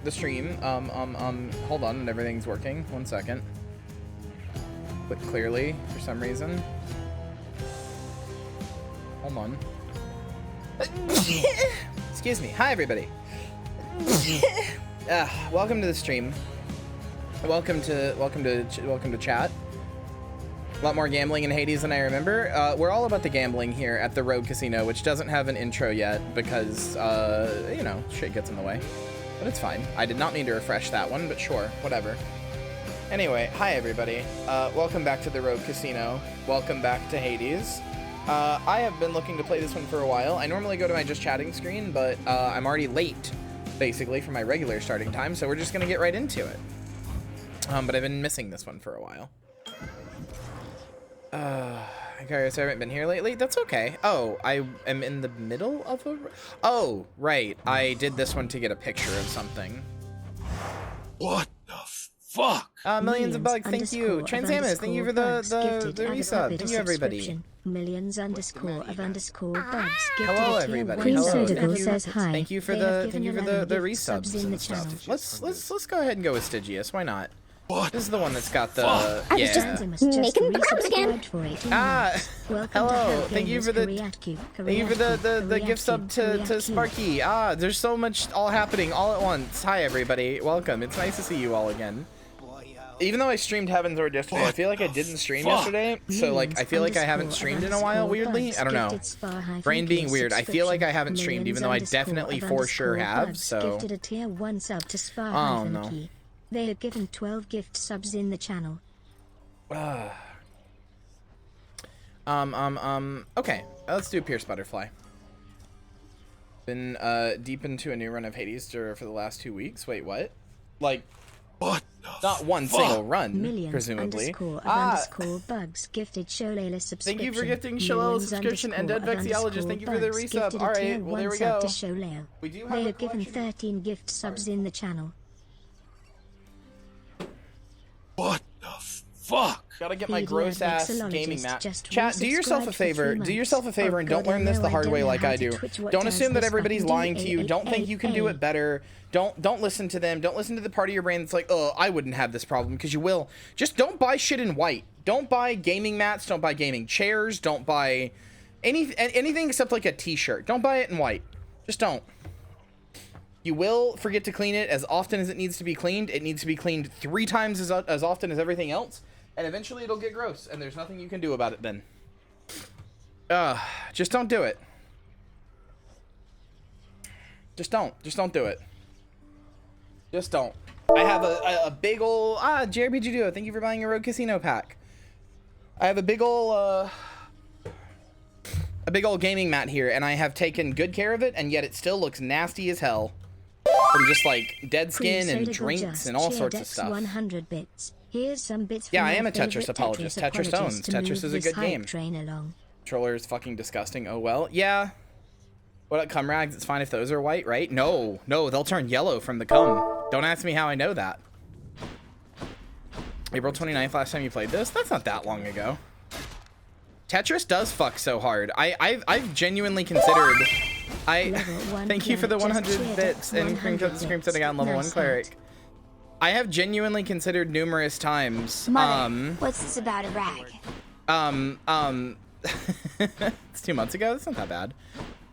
the stream. Hold on, and everything's working. 1 second. Click clearly for some reason. Hold on. Excuse me. Hi, everybody. Welcome to the stream. Welcome to chat. A lot more gambling in Hades than I remember. We're all about the gambling here at the Rogue Casino, which doesn't have an intro yet because, you know, shit gets in the way. But it's fine. I did not mean to refresh that one, but sure, whatever. Anyway, hi everybody. Welcome back to the Rogue Casino. Welcome back to Hades. I have been looking to play this one for a while. I normally go to my just chatting screen, but I'm already late, basically, for my regular starting time, so we're just gonna get right into it. But I've been missing this one for a while. Kyria, so I haven't been here lately. That's okay. Oh, I am in the middle of a... Oh, right. I did this one to get a picture of something. What the fuck? Millions of bucks. Thank you. Transamus, thank you for the resub. Thank you, everybody. Millions underscore of underscore bugs. Hello, everybody. Hello. Thank you for the resubs and stuff. Let's go ahead and go with Stygius. Why not? What? This is the one that's got the I was just making crabs again. Hello. Thank you for the gift sub to Sparky. There's so much all happening all at once. Hi everybody. Welcome. It's nice to see you all again. Even though I streamed Heaven's Word yesterday, I feel like I didn't stream yesterday. So like I feel like I haven't streamed in a while, weirdly. I don't know. Brain being weird. I feel like I haven't streamed even though I definitely for sure have, so oh no. They have given 12 gift subs in the channel. Okay, let's do Pierce Butterfly. Been deep into a new run of Hades for the last 2 weeks. Wait, what? Like, what? Not one single run, Millions presumably. Underscore bugs gifted Sholala subscription. Thank you for gifting Sholala subscription and Dead Vexiologist. Thank you for the resub. All right, well there we go. We do have they have given 13 gift subs in the channel. What the fuck? Gotta get my gross ass gaming mat. Chat, do yourself a favor. Do yourself a favor and don't learn this the hard way like I do. Don't assume that everybody's lying to you. Don't think you can do it better. Don't listen to them. Don't listen to the part of your brain that's like, oh, I wouldn't have this problem, because you will. Just don't buy shit in white. Don't buy gaming mats. Don't buy gaming chairs. Don't buy anything except like a t-shirt. Don't buy it in white. Just don't. You will forget to clean it as often as it needs to be cleaned. It needs to be cleaned 3 times as often as everything else. And eventually it'll get gross. And there's nothing you can do about it then. Just don't do it. Just don't do it. Just don't. I have a big ol' JRPG Duo, thank you for buying a Rogue Casino pack. I have a big ol' gaming mat here, and I have taken good care of it, and yet it still looks nasty as hell. From just like dead skin and drinks and all sorts of stuff. 100 bits. Here's some bits. Yeah, I am a Tetris apologist. Tetris owns. Tetris is a good game. Controller is fucking disgusting. Oh well. Yeah. What about cum rags? It's fine if those are white, right? No, they'll turn yellow from the cum. Don't ask me how I know that. April 29th, last time you played this? That's not that long ago. Tetris does fuck so hard. I've genuinely considered. Thank you for the 100 bits and Scream that I got on level 1 cleric. I have genuinely considered numerous times. Mother, what's this about a rag? It's 2 months ago. That's not that bad.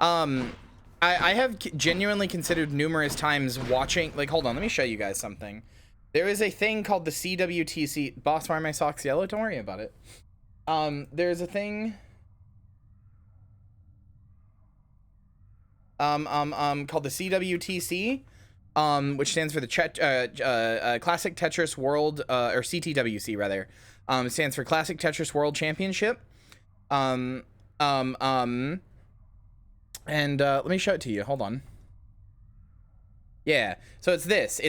I have genuinely considered numerous times watching. Like, hold on, let me show you guys something. There is a thing called the CWTC. Boss, why are my socks yellow? Don't worry about it. There's a thing called the CWTC, which stands for the Classic Tetris World, or CTWC rather. Stands for Classic Tetris World Championship. And let me show it to you. Hold on. Yeah, so it's this.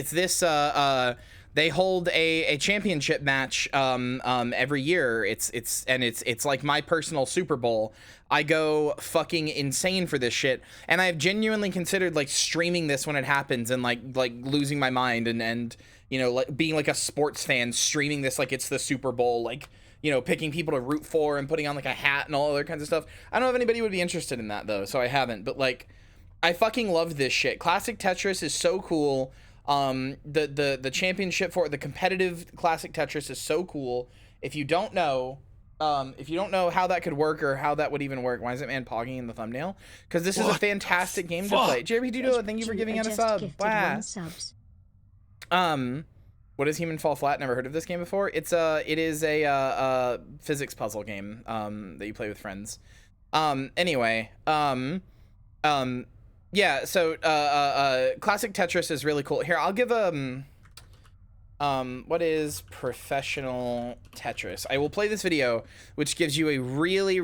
They hold a championship match every year. It's like my personal Super Bowl. I go fucking insane for this shit, and I've genuinely considered like streaming this when it happens and like losing my mind and you know, like being like a sports fan, streaming this like it's the Super Bowl, like, you know, picking people to root for and putting on like a hat and all other kinds of stuff. I don't know if anybody would be interested in that though, so I haven't. But like, I fucking love this shit. Classic Tetris is so cool. The championship for the competitive classic Tetris is so cool. If you don't know how that could work or how that would even work, why is it man pogging in the thumbnail? Because this is a fantastic game to play. Jerry Dudo, thank you for giving out a sub. Wow. What is Human Fall Flat? Never heard of this game before. It is a physics puzzle game that you play with friends. Anyway, yeah, so classic Tetris is really cool. Here, I'll give what is professional Tetris? I will play this video, which gives you a really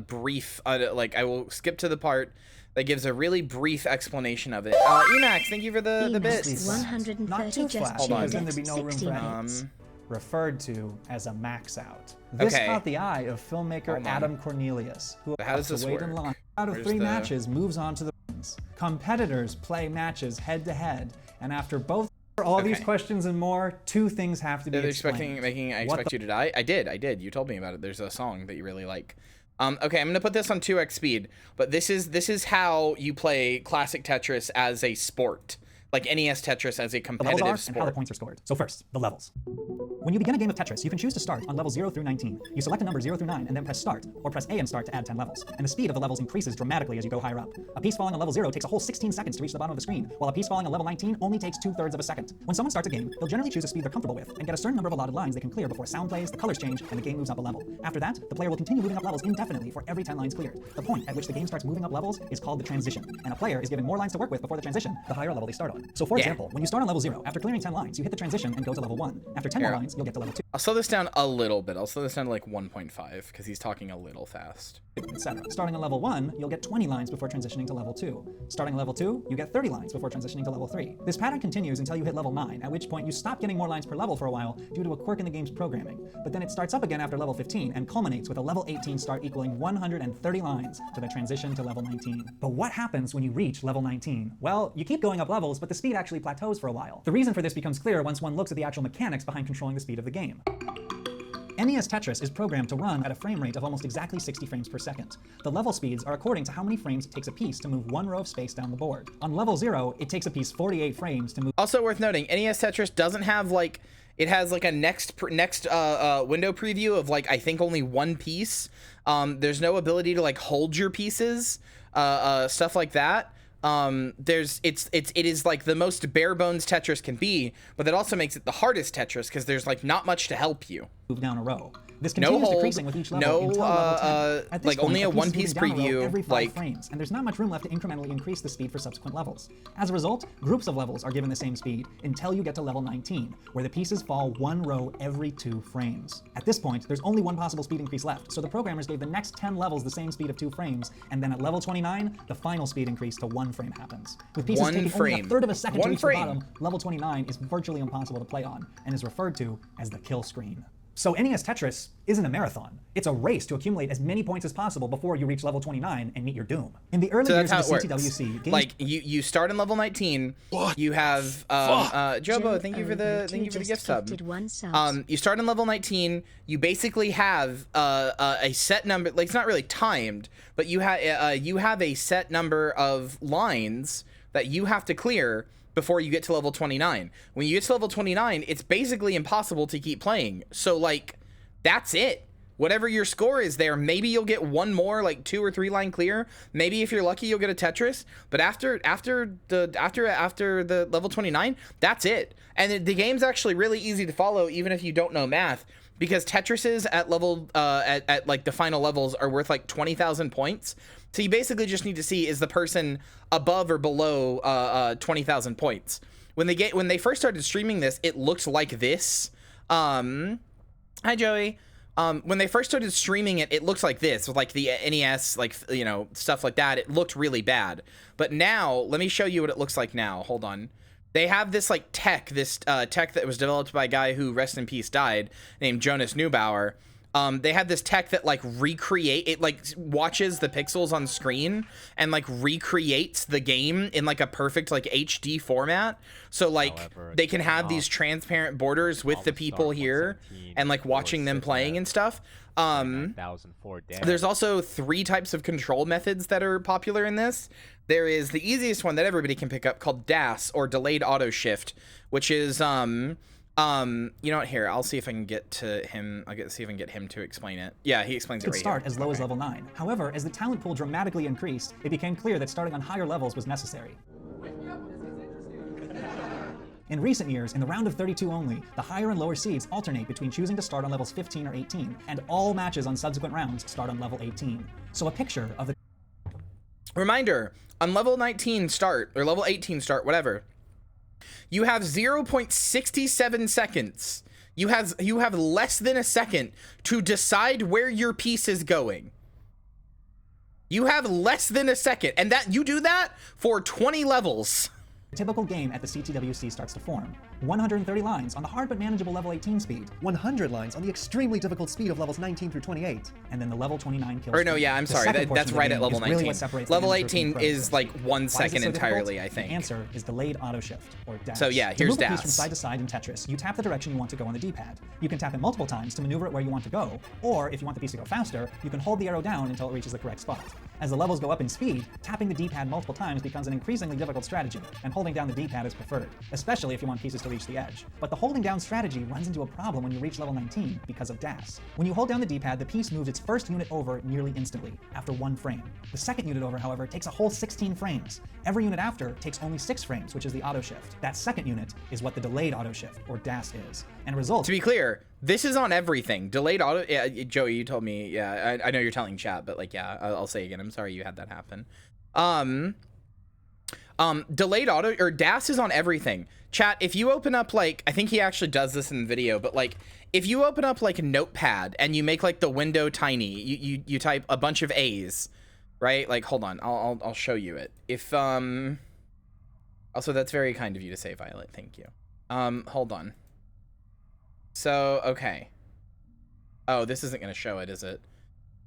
brief, like, I will skip to the part that gives a really brief explanation of it. Emax, thank you for the bits. 130 Not too just flat, because then there'd be no room 60 for minutes. referred to as a max out. This caught the eye of filmmaker Adam Cornelius, who how does this wait work? in line. Out of Where's 3 the- matches moves on to the rings. Competitors play matches head to head, and after both all these questions and more, 2 things have to be explained. I expect you to die. I did. You told me about it. There's a song that you really like. Okay, I'm gonna put this on 2x speed, but this is how you play classic Tetris as a sport, like NES Tetris as a competitive the levels are sport. and how the points are scored. So first, the levels. When you begin a game of Tetris, you can choose to start on levels 0 through 19. You select a number 0 through 9 and then press start, or press A and start to add 10 levels. And the speed of the levels increases dramatically as you go higher up. A piece falling on level 0 takes a whole 16 seconds to reach the bottom of the screen, while a piece falling on level 19 only takes 2/3 of a second. When someone starts a game, they'll generally choose a speed they're comfortable with and get a certain number of allotted lines they can clear before sound plays, the colors change, and the game moves up a level. After that, the player will continue moving up levels indefinitely for every 10 lines cleared. The point at which the game starts moving up levels is called the transition, and a player is given more lines to work with before the transition, the higher level they start on. So for example, when you start on level 0, after clearing 10 lines, you hit the transition and go to level 1. After 10 more lines, you'll get to level 2. I'll slow this down a little bit. I'll slow this down to like 1.5 because he's talking a little fast. Etc. Starting on level 1, you'll get 20 lines before transitioning to level 2. Starting on level 2, you get 30 lines before transitioning to level 3. This pattern continues until you hit level 9, at which point you stop getting more lines per level for a while due to a quirk in the game's programming. But then it starts up again after level 15 and culminates with a level 18 start equaling 130 lines to the transition to level 19. But what happens when you reach level 19? Well, you keep going up levels, but the speed actually plateaus for a while. The reason for this becomes clear once one looks at the actual mechanics behind controlling the speed of the game. NES Tetris is programmed to run at a frame rate of almost exactly 60 frames per second. The level speeds are according to how many frames it takes a piece to move 1 row of space down the board. On level 0, it takes a piece 48 frames to move. Also worth noting, NES Tetris doesn't have like, it has like a next window preview of like, I think only 1 piece. There's no ability to like hold your pieces, stuff like that. It is like the most bare bones Tetris can be, but that also makes it the hardest Tetris because there's like not much to help you. Move down a row. This continues decreasing with each level until level 10. At this like point, only a piece is one-piece moving down a row preview, every 5 like frames, and there's not much room left to incrementally increase the speed for subsequent levels. As a result, groups of levels are given the same speed until you get to level 19, where the pieces fall 1 row every 2 frames. At this point, there's only 1 possible speed increase left, so the programmers gave the next 10 levels the same speed of 2 frames, and then at level 29, the final speed increase to 1 frame happens. With pieces taking only a third of a second to reach the bottom, level 29 is virtually impossible to play on, and is referred to as the kill screen. So NES Tetris isn't a marathon. It's a race to accumulate as many points as possible before you reach level 29 and meet your doom. In the early years of the CTWC, games like you start in level 19. You have Jobo, thank you for the gift sub. You start in level 19. You basically have a set number. Like, it's not really timed, but you have a set number of lines that you have to clear before you get to level 29. When you get to level 29, it's basically impossible to keep playing. So like, that's it. Whatever your score is there, maybe you'll get 1 more, like 2 or 3 line clear. Maybe if you're lucky, you'll get a Tetris. But after the level 29, that's it. And the game's actually really easy to follow, even if you don't know math, because Tetrises at level at like the final levels are worth like 20,000 points. So you basically just need to see, is the person above or below 20,000 points. When they first started streaming this, it looked like this. Hi Joey. When they first started streaming it, it looked like this with like the NES, like, you know, stuff like that. It looked really bad. But now, let me show you what it looks like now. Hold on. They have this like tech that was developed by a guy who, rest in peace, died, named Jonas Neubauer. They had this tech that like watches the pixels on screen and like recreates the game in like a perfect like HD format. So like they can have these transparent borders with the people here and like watching them playing and stuff. There's also 3 types of control methods that are popular in this. There is the easiest one that everybody can pick up called DAS, or delayed auto shift, which is you know what, here, I'll see if I can get to him. See if I can get him to explain it. Yeah, he explains it right here. Start as low as level 9. However, as the talent pool dramatically increased, it became clear that starting on higher levels was necessary. In recent years, in the round of 32 only, the higher and lower seeds alternate between choosing to start on levels 15 or 18, and all matches on subsequent rounds start on level 18. So a picture of the... Reminder, on level 19 start, or level 18 start, whatever, you have 0.67 seconds. You have less than a second to decide where your piece is going. You have less than a second, and that you do that for 20 levels. typical game at the CTWC starts to form. 130 lines on the hard but manageable level 18 speed. 100 lines on the extremely difficult speed of levels 19 through 28. And then the level 29 kills. Or no, yeah, I'm sorry. That's right at level 19. Really level 18 is like 1 second entirely, I think. The answer is delayed auto shift, or DAS. So yeah, to here's move a piece DAS. from side to side in Tetris, you tap the direction you want to go on the D-pad. You can tap it multiple times to maneuver it where you want to go, or if you want the piece to go faster, you can hold the arrow down until it reaches the correct spot. As the levels go up in speed, tapping the D-pad multiple times becomes an increasingly difficult strategy, and holding down the D-pad is preferred, especially if you want pieces to reach the edge. But the holding down strategy runs into a problem when you reach level 19 because of DAS. When you hold down the D-pad, the piece moves its first unit over nearly instantly, after 1 frame. The second unit over, however, takes a whole 16 frames. Every unit after takes only 6 frames, which is the auto shift. That second unit is what the delayed auto shift, or DAS, is. And results... To be clear, this is on everything. Delayed auto... Yeah, Joey, you told me... Yeah, I know you're telling chat, but like, yeah, I'll say again. I'm sorry you had that happen. Delayed auto... Or DAS is on everything. Chat, if you open up, like... I think he actually does this in the video, but like... If you open up, like, a notepad and you make, like, the window tiny, you type a bunch of A's, right? Like, hold on. I'll show you it. If, Also, that's very kind of you to say, Violet. Thank you. Hold on. So, okay. Oh, this isn't going to show it, is it?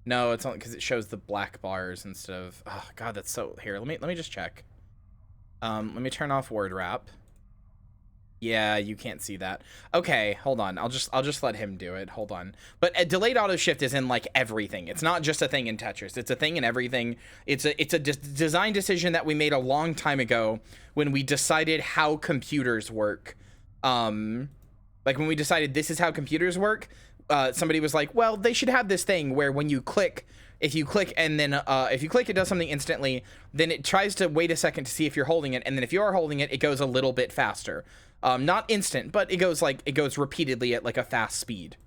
No, it's only because it shows the black bars instead of... Oh, God, that's so... Here, let me just check. Let me turn off word wrap. Yeah, you can't see that. Okay, hold on. I'll just let him do it. Hold on. But a delayed auto shift is in like everything. It's not just a thing in Tetris. It's a thing in everything. It's a design decision that we made a long time ago when we decided how computers work. Like when we decided this is how computers work, somebody was like, well, they should have this thing where when you click, if you click and then if you click, it does something instantly. Then it tries to wait a second to see if you're holding it, and then if you are holding it, it goes a little bit faster. Not instant, but it goes repeatedly at like a fast speed.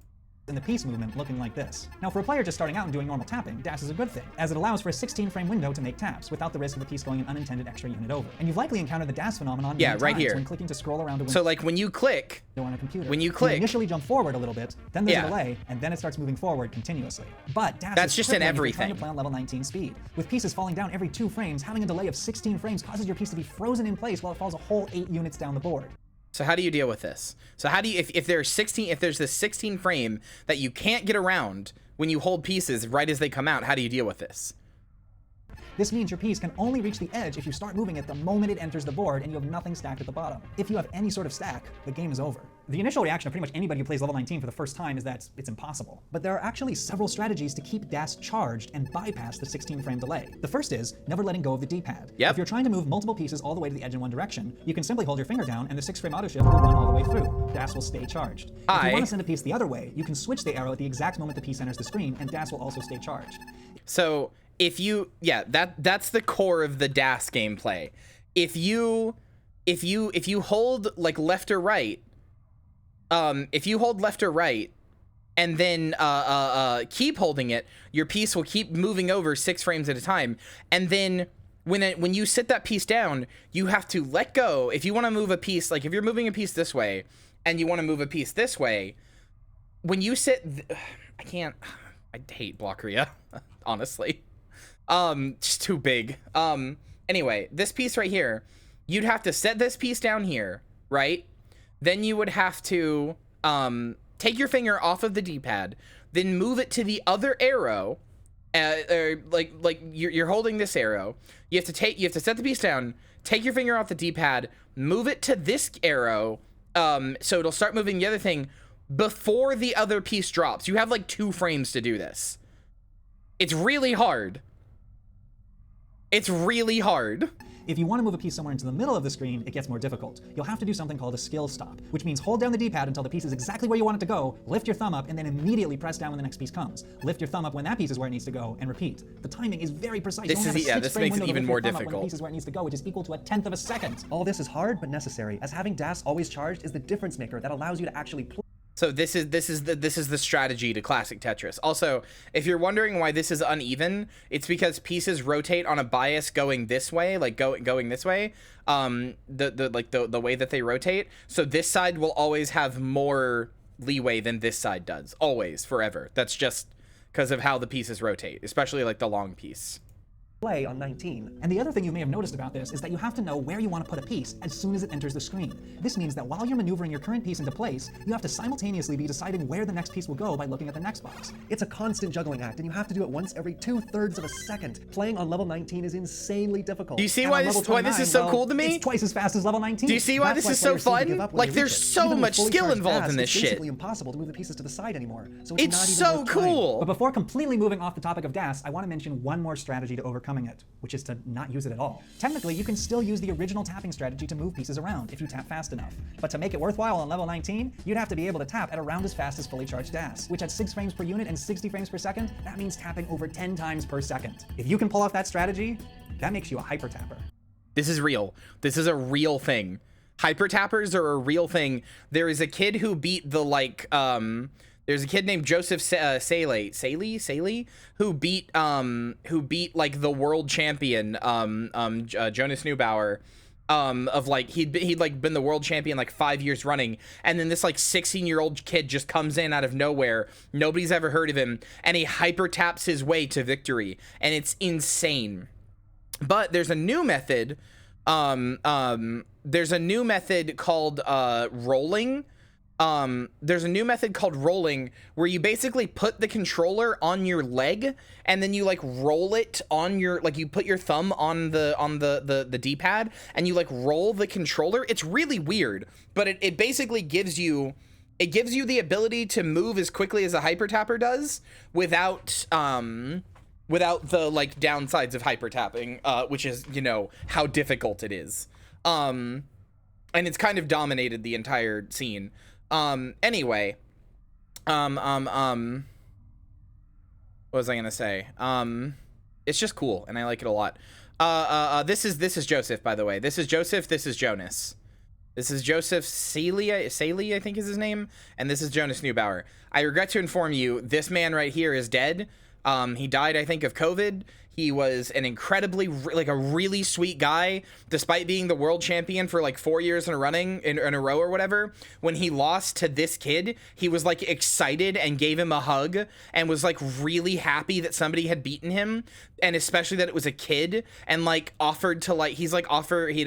And the piece movement looking like this. Now, for a player just starting out and doing normal tapping, DAS is a good thing, as it allows for a 16-frame window to make taps without the risk of the piece going an unintended extra unit over. And you've likely encountered the DAS phenomenon many right times here when clicking to scroll around a window. So like when you click on a computer, when you click, initially jump forward a little bit, then there's a delay, and then it starts moving forward continuously. But DAS that's is just in everything. Trying to play on level 19 speed. With pieces falling down every 2 frames, having a delay of 16 frames causes your piece to be frozen in place while it falls a whole 8 units down the board. So how do you deal with this? So how do you, if there's this 16 frame that you can't get around when you hold pieces right as they come out, how do you deal with this? This means your piece can only reach the edge if you start moving it the moment it enters the board and you have nothing stacked at the bottom. If you have any sort of stack, the game is over. The initial reaction of pretty much anybody who plays level 19 for the first time is that it's impossible. But there are actually several strategies to keep DAS charged and bypass the 16-frame delay. The first is never letting go of the D-pad. Yep. If you're trying to move multiple pieces all the way to the edge in one direction, you can simply hold your finger down and the 6-frame auto shift will run all the way through. DAS will stay charged. If you want to send a piece the other way, you can switch the arrow at the exact moment the piece enters the screen, and DAS will also stay charged. So if you, that's the core of the DAS gameplay. If you hold like left or right, if you hold left or right and then keep holding it, your piece will keep moving over 6 frames at a time. And then when you sit that piece down, you have to let go. If you want to move a piece, like if you're moving a piece this way and you want to move a piece this way, when you sit, I hate Blockeria, honestly. Just too big. Anyway, this piece right here, you'd have to set this piece down here, right? Then you would have to take your finger off of the D-pad, then move it to the other arrow. Like you're holding this arrow. You have to set the piece down, take your finger off the D-pad, move it to this arrow, so it'll start moving the other thing before the other piece drops. You have like 2 frames to do this. It's really hard. It's really hard. If you want to move a piece somewhere into the middle of the screen, it gets more difficult. You'll have to do something called a skill stop, which means hold down the D-pad until the piece is exactly where you want it to go, lift your thumb up, and then immediately press down when the next piece comes. Lift your thumb up when that piece is where it needs to go, and repeat. The timing is very precise. This makes it even more difficult. When the piece is where it needs to go, which is equal to 1/10 of a second. All this is hard but necessary, as having DAS always charged is the difference maker that allows you to actually play. So this is the strategy to classic Tetris. Also, if you're wondering why this is uneven, it's because pieces rotate on a bias going this way, like going this way. The way that they rotate. So this side will always have more leeway than this side does. Always, forever. That's just because of how the pieces rotate, especially like the long piece. Play on 19. And the other thing you may have noticed about this is that you have to know where you want to put a piece as soon as it enters the screen. This means that while you're maneuvering your current piece into place, you have to simultaneously be deciding where the next piece will go by looking at the next box. It's a constant juggling act, and you have to do it once every 2/3 of a second. Playing on level 19 is insanely difficult. Do you see why this is so cool to me? It's twice as fast as level 19. Do you see why this is so fun? Like, there's so much skill involved in this shit. It's basically impossible to move the pieces to the side anymore. So it's so cool. But before completely moving off the topic of DAS, I want to mention one more strategy to overcoming it, which is to not use it at all. Technically, you can still use the original tapping strategy to move pieces around if you tap fast enough. But to make it worthwhile on level 19, you'd have to be able to tap at around as fast as fully charged DAS, which at 6 frames per unit and 60 frames per second, that means tapping over 10 times per second. If you can pull off that strategy, that makes you a hyper tapper. This is real. This is a real thing. Hyper tappers are a real thing. There is a kid who beat the there's a kid named Joseph Saley who beat like the world champion Jonas Neubauer of like he'd like been the world champion like 5 years running, and then this like 16-year-old kid just comes in out of nowhere, nobody's ever heard of him, and he hyper taps his way to victory, and it's insane. But there's a new method called rolling. There's a new method called rolling where you basically put the controller on your leg and then you like roll it on your, like you put your thumb on the D-pad and you like roll the controller. It's really weird, but it basically gives you the ability to move as quickly as a hyper tapper does without the like downsides of hyper tapping, which is, you know, how difficult it is. And it's kind of dominated the entire scene. Anyway, what was I gonna say? It's just cool, and I like it a lot. This is Joseph, by the way. This is Joseph, this is Jonas. This is Joseph Saley, I think is his name, and this is Jonas Neubauer. I regret to inform you, this man right here is dead. He died, I think, of COVID. He was an incredibly, like a really sweet guy, despite being the world champion for like 4 years in a row or whatever. When he lost to this kid, he was like excited and gave him a hug and was like really happy that somebody had beaten him, and especially that it was a kid, and like offered to like, he had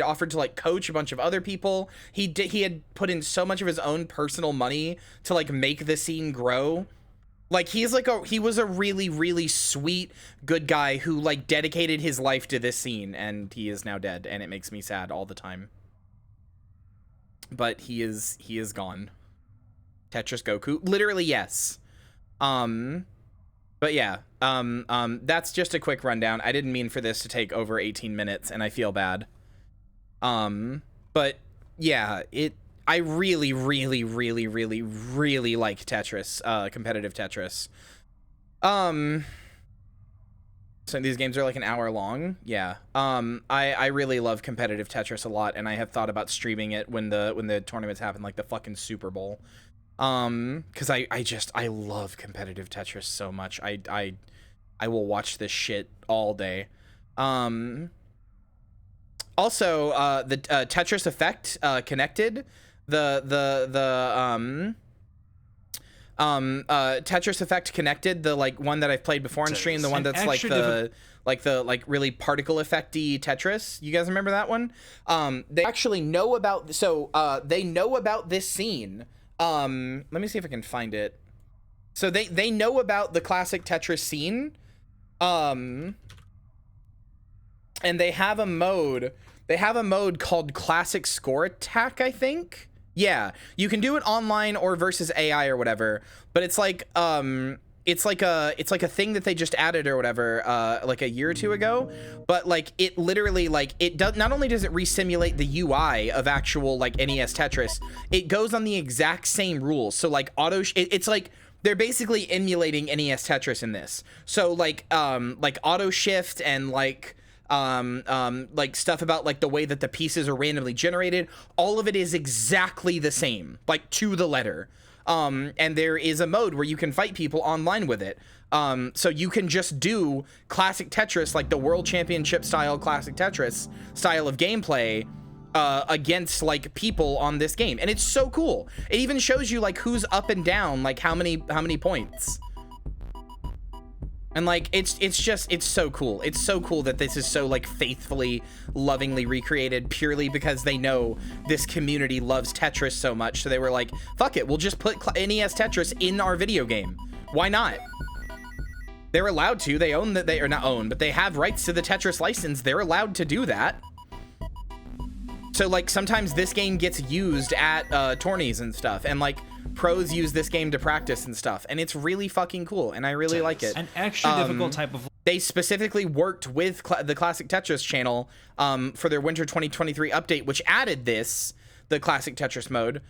offered to like coach a bunch of other people. He had put in so much of his own personal money to like make the scene grow. Like he was a really, really sweet, good guy who like dedicated his life to this scene, and he is now dead, and it makes me sad all the time. But he is gone. Tetris Goku, literally, yes. But yeah, that's just a quick rundown. I didn't mean for this to take over 18 minutes, and I feel bad. But yeah, I really, really, really, really, really like Tetris, competitive Tetris. So these games are like an hour long. Yeah. I really love competitive Tetris a lot, and I have thought about streaming it when the tournaments happen, like the fucking Super Bowl. Because I love competitive Tetris so much. I will watch this shit all day. Also, the Tetris Effect connected. Tetris Effect connected, the like one that I've played before on stream, the one that's like the really particle effecty Tetris. You guys remember that one? They actually know about, they know about this scene. Let me see if I can find it. So they know about the classic Tetris scene. And they have a mode. They have a mode called Classic Score Attack, I think. Yeah, you can do it online or versus AI or whatever, but it's like a thing that they just added or whatever, like a year or two ago. But like it literally, like, it does, not only does it re-simulate the UI of actual like NES Tetris, it goes on the exact same rules. So like it's like they're basically emulating NES Tetris in this. So like auto shift and like stuff about like the way that the pieces are randomly generated, all of it is exactly the same, like to the letter. And there is a mode where you can fight people online with it. So you can just do classic Tetris, like the World Championship style classic Tetris style of gameplay, against like people on this game. And it's so cool. It even shows you like who's up and down, like how many points. And like, it's so cool. It's so cool that this is so like faithfully, lovingly recreated purely because they know this community loves Tetris so much. So they were like, fuck it, we'll just put NES Tetris in our video game. Why not? They're allowed to. They own that. They are not own, but they have rights to the Tetris license. They're allowed to do that. So like sometimes this game gets used at tourneys and stuff, and like pros use this game to practice and stuff, and it's really fucking cool, and I really like it. An extra difficult type of... They specifically worked with the Classic Tetris channel for their Winter 2023 update, which added the Classic Tetris mode.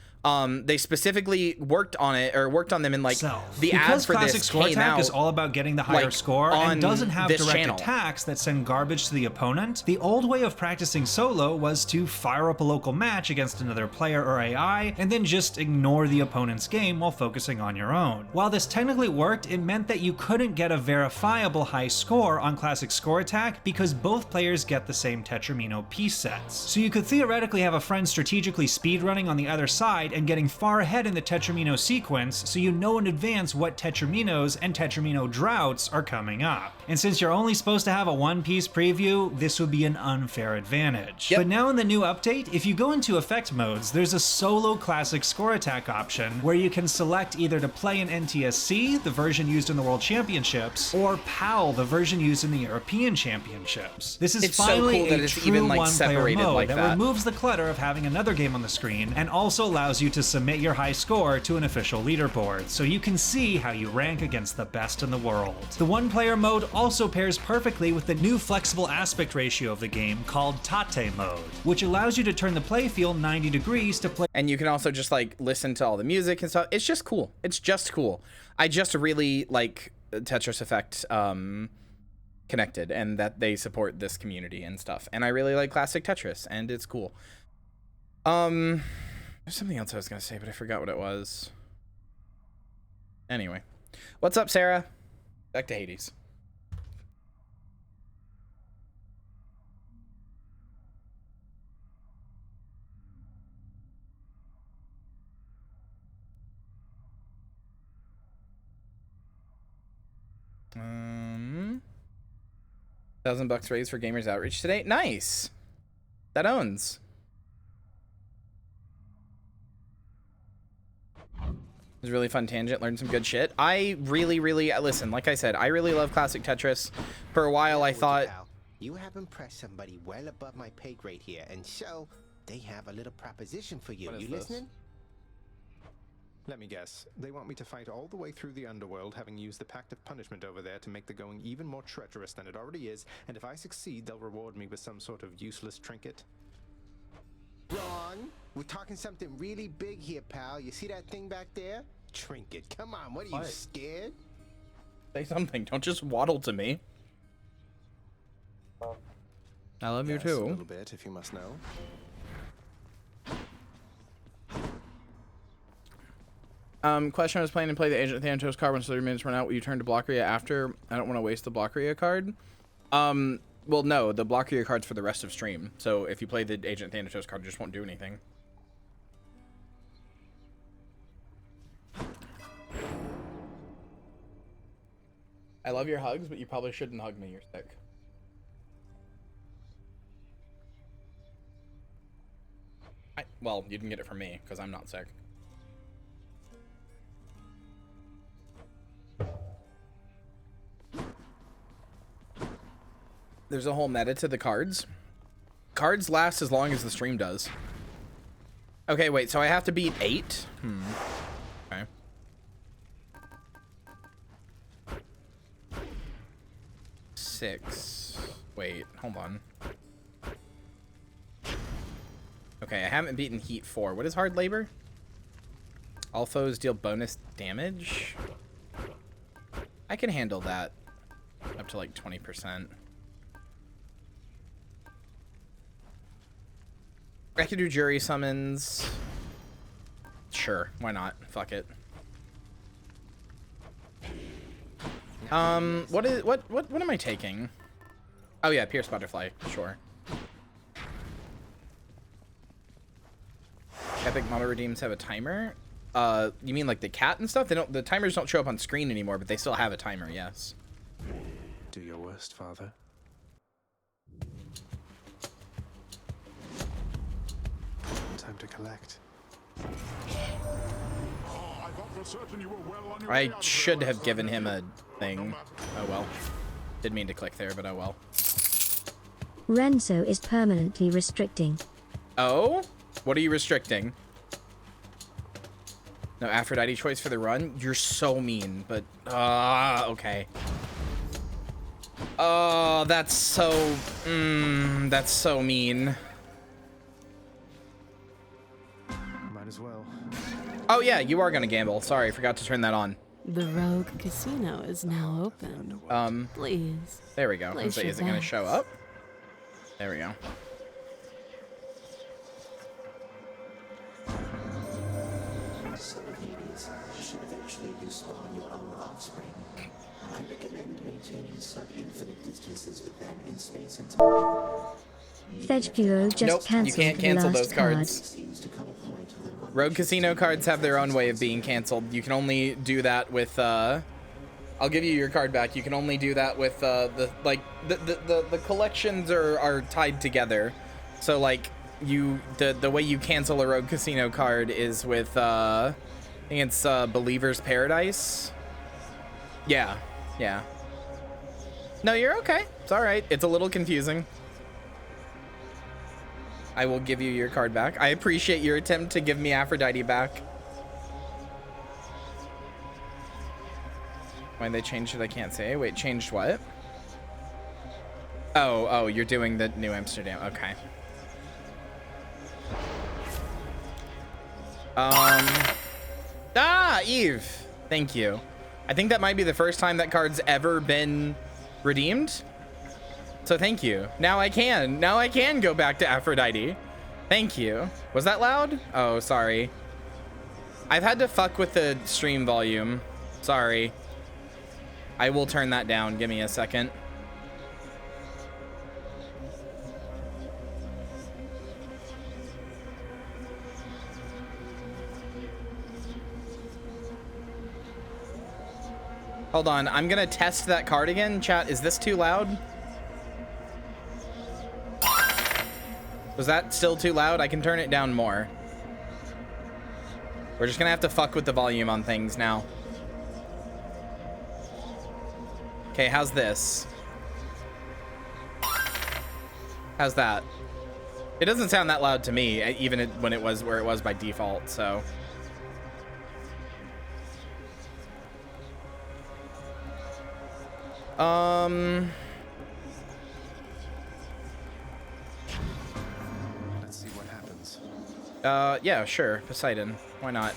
They specifically worked on them in like the ads for Classic this Score came Attack out is all about getting the higher like, score and doesn't have direct channel. attacks that send garbage to the opponent. The old way of practicing solo was to fire up a local match against another player or AI and then just ignore the opponent's game while focusing on your own. While this technically worked, it meant that you couldn't get a verifiable high score on Classic Score Attack because both players get the same Tetramino piece sets. So you could theoretically have a friend strategically speedrunning on the other side and getting far ahead in the Tetramino sequence, so you know in advance what Tetraminos and Tetramino droughts are coming up. And since you're only supposed to have a one-piece preview, this would be an unfair advantage. Yep. But now in the new update, if you go into effect modes, there's a solo Classic Score Attack option where you can select either to play in NTSC, the version used in the World Championships, or PAL, the version used in the European Championships. This is finally so cool that a it's true even, like, one-player separated mode like that. removes the clutter of having another game on the screen and also allows you to submit your high score to an official leaderboard, so you can see how you rank against the best in the world. The one-player mode also pairs perfectly with the new flexible aspect ratio of the game called Tate mode, which allows you to turn the playfield 90 degrees to play. And you can also just like listen to all the music and stuff. It's just cool. It's just cool. I just really like Tetris Effect Connected, and that they support this community and stuff. And I really like classic Tetris, and it's cool. There's something else I was gonna say, but I forgot what it was. Anyway, what's up, Sarah? Back to Hades. $1,000 raised for Gamers Outreach today. Nice. That owns. It was a really fun tangent. Learned some good shit. I really, listen, like I said, I really love classic Tetris. For a while, I thought... You have impressed somebody well above my pay grade here, and so they have a little proposition for you. You listening? Let me guess. They want me to fight all the way through the underworld, having used the Pact of Punishment over there to make the going even more treacherous than it already is, and if I succeed, they'll reward me with some sort of useless trinket. Wrong. We're talking something really big here, pal. You see that thing back there? Trinket. Come on, what are you, scared? Say something. Don't just waddle to me. I love you too. A little bit, if you must know. Question: I was planning to play the Agent Thanatos card when 30 minutes run out. Will you turn to Blockeria after? I don't want to waste the Blockeria card. Well, no, the Blockeria card's for the rest of stream. So if you play the Agent Thanatos card, it just won't do anything. I love your hugs, but you probably shouldn't hug me. You're sick. Well, you didn't get it from me because I'm not sick. There's a whole meta to the cards. Cards last as long as the stream does. Okay, wait, so I have to beat 8? Okay. Six. Wait, hold on. Okay, I haven't beaten Heat 4. What is Hard Labor? All foes deal bonus damage? I can handle that. Up to like 20%. I can do jury summons. Sure, why not? Fuck it. What am I taking? Oh yeah, Pierce Butterfly, sure. Epic model redeems have a timer. You mean like the cat and stuff? They don't. The timers don't show up on screen anymore, but they still have a timer. Yes. Do your worst, father. Time to collect. I should have given him a thing. Oh well. Didn't mean to click there, but oh well. Renzo is permanently restricting. Oh? What are you restricting? No Aphrodite choice for the run? You're so mean, but okay. Oh, that's so mean. Might as well. Oh yeah, you are gonna gamble. Sorry, forgot to turn that on. The Rogue Casino is now open. Please. There we go. Place Is your it gonna bets. show up? There we go. Thedfuo just Nope, cancelled you can't the cancel last those cards. Rogue Casino cards have their own way of being canceled. You can only do that with I'll give you your card back. You can only do that with the collections are tied together. So like the way you cancel a Rogue Casino card is with I think it's Believer's Paradise. Yeah. No, you're okay. It's all right. It's a little confusing. I will give you your card back. I appreciate your attempt to give me Aphrodite back. Why they changed it, I can't say. Wait, changed what? Oh, you're doing the New Amsterdam. Okay. Eve. Thank you. I think that might be the first time that card's ever been redeemed. So thank you. Now I can go back to Aphrodite. Thank you. Was that loud? Oh, sorry. I've had to fuck with the stream volume. Sorry. I will turn that down. Give me a second. Hold on. I'm gonna test that card again. Chat, is this too loud? Was that still too loud? I can turn it down more. We're just gonna have to fuck with the volume on things now. Okay, how's this? How's that? It doesn't sound that loud to me, even when it was where it was by default, so. Let's see what happens. Yeah, sure. Poseidon. Why not?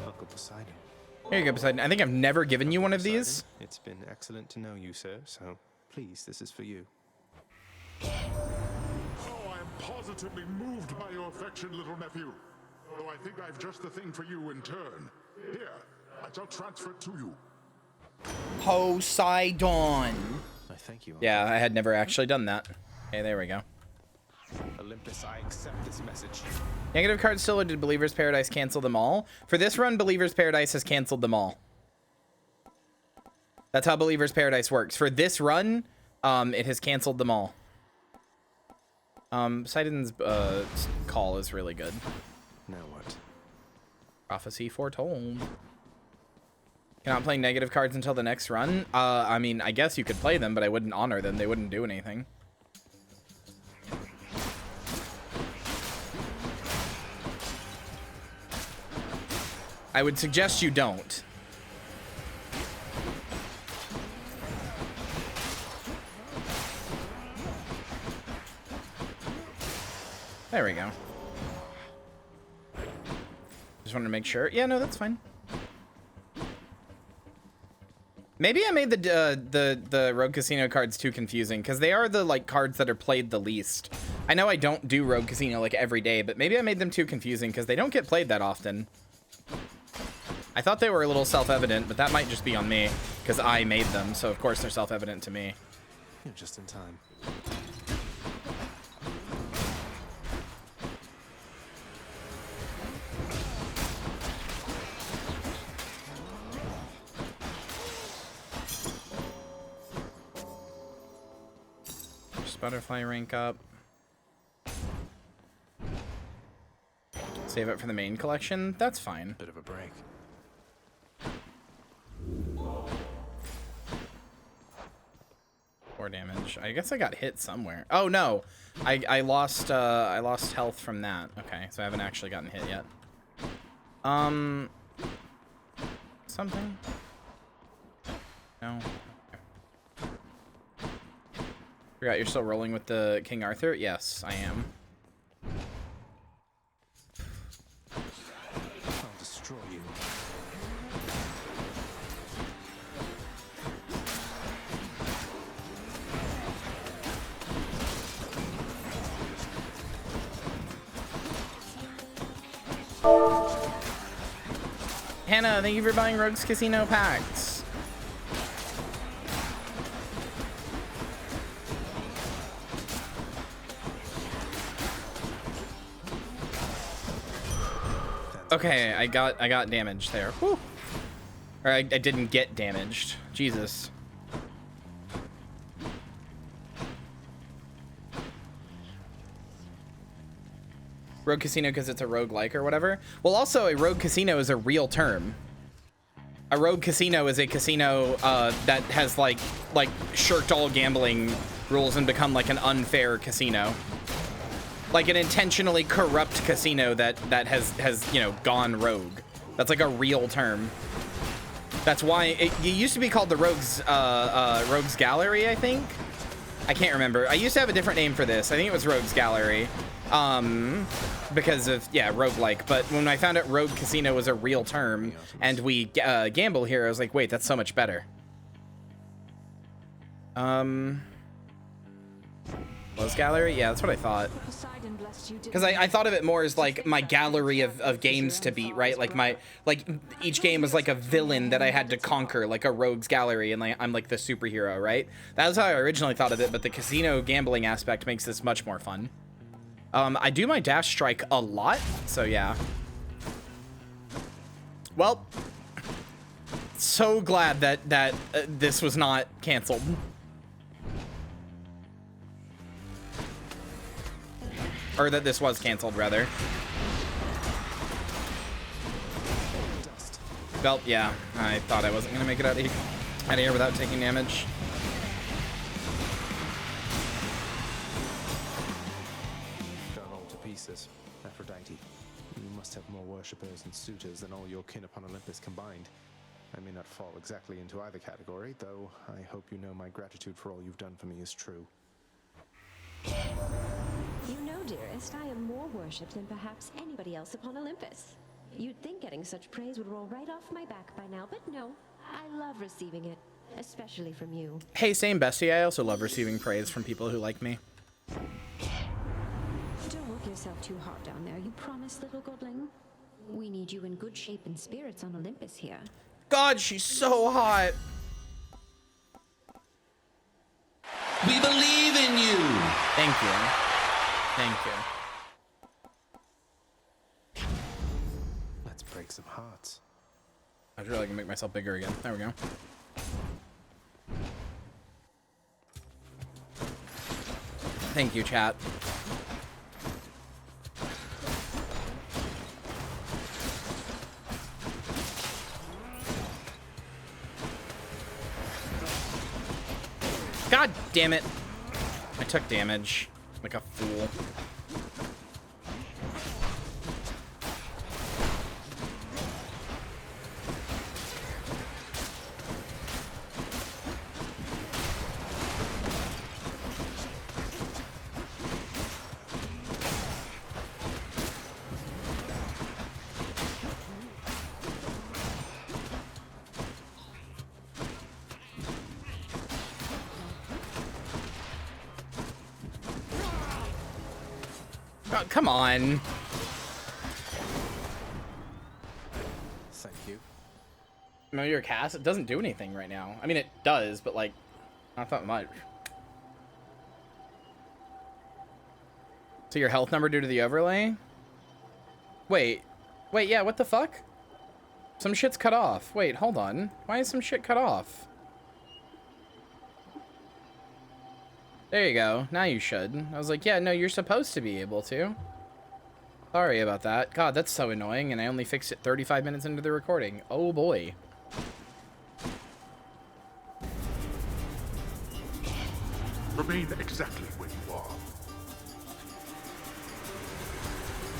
Uncle Poseidon. Here you go, Poseidon. I think I've never given you one of these. It's been excellent to know you, sir. So please, this is for you. Oh, I am positively moved by your affection, little nephew. Though I think I've just the thing for you in turn. Here, I shall transfer it to you. Poseidon. I thank you. Yeah, I had never actually done that. Okay, there we go. Olympus, I accept this message. Negative cards still, or did Believer's Paradise cancel them all? For this run, Believer's Paradise has canceled them all. That's how Believer's Paradise works. For this run, it has canceled them all. Poseidon's call is really good. Now what? Prophecy foretold. Cannot play negative cards until the next run. I mean, I guess you could play them, but I wouldn't honor them. They wouldn't do anything. I would suggest you don't. There we go. Just wanted to make sure. Yeah, no, that's fine. Maybe I made the Rogue Casino cards too confusing, because they are the like cards that are played the least. I know I don't do Rogue Casino like every day, but maybe I made them too confusing because they don't get played that often. I thought they were a little self-evident, but that might just be on me because I made them, so of course they're self-evident to me. You're just in time. Just butterfly rank up. Save it for the main collection. That's fine. Bit of a break. 4 damage. I guess I got hit somewhere. Oh no, I lost health from that. Okay, so I haven't actually gotten hit yet. Something. No. Okay. Forgot you're still rolling with the King Arthur. Yes, I am. I'll destroy you. Hannah, thank you for buying Rogue's Casino packs. Okay, I got damaged there. Whew. Or I didn't get damaged. Jesus. Rogue Casino because it's a roguelike or whatever. Well, also a Rogue Casino is a real term. A Rogue Casino is a casino that has like shirked all gambling rules and become like an unfair casino. Like an intentionally corrupt casino that has you know gone rogue. That's like a real term. That's why it used to be called the Rogues Gallery, I think. I can't remember. I used to have a different name for this. I think it was Rogues Gallery. Because of, yeah, roguelike. But when I found out Rogue Casino was a real term and we gamble here, I was like, wait, that's so much better. Rose Gallery? Yeah, that's what I thought. Because I thought of it more as like my gallery of games to beat, right? Like each game was like a villain that I had to conquer, like a rogues gallery, and like I'm like the superhero, right? That was how I originally thought of it, but the casino gambling aspect makes this much more fun. I do my dash strike a lot, so yeah. Well, so glad that this was not canceled. Or that this was canceled, rather. Well, yeah, I thought I wasn't gonna make it out of here without taking damage. Aphrodite, you must have more worshippers and suitors than all your kin upon Olympus combined. I may not fall exactly into either category, though I hope you know my gratitude for all you've done for me is true. You know, dearest, I am more worshipped than perhaps anybody else upon Olympus. You'd think getting such praise would roll right off my back by now, but no. I love receiving it, especially from you. Hey, same bestie. I also love receiving praise from people who like me. Don't work yourself too hard down there, you promise, little godling? We need you in good shape and spirits on Olympus here. God, she's so hot. We believe in you. Thank you. Thank you. Let's break some hearts. I really can make myself bigger again. There we go. Thank you, chat. God damn it. I took damage like a fool. Oh, come on. Thank you. No, your cast, it doesn't do anything right now. I mean, it does, but like, not that much. So your health number due to the overlay? Wait, yeah, what the fuck? Some shit's cut off. Wait, hold on. Why is some shit cut off? There you go. Now you should. I was like, yeah, no, you're supposed to be able to. Sorry about that. God, that's so annoying, and I only fixed it 35 minutes into the recording. Oh, boy. Remain exactly where you are.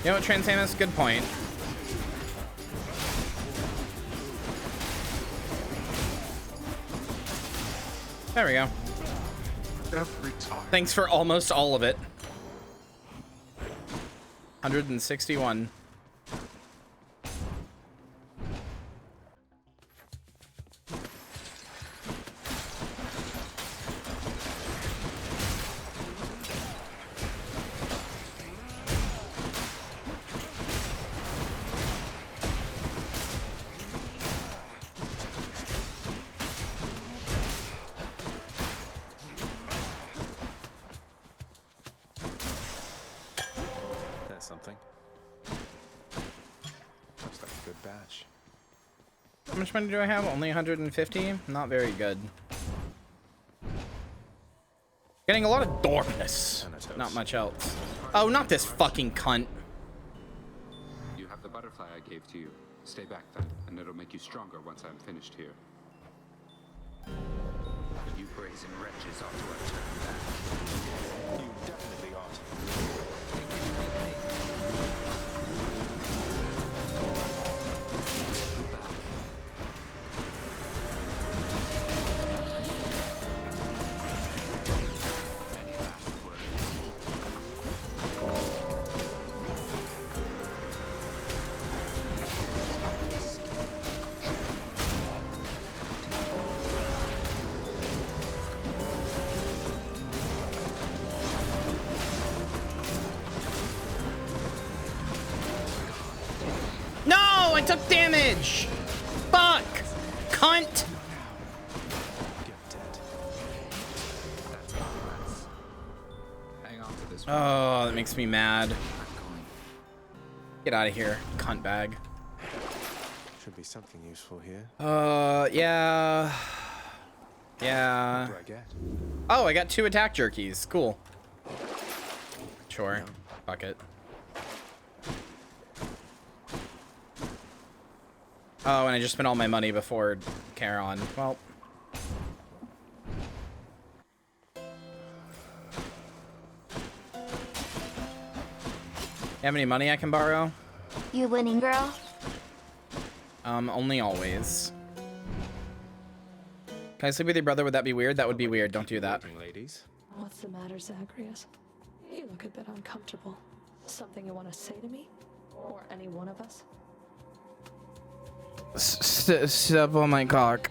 You know what, Transamus? Good point. There we go. Every time. Thanks for almost all of it. 161. Something. Looks like a good batch. How much money do I have? Only 150? Not very good. Getting a lot of darkness. Not much else. Oh, not this fucking cunt. You have the butterfly I gave to you. Stay back then, and it'll make you stronger once I'm finished here. You brazen wretches ought to have turned back. You definitely ought. I took damage! Fuck! Cunt! Oh, that makes me mad. Get out of here, cunt bag. Should be something useful here. Yeah. Yeah. What do I get? Oh, I got 2 attack jerkies. Cool. Sure. Fuck it. Oh, and I just spent all my money before Charon. Well. You have any money I can borrow? You winning, girl? Only always. Can I sleep with your brother? Would that be weird? That would be weird. Don't do that. Ladies. What's the matter, Zagreus? You look a bit uncomfortable. Something you want to say to me? Or any one of us? Step on my cock.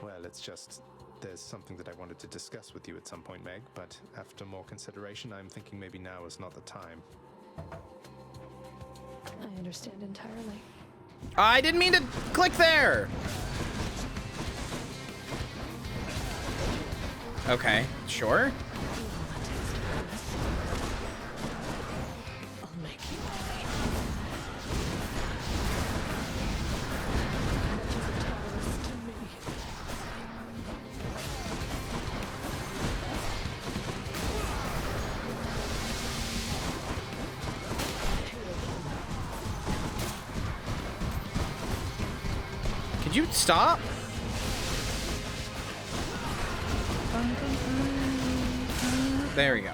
Well, it's just... There's something that I wanted to discuss with you at some point, Meg, but after more consideration, I'm thinking maybe now is not the time. I understand entirely. I didn't mean to click there. Okay, sure. Could you stop? There we go.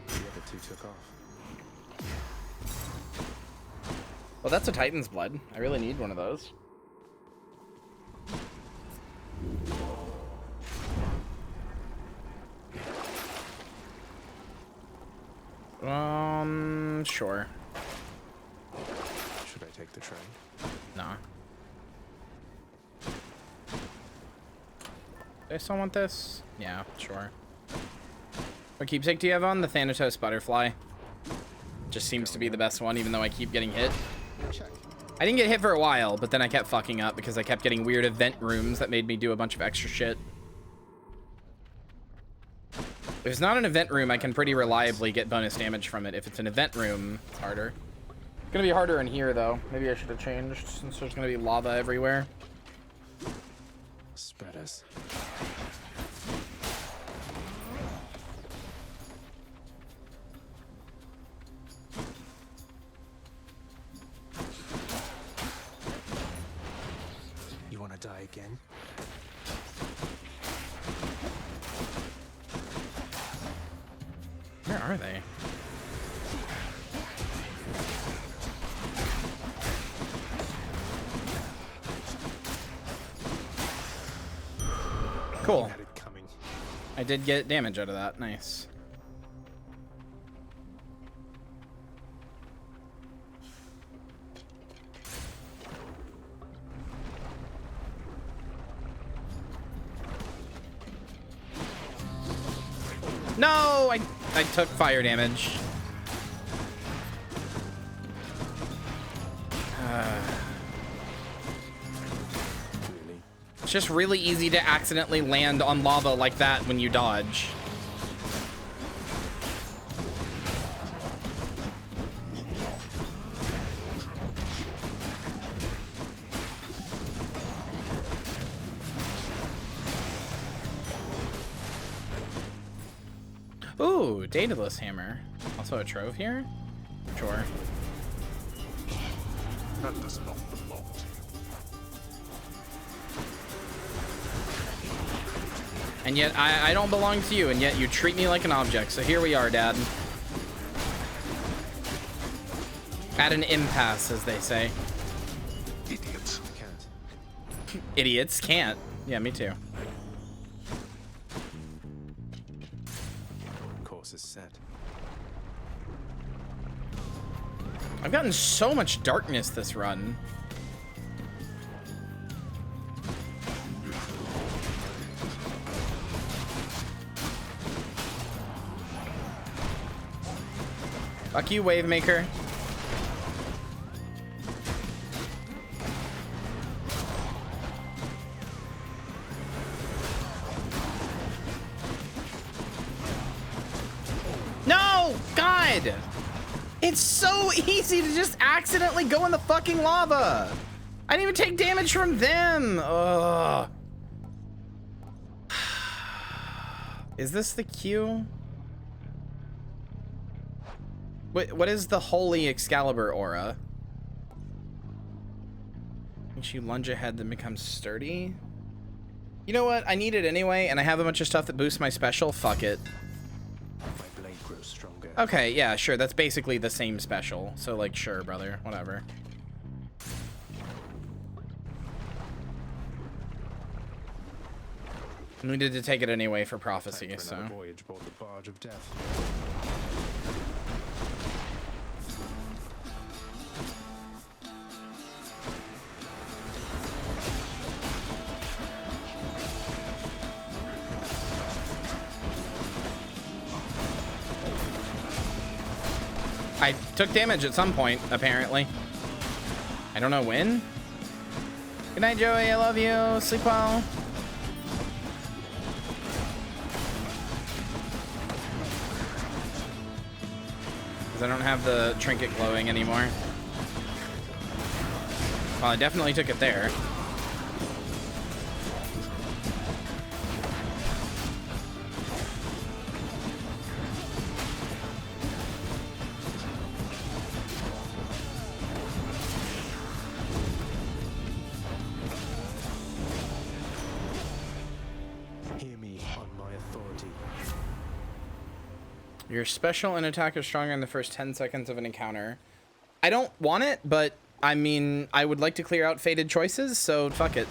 The other two took off. Well, that's a Titan's blood. I really need one of those. Sure. Should I take the train? Nah. Do I still want this? Yeah, sure. What keepsake do you have on? The Thanatos butterfly. Just seems to be the best one, even though I keep getting hit. I didn't get hit for a while, but then I kept fucking up because I kept getting weird event rooms that made me do a bunch of extra shit. If it's not an event room, I can pretty reliably get bonus damage from it. If it's an event room, it's harder. It's gonna be harder in here, though. Maybe I should have changed since there's gonna be lava everywhere. Spreaders. You wanna die again? Where are they? Cool. I did get damage out of that. Nice. No, I took fire damage. It's just really easy to accidentally land on lava like that when you dodge. Ooh, Daedalus hammer. Also a trove here? Sure. That does not belong to you. And yet I don't belong to you, and yet you treat me like an object. So here we are, Dad. At an impasse, as they say. Idiots. Can't. Idiots can't. Yeah, me too. Course is set. I've gotten so much darkness this run. Fuck you, Wavemaker. No! God! It's so easy to just accidentally go in the fucking lava. I didn't even take damage from them. Ugh. Is this the Q? What is the Holy Excalibur aura? Makes you lunge ahead, then becomes sturdy. You know what? I need it anyway, and I have a bunch of stuff that boosts my special. Fuck it. My blade grows stronger. Okay, yeah, sure. That's basically the same special. So, like, sure, brother. Whatever. I needed to take it anyway for prophecy, so. Voyage aboard the barge of death. I took damage at some point, apparently. I don't know when. Good night, Joey. I love you. Sleep well. Because I don't have the trinket glowing anymore. Well, I definitely took it there. Your special and attack are stronger in the first 10 seconds of an encounter. I don't want it, but I mean, I would like to clear out fated choices, so fuck it.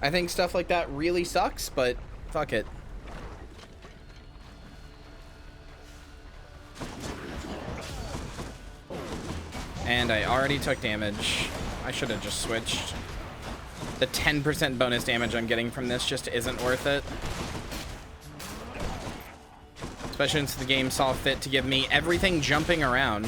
I think stuff like that really sucks, but fuck it. And I already took damage. I should have just switched. The 10% bonus damage I'm getting from this just isn't worth it. Especially since the game saw fit to give me everything jumping around.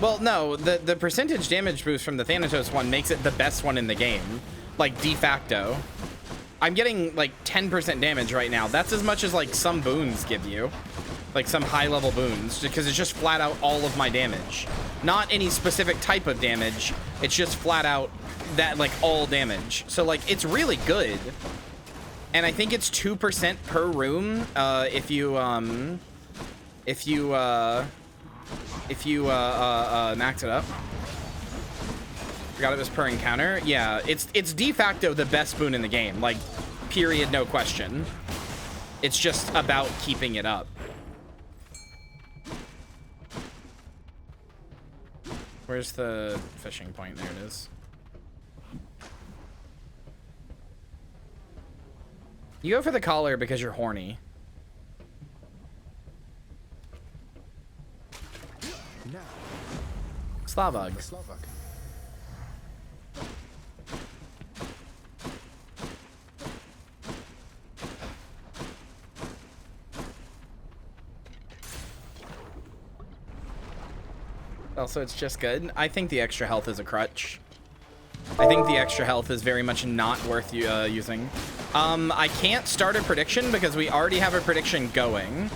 Well, no, the percentage damage boost from the Thanatos one makes it the best one in the game. Like, de facto. I'm getting, like, 10% damage right now. That's as much as, like, some boons give you. Like, some high-level boons. Because it's just flat out all of my damage. Not any specific type of damage. It's just flat out that, like, all damage. So, like, it's really good. And I think it's 2% per room if you max it up. Forgot it was per encounter. Yeah, it's de facto the best boon in the game. Like, period, no question. It's just about keeping it up. Where's the fishing point? There it is. You go for the collar because you're horny. Now, Slavog. Also, it's just good. I think the extra health is a crutch. I think the extra health is very much not worth using. I can't start a prediction because we already have a prediction going.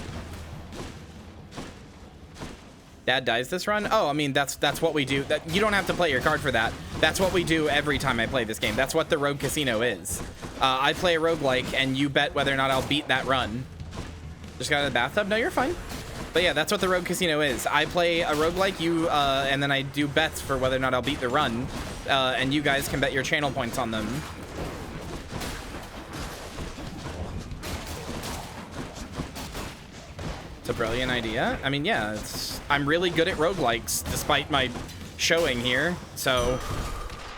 Dad dies this run? Oh, I mean, that's what we do. You don't have to play your card for that. That's what we do every time I play this game. That's what the Rogue Casino is. I play a roguelike, and you bet whether or not I'll beat that run. Just got out of the bathtub? No, you're fine. But yeah, that's what the Rogue Casino is. I play a roguelike, and then I do bets for whether or not I'll beat the run. And you guys can bet your channel points on them. It's a brilliant idea. I mean, yeah, I'm really good at roguelikes, despite my showing here. So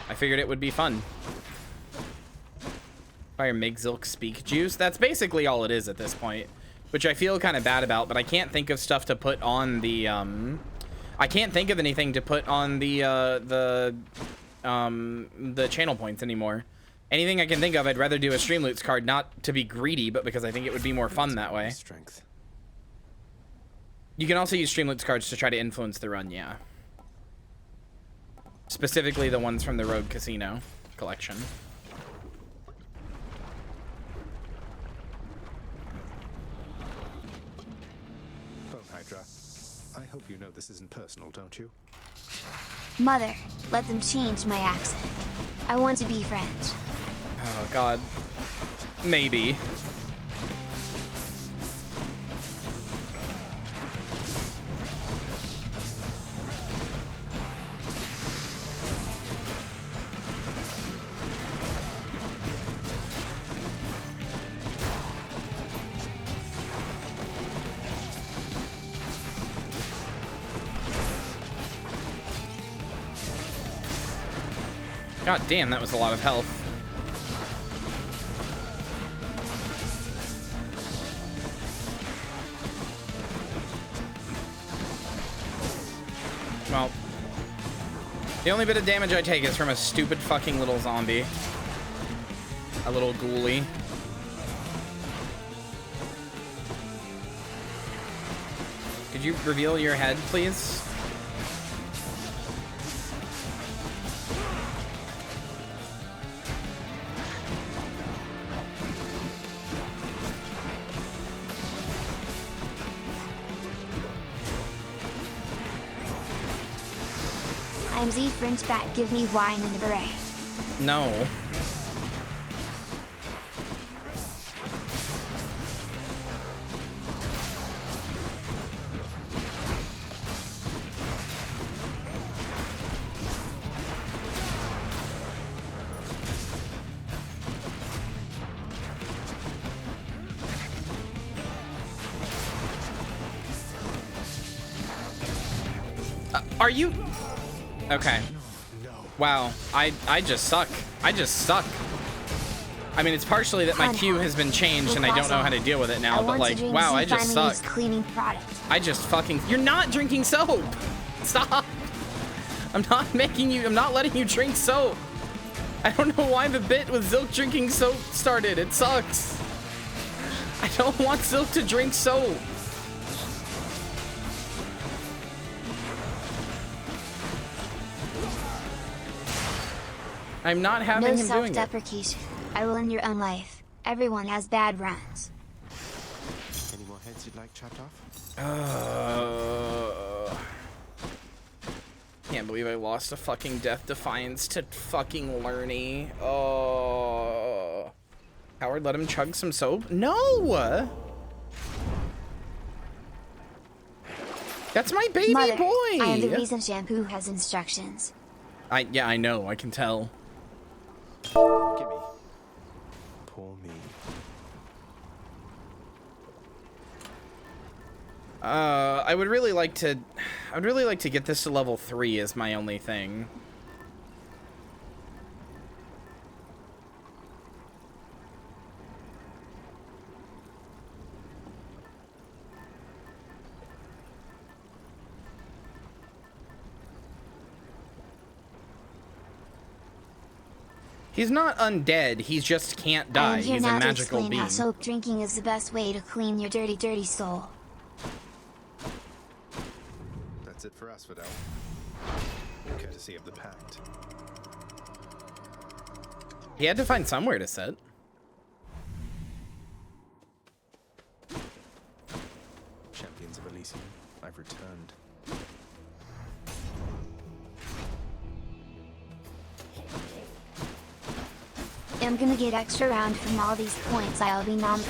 I figured it would be fun. Fire Migzilk Speak Juice. That's basically all it is at this point. Which I feel kind of bad about, but I can't think of stuff to put on the, I can't think of anything to put on the channel points anymore. Anything I can think of, I'd rather do a Streamloots card, not to be greedy, but because I think it would be more fun that way. Strength. You can also use Streamloots cards to try to influence the run, yeah. Specifically the ones from the Rogue Casino collection. I hope you know this isn't personal, don't you? Mother, let them change my accent. I want to be friends. Oh, God. Maybe. God damn, that was a lot of health. Well, the only bit of damage I take is from a stupid fucking little zombie. A little ghoulie. Could you reveal your head, please? I'm Z French Bat, give me wine and a beret. No. Are you? Okay. Wow. I just suck. I just suck. I mean, it's partially that my queue has been changed and I don't know how to deal with it now, but like, wow, I just suck. I just fucking... You're not drinking soap! Stop! I'm not making you... I'm not letting you drink soap. I don't know why the bit with Zilk drinking soap started. It sucks. I don't want Zilk to drink soap. I'm not having him doing it. No self-deprecation. I will end your own life. Everyone has bad runs. Any more heads you'd like chopped off? Can't believe I lost a fucking Death Defiance to fucking Lerny. Oh. Howard, let him chug some soap? No! That's my baby Mother, boy! I am the reason shampoo has instructions. Yeah, I know. I can tell. Gimme. Poor me. I would really like to get this to level 3 is my only thing. He's not undead, he just can't die. He's a magical being. How soap drinking is the best way to clean your dirty, dirty soul. That's it for us, Fidel. Courtesy of the Pact. He had to find somewhere to sit. Champions of Elysium, I've returned. I'm gonna get extra round from all these points I'll be nommed.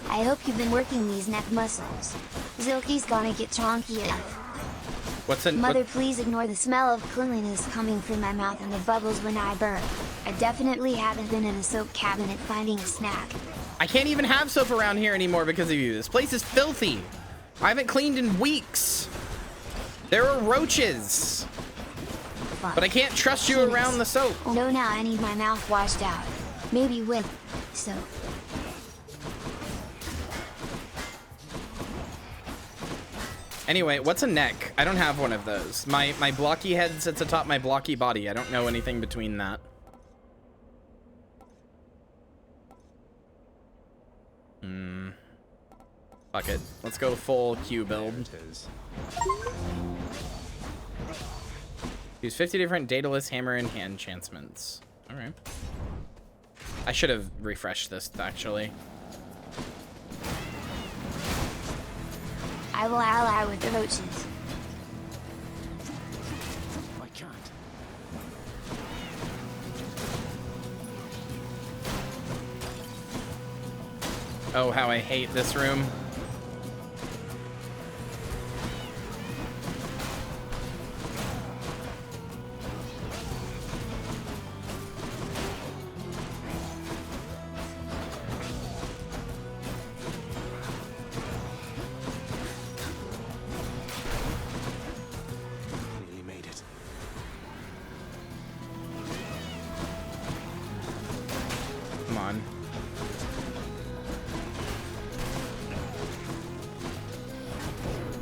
I hope you've been working these neck muscles. Zilky's gonna get chonky enough. Mother, please ignore the smell of cleanliness coming from my mouth and the bubbles when I burp. I definitely haven't been in a soap cabinet finding a snack. I can't even have soap around here anymore because of you. This place is filthy. I haven't cleaned in weeks. There are roaches. Fuck. But I can't trust you around the soap. No, now I need my mouth washed out. Maybe with soap. Anyway, what's a neck? I don't have one of those. My blocky head sits atop my blocky body. I don't know anything between that. Fuck it. Let's go full Q build. Use 50 different dataless hammer and hand enchantments. Alright. I should have refreshed this, actually. I will ally with the roaches. I can't. Oh, how I hate this room.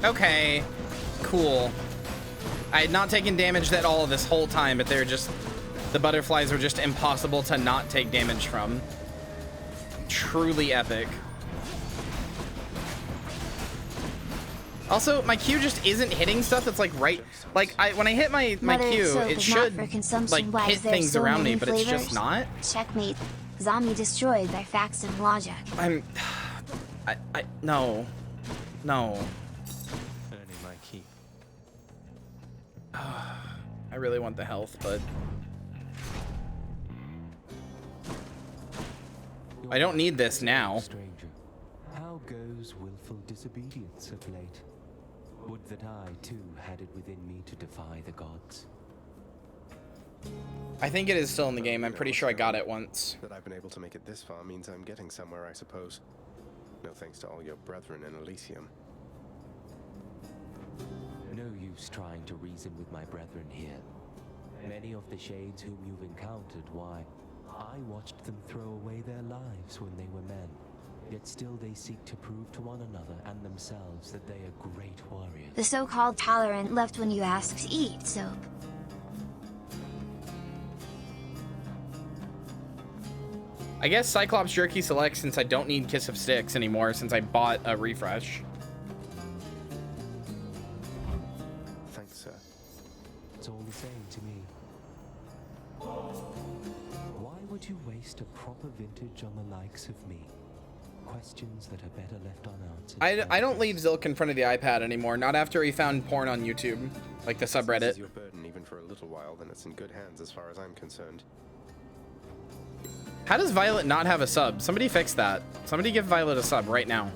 Okay, cool. I had not taken damage at all this whole time, but they're just... The butterflies were just impossible to not take damage from. Truly epic. Also, my Q just isn't hitting stuff that's like right... Like, when I hit my Q, it should like hit things around me, but it's just not. Checkmate. Zombie destroyed by facts and logic. No. No. I really want the health, but I don't need this now. Stranger, how goes willful disobedience of late? Would that I too had it within me to defy the gods. I think it is still in the game. I'm pretty sure I got it once. That I've been able to make it this far means I'm getting somewhere, I suppose. No thanks to all your brethren in Elysium. No use use trying to reason with my brethren here. Many of the shades whom you've encountered, why, I watched them throw away their lives when they were men. Yet still they seek to prove to one another and themselves that they are great warriors. The so-called tolerant left when you asked to eat, Soap. I guess Cyclops Jerky selects since I don't need Kiss of Sticks anymore since I bought a refresh. Thanks, sir. It's all the same to me. Why would you waste a proper vintage on the likes of me? Questions that are better left unanswered. I don't leave Zilk in front of the iPad anymore, not after he found porn on YouTube, like the subreddit. This is your burden even for a little while, then it's in good hands as far as I'm concerned. How does Violet not have a sub? Somebody fix that. Somebody give Violet a sub right now.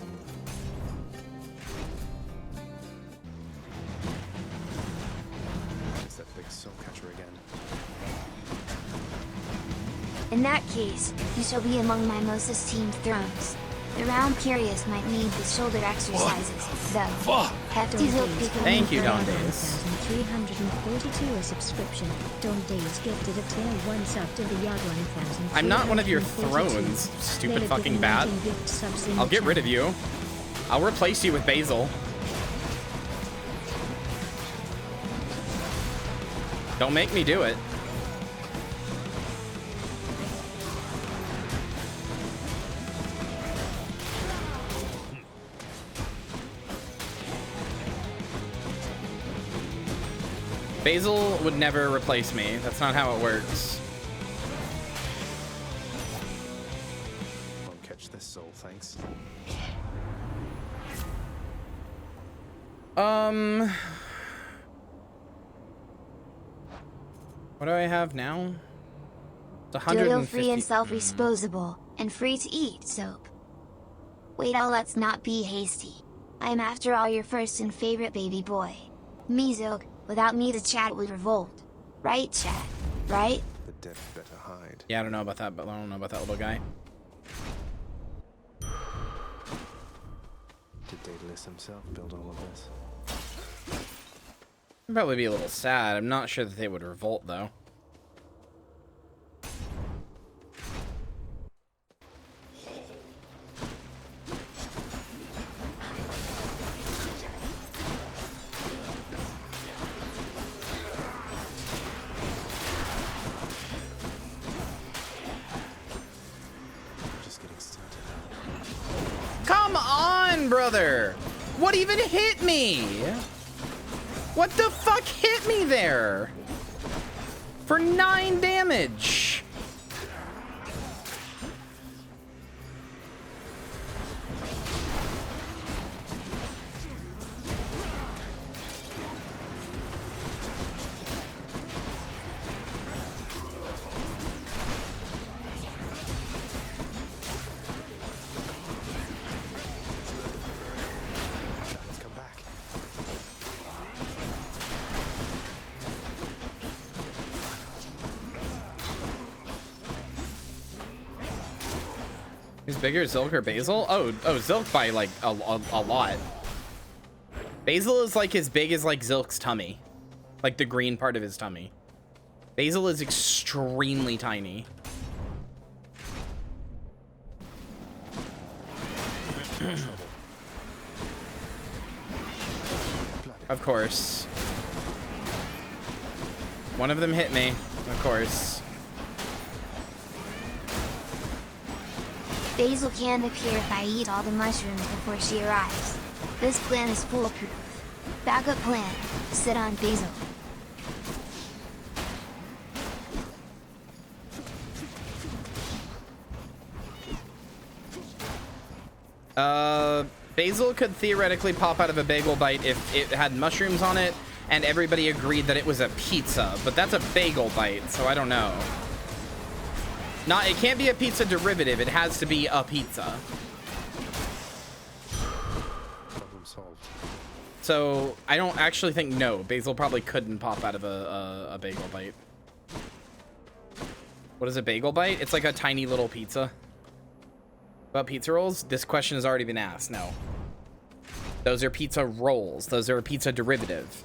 It's that big soul catcher again. In that case, you shall be among my most esteemed thrones. The round curious might need the shoulder exercises, though. Hefty Zilk becoming Thank you, Don Days. 342 a subscription. Don Days gifted a tier 1 sub to the Yard 1000. I'm not one of your thrones, stupid fucking bat. I'll get rid of you. I'll replace you with Basil. Don't make me do it. Basil would never replace me. That's not how it works. Won't catch this soul, thanks. What do I have now? It's Dodo free 150. and self-disposable, and free to eat, Soap. Wait, let's not be hasty. I am after all your first and favorite baby boy. Me, Zilk. Without me, the chat would revolt. Right, chat? Right? The dead better hide. Yeah, I don't know about that, but I don't know about that little guy. Did Daedalus himself build all of this? I'd probably be a little sad. I'm not sure that they would revolt, though. Come on, brother! What even hit me? What the fuck hit me there? For 9 damage. Who's bigger, Zilk or Basil? Oh, Zilk by like a lot. Basil is like as big as like Zilk's tummy, like the green part of his tummy. Basil is extremely tiny. Of course. One of them hit me, of course. Basil can appear if I eat all the mushrooms before she arrives. This plan is foolproof. Backup plan. Sit on Basil. Basil could theoretically pop out of a bagel bite if it had mushrooms on it and everybody agreed that it was a pizza, but that's a bagel bite, so I don't know. It can't be a pizza derivative, it has to be a pizza. Problem solved. So I don't actually think, no, Basil probably couldn't pop out of a bagel bite. What is a bagel bite? It's like a tiny little pizza. About pizza rolls? This question has already been asked. No. Those are pizza rolls. Those are a pizza derivative.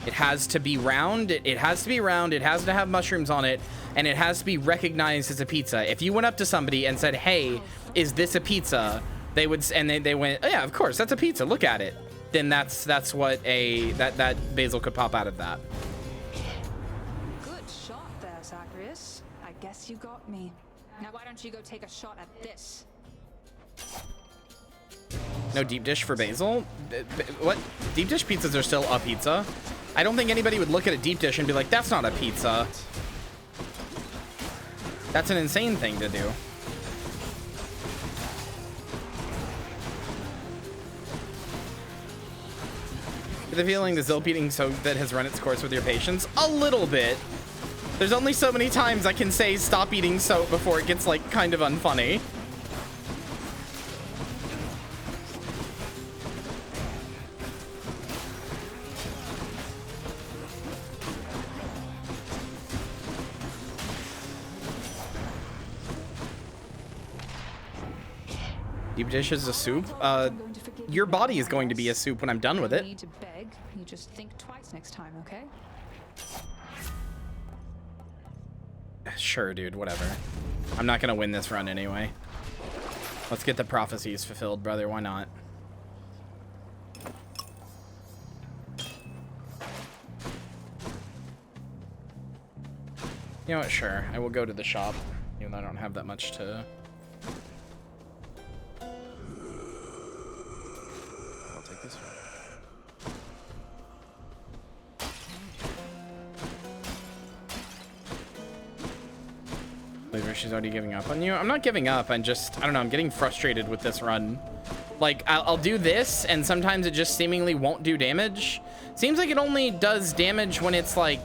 It has to be round. It has to be round. It has to have mushrooms on it, and it has to be recognized as a pizza. If you went up to somebody and said, "Hey, is this a pizza?" They would, and they went, "Oh yeah, of course, that's a pizza. Look at it." Then that's what that basil could pop out of that. Good shot there, Zagreus. I guess you got me. Now why don't you go take a shot at this? No deep dish for basil? What? Deep dish pizzas are still a pizza. I don't think anybody would look at a deep dish and be like, "That's not a pizza." That's an insane thing to do. The feeling the Zilp eating so that has run its course with your patience? A little bit. There's only so many times I can say stop eating soap before it gets like kind of unfunny. Deep dish is a soup? Your body is going to be a soup when I'm done with it. You need to beg. You just think twice next time, okay? Sure, dude, whatever. I'm not gonna win this run anyway. Let's get the prophecies fulfilled, brother. Why not? You know what? Sure. I will go to the shop, even though I don't have that much to... I'll take this one. She's already giving up on you. I'm not giving up. I'm just, I don't know, I'm getting frustrated with this run. Like, I'll do this, and sometimes it just seemingly won't do damage. Seems like it only does damage when it's, like,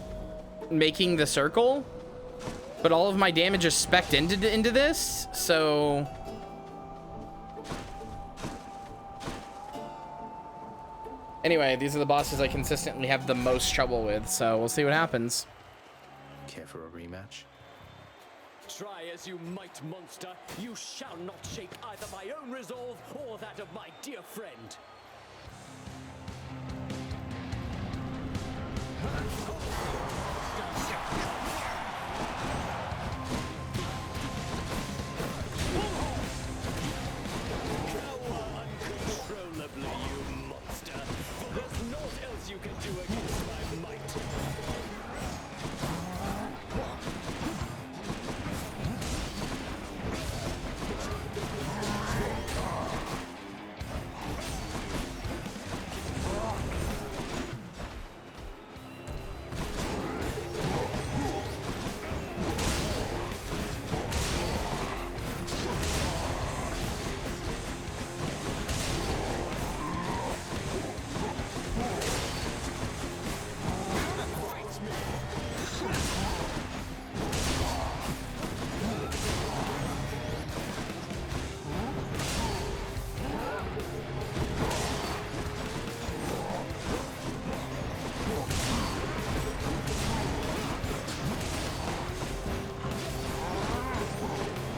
making the circle. But all of my damage is specced into this, so... Anyway, these are the bosses I consistently have the most trouble with, so we'll see what happens. Care for a rematch? Try as you might, monster, you shall not shake either my own resolve or that of my dear friend. Uncontrollably, you monster. There's naught else you can do against my might.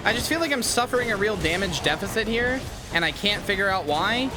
I just feel like I'm suffering a real damage deficit here, and I can't figure out why.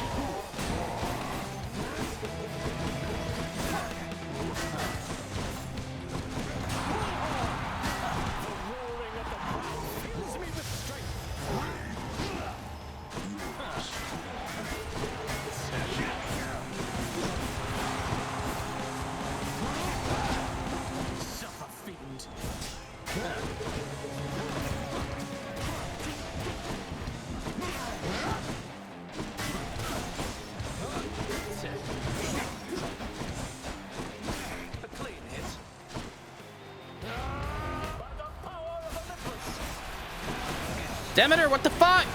Demeter, what the fuck?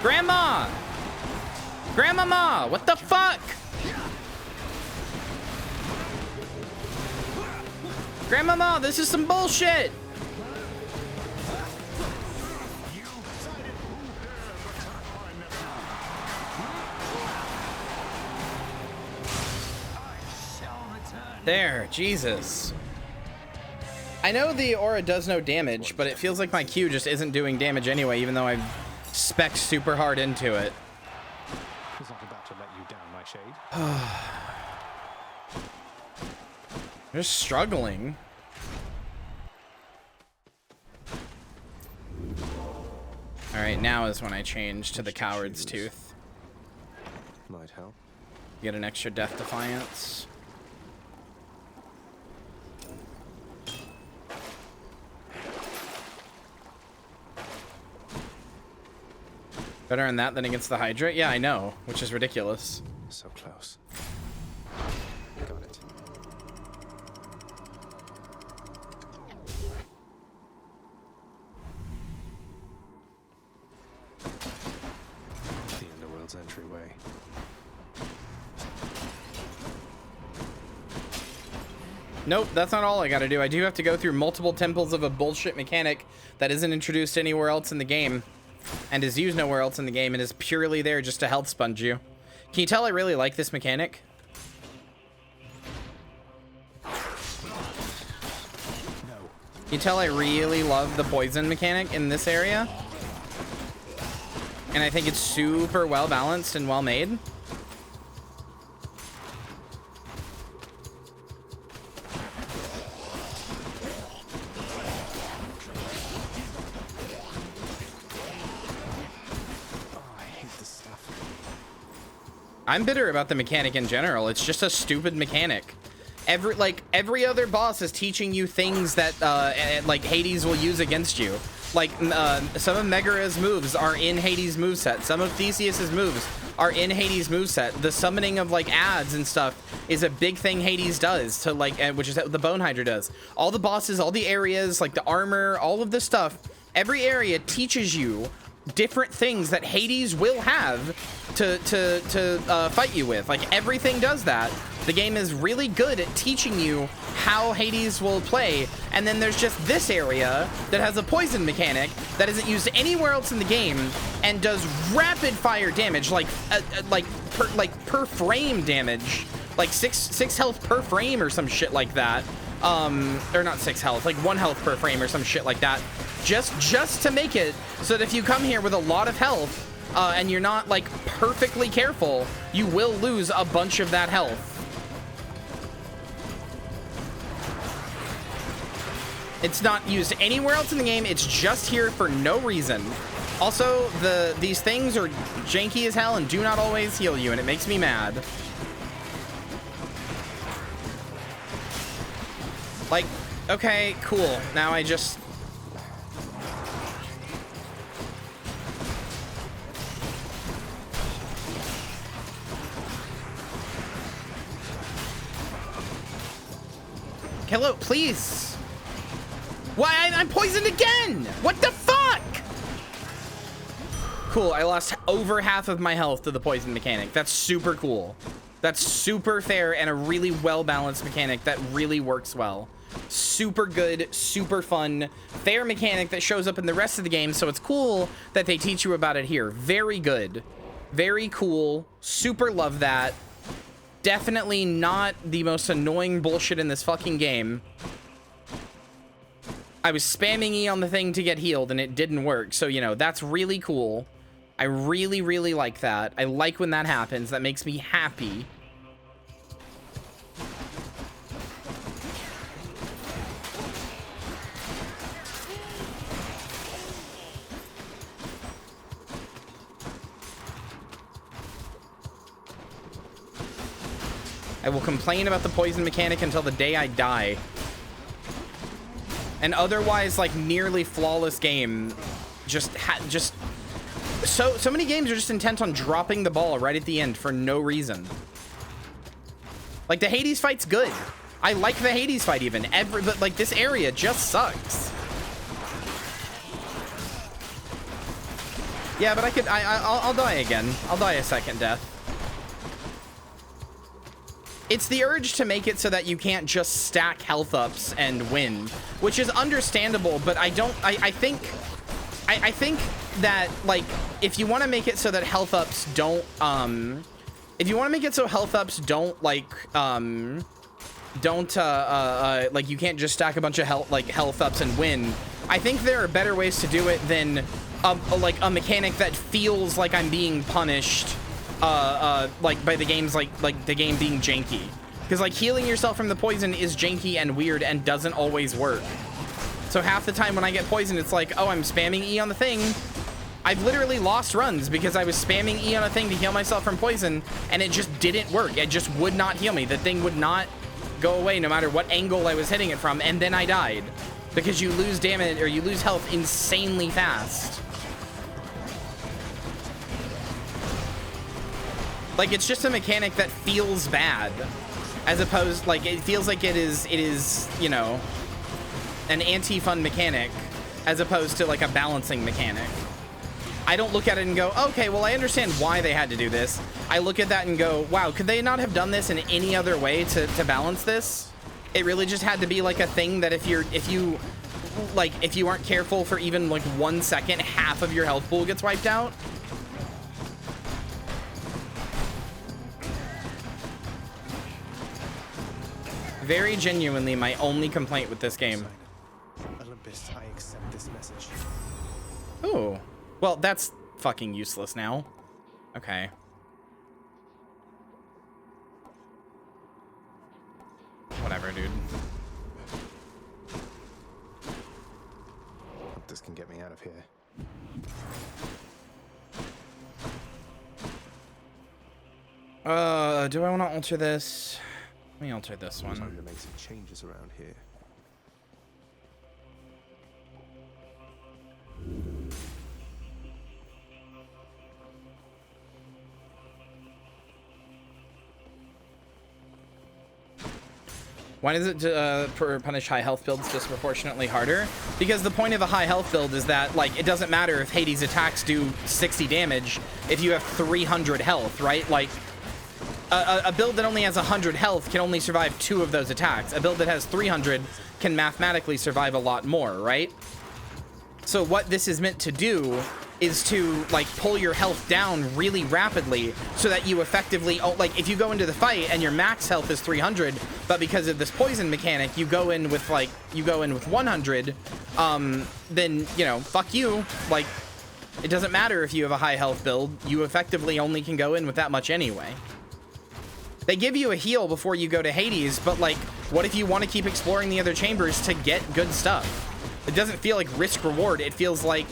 Grandma! Grandmama, what the fuck? Grandmama, this is some bullshit! There, Jesus. I know the aura does no damage, but it feels like my Q just isn't doing damage anyway, even though I've spec'd super hard into it. Is not about to let you down, my shade. Just struggling. All right, now is when I change to the Coward's Tooth. Might help. Get an extra Death Defiance. Better on that than against the Hydra? Yeah, I know, which is ridiculous. So close. Got it. The Underworld's entryway. Nope, that's not all I gotta do. I do have to go through multiple temples of a bullshit mechanic that isn't introduced anywhere else in the game and is used nowhere else in the game and is purely there just to health sponge you. Can you tell I really like this mechanic? Can you tell I really love the poison mechanic in this area? And I think it's super well balanced and well made. I'm bitter about the mechanic in general. It's just a stupid mechanic. Every other boss is teaching you things that like Hades will use against you. Like some of Megara's moves are in Hades' moveset. Some of Theseus's moves are in Hades' moveset. The summoning of like ads and stuff is a big thing Hades does to like, which is what the Bone Hydra does. All the bosses, all the areas, like the armor, all of this stuff. Every area teaches you different things that Hades will have to fight you with. Like everything does that. The game is really good at teaching you how Hades will play, and then there's just this area that has a poison mechanic that isn't used anywhere else in the game and does rapid fire damage, like per frame damage, like six health per frame or some shit like that. Or not 6 health, like 1 health per frame or some shit like that. Just to make it so that if you come here with a lot of health and you're not like perfectly careful, you will lose a bunch of that health. It's not used anywhere else in the game. It's just here for no reason. Also, these things are janky as hell and do not always heal you, and it makes me mad. Like, okay, cool. Now I just... Hello, please. Why? I'm poisoned again. What the fuck? Cool, I lost over half of my health to the poison mechanic. That's super cool. That's super fair and a really well-balanced mechanic that really works well. Super good, super fun, fair mechanic that shows up in the rest of the game, so it's cool that they teach you about it here. Very good. Very cool. Super love that. Definitely not the most annoying bullshit in this fucking game. I was spamming E on the thing to get healed and it didn't work, so, you know, that's really cool. I really, really like that. I like when that happens. That makes me happy. I will complain about the poison mechanic until the day I die. An otherwise, like, nearly flawless game just so many games are just intent on dropping the ball right at the end for no reason. Like, the Hades fight's good. I like the Hades fight even. But, like, this area just sucks. Yeah, but I'll die again. I'll die a second death. It's the urge to make it so that you can't just stack health ups and win, which is understandable, but I think that, like, if you want to make it so that health ups don't, if you want to make it so health ups don't, like, like, you can't just stack a bunch of health ups and win, I think there are better ways to do it than, like, a mechanic that feels like I'm being punished, like, by the game's, like the game being janky. Because like healing yourself from the poison is janky and weird and doesn't always work. So half the time when I get poisoned, it's like, oh, I'm spamming E on the thing. I've literally lost runs because I was spamming E on a thing to heal myself from poison, and it just didn't work. It just would not heal me. The thing would not go away no matter what angle I was hitting it from, and then I died. Because you lose damage, or you lose health insanely fast. Like, it's just a mechanic that feels bad. As opposed, like, it feels like it is, you know, an anti-fun mechanic, as opposed to like a balancing mechanic. I don't look at it and go, okay, well, I understand why they had to do this. I look at that and go, wow, could they not have done this in any other way to balance this? It really just had to be like a thing that if you aren't careful for even like 1 second, half of your health pool gets wiped out. Very genuinely my only complaint with this game. Olympus, I accept this message. Ooh. Well, that's fucking useless now. Okay. Whatever, dude. Hope this can get me out of here. Do I want to alter this? Let me alter this one. Time to make some changes around here. Why does it punish high health builds disproportionately harder? Because the point of a high health build is that, like, it doesn't matter if Hades attacks do 60 damage if you have 300 health, right? Like, a build that only has 100 health can only survive 2 of those attacks. A build that has 300 can mathematically survive a lot more, right? So what this is meant to do is to, like, pull your health down really rapidly so that you effectively, like, if you go into the fight and your max health is 300, but because of this poison mechanic, you go in with 100, then, you know, fuck you. Like, it doesn't matter if you have a high health build, you effectively only can go in with that much anyway. They give you a heal before you go to Hades, but, like, what if you want to keep exploring the other chambers to get good stuff? It doesn't feel like risk reward, it feels like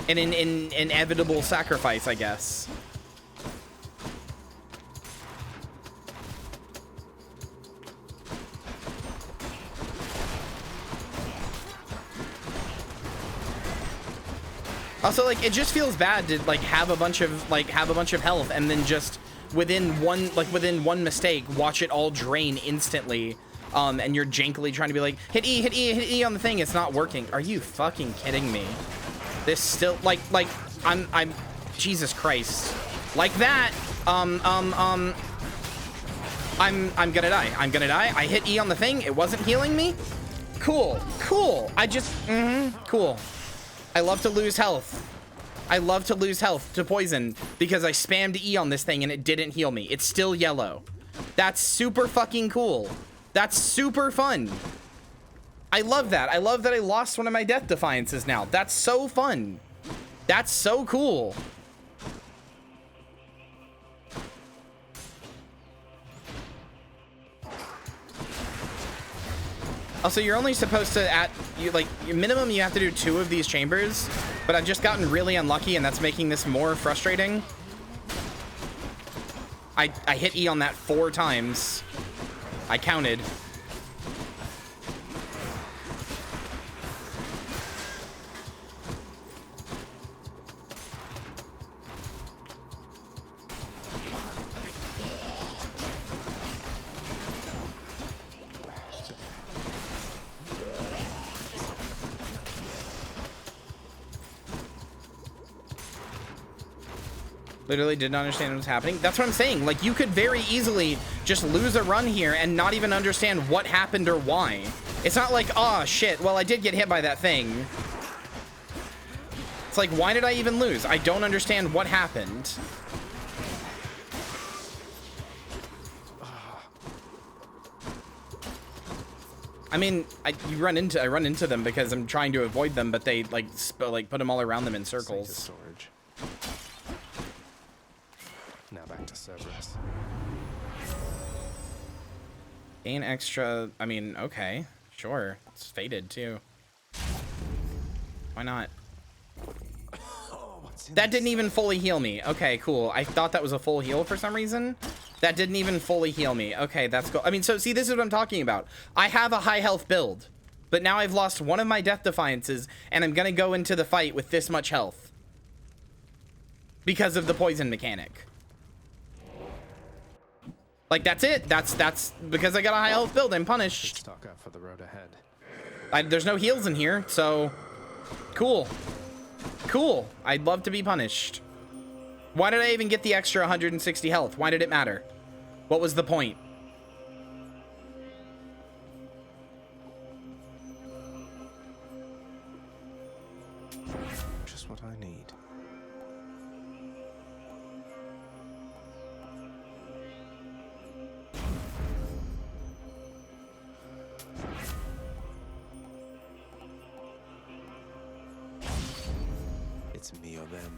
an inevitable sacrifice, I guess. Also, like, it just feels bad to, like, have a bunch of health and then just within one mistake watch it all drain instantly. And you're jankily trying to be like, hit E on the thing. It's not working. Are you fucking kidding me? This still, like, I'm, Jesus Christ. Like that, I'm gonna die. I'm gonna die. I hit E on the thing. It wasn't healing me. Cool. I just, cool. I love to lose health. I love to lose health to poison because I spammed E on this thing and it didn't heal me. It's still yellow. That's super fucking cool. That's super fun. I love that. I love that I lost one of my death defiances now. That's so fun. That's so cool. Also, you're only supposed to minimum you have to do 2 of these chambers, but I've just gotten really unlucky and that's making this more frustrating. I hit E on that 4 times. I counted. Literally did not understand what was happening. That's what I'm saying. Like, you could very easily just lose a run here and not even understand what happened or why. It's not like, oh shit, well, I did get hit by that thing. It's like, why did I even lose? I don't understand what happened. I mean, I run into them because I'm trying to avoid them, but they like put them all around them in circles. Now back to Cerberus. Gain extra. I mean, okay, sure. It's faded too. Why not? That didn't even fully heal me. Okay, cool. I thought that was a full heal for some reason. That didn't even fully heal me. Okay, that's cool. I mean, so see, this is what I'm talking about. I have a high health build, but now I've lost one of my death defiances, and I'm gonna go into the fight with this much health because of the poison mechanic. Like, that's it. That's because I got a high health build. I'm punished. Stock up for the road ahead. There's no heals in here, so cool. Cool. I'd love to be punished. Why did I even get the extra 160 health? Why did it matter? What was the point? Just what I need. It's me or them.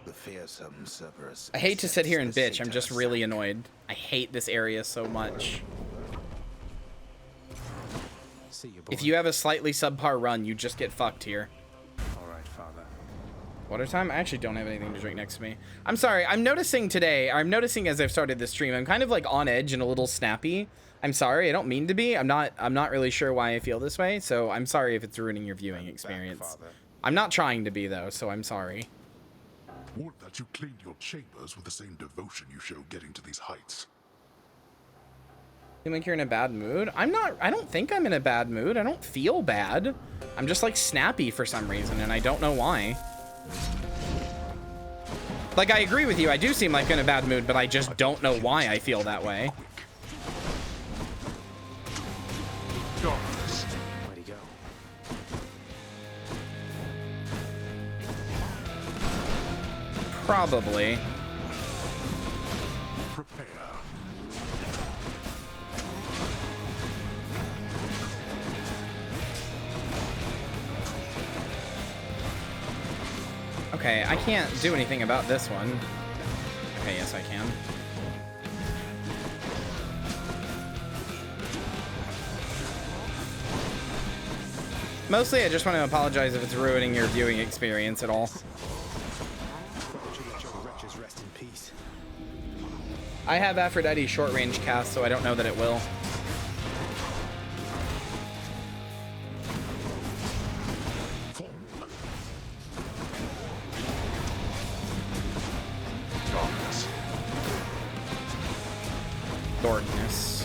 The fearsome Cerberus. I hate to sit here and bitch. I'm just really annoyed. I hate this area so much. If you have a slightly subpar run, you just get fucked here. All right, Father. Water time? I actually don't have anything to drink next to me. I'm sorry. I'm noticing as I've started this stream, I'm kind of like on edge and a little snappy. I'm sorry. I don't mean to be. I'm not really sure why I feel this way. So I'm sorry if it's ruining your viewing experience. I'm not trying to be though, so I'm sorry. Would that you cleaned your chambers with the same devotion you show getting to these heights. You think you're in a bad mood? I don't think I'm in a bad mood. I don't feel bad. I'm just like snappy for some reason, and I don't know why. Like, I agree with you. I do seem like in a bad mood, but I just don't know why I feel that way. Where'd he go? Probably. Prepare. Okay, I can't do anything about this one. Okay, yes, I can. Mostly, I just want to apologize if it's ruining your viewing experience at all. I have Aphrodite short range cast, so I don't know that it will. Darkness.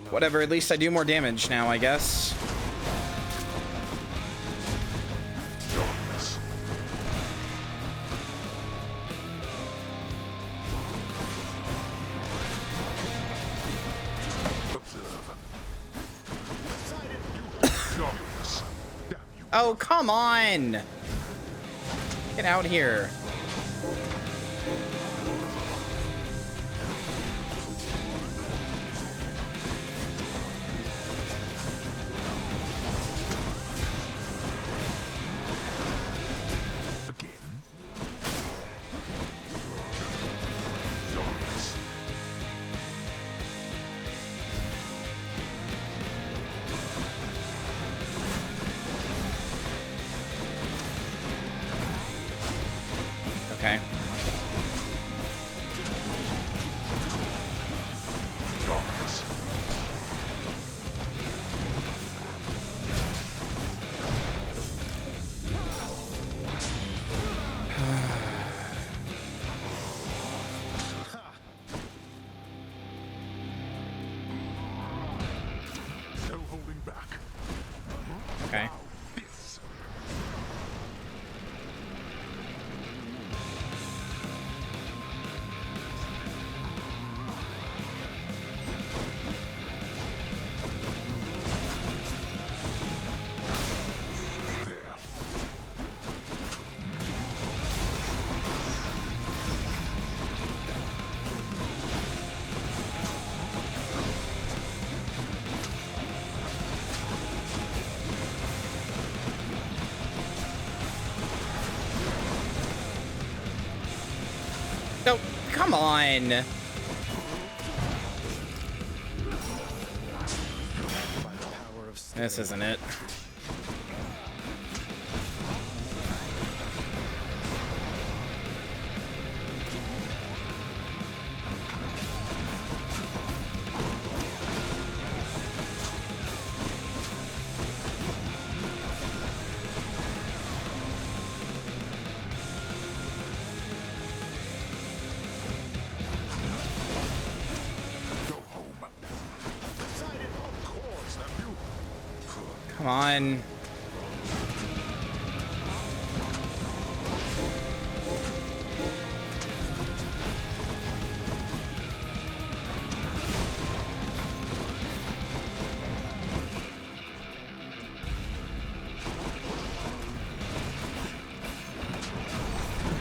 Whatever, at least I do more damage now, I guess. Oh, come on! Get out here. Okay. No holding back. Okay. No, come on. This isn't it. Come on.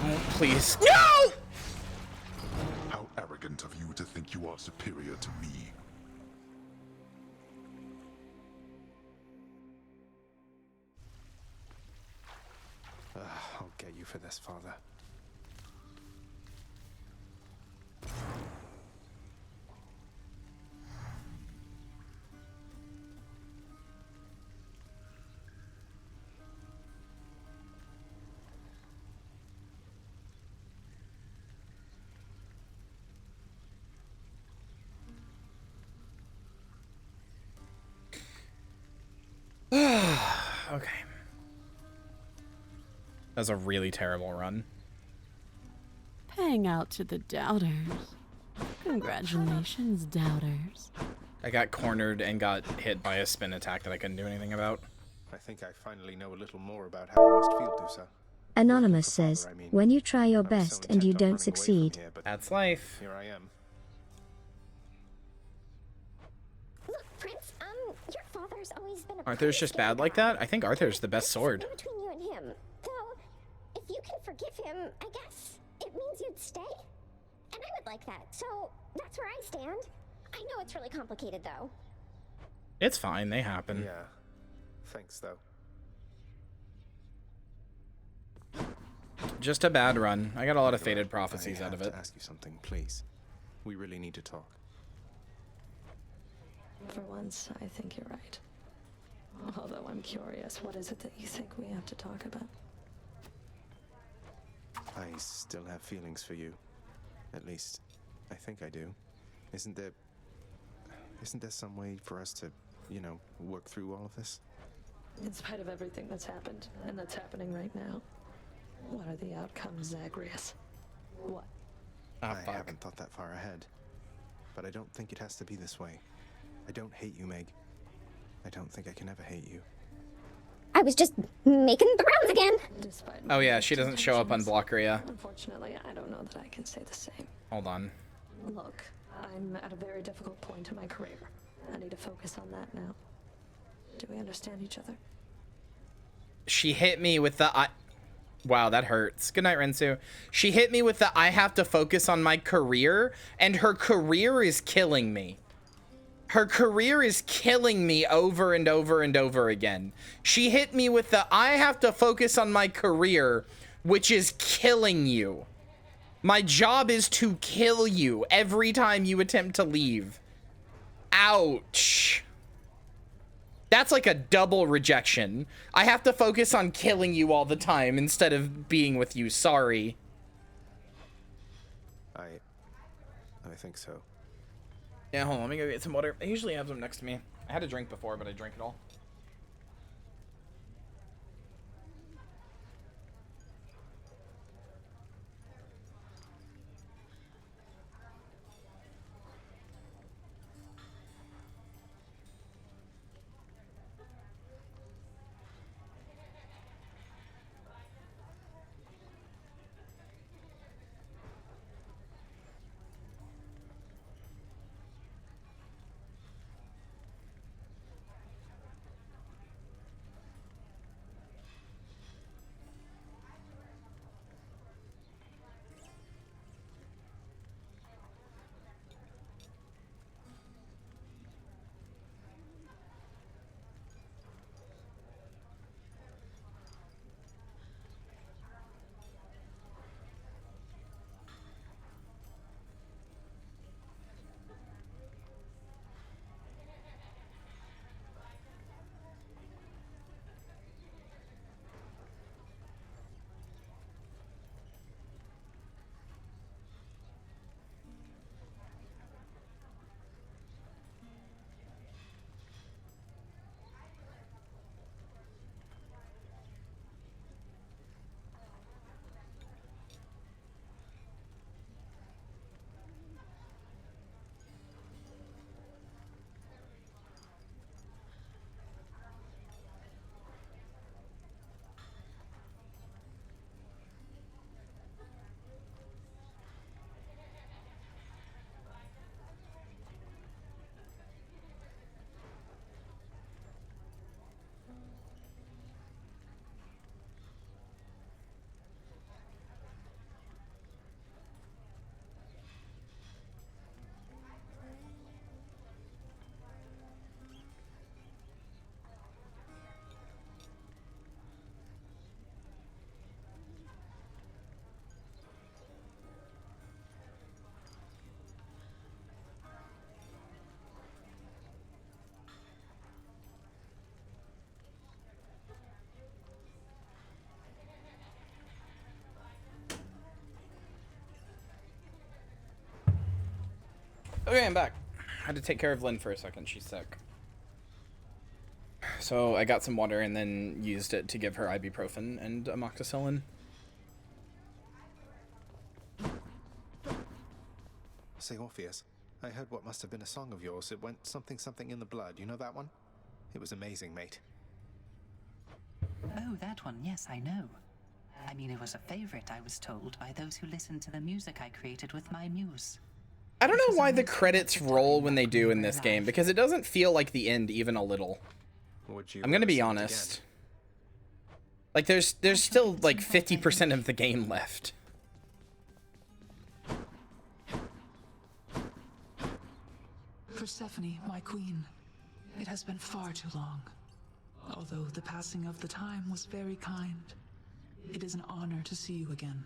Oh, please. No! How arrogant of you to think you are superior to me. I'll get you for this, Father. Okay. That was a really terrible run. Paying out to the doubters. Congratulations, doubters. I got cornered and got hit by a spin attack that I couldn't do anything about. I think I finally know a little more about how you must feel, Dusa. Anonymous says, when you try your best and you don't succeed. That's life. Here I am. Look, Prince, your father's always been a Arthur's just bad like that? I think Arthur's the best sword. between you and him. Though, if you can forgive him, I guess it means you'd stay. And I would like that, so that's where I stand. I know it's really complicated, though. It's fine, they happen. Yeah. Thanks, though. Just a bad run. I got a lot of faded prophecies out of it. I have to ask you something, please. We really need to talk. For once, I think you're right. Although I'm curious, what is it that you think we have to talk about? I still have feelings for you. At least, I think I do. Isn't there some way for us to, you know, work through all of this? In spite of everything that's happened, and that's happening right now, what are the outcomes, Zagreus? What? I haven't thought that far ahead. But I don't think it has to be this way. I don't hate you, Meg. I don't think I can ever hate you. I was just making the rounds again. Oh yeah, she doesn't show up on Blockeria. Unfortunately, I don't know that I can say the same. Hold on. Look, I'm at a very difficult point in my career. I need to focus on that now. Do we understand each other? She hit me with the Wow, that hurts. Good night, Rensu. She hit me with the I have to focus on my career, and her career is killing me. Her career is killing me over and over and over again. She hit me with the I have to focus on my career, which is killing you. My job is to kill you every time you attempt to leave. Ouch. That's like a double rejection. I have to focus on killing you all the time instead of being with you. Sorry. I think so. Yeah, hold on. Let me go get some water. I usually have them next to me. I had a drink before, but I drank it all. Okay, I'm back. I had to take care of Lynn for a second. She's sick. So I got some water and then used it to give her ibuprofen and amoxicillin. Say, Orpheus, I heard what must have been a song of yours. It went something something in the blood. You know that one? It was amazing, mate. Oh, that one. Yes, I know. I mean, it was a favorite, I was told, by those who listened to the music I created with my muse. I don't know why the credits roll when they do in this game, because it doesn't feel like the end even a little. I'm gonna be honest. Like, there's still like 50% of the game left. Persephone, my queen, it has been far too long. Although the passing of the time was very kind, it is an honor to see you again.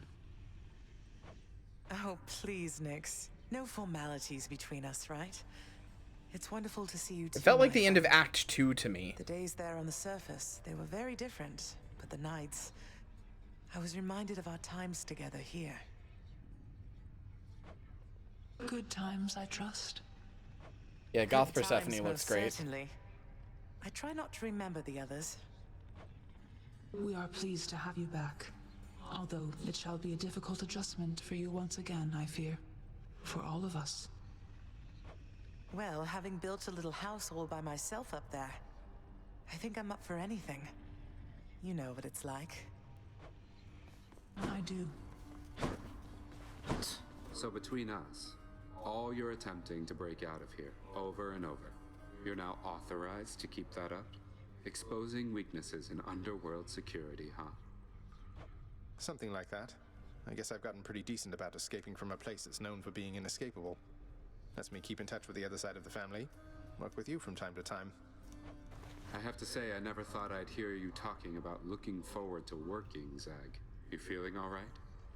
Oh, please, Nyx. No formalities between us, right? It's wonderful to see you too. It felt like the end of Act 2 to me. The days there on the surface, they were very different, but the nights, I was reminded of our times together here. Good times, I trust. Yeah, Goth Good Persephone times, looks most great. Certainly. I try not to remember the others. We are pleased to have you back. Although it shall be a difficult adjustment for you once again, I fear. For all of us. Well, having built a little house all by myself up there, I think I'm up for anything. You know what it's like. I do. So between us, all you're attempting to break out of here, over and over, you're now authorized to keep that up? Exposing weaknesses in underworld security, huh? Something like that. I guess I've gotten pretty decent about escaping from a place that's known for being inescapable. Lets me keep in touch with the other side of the family. Work with you from time to time. I have to say, I never thought I'd hear you talking about looking forward to working, Zag. You feeling all right?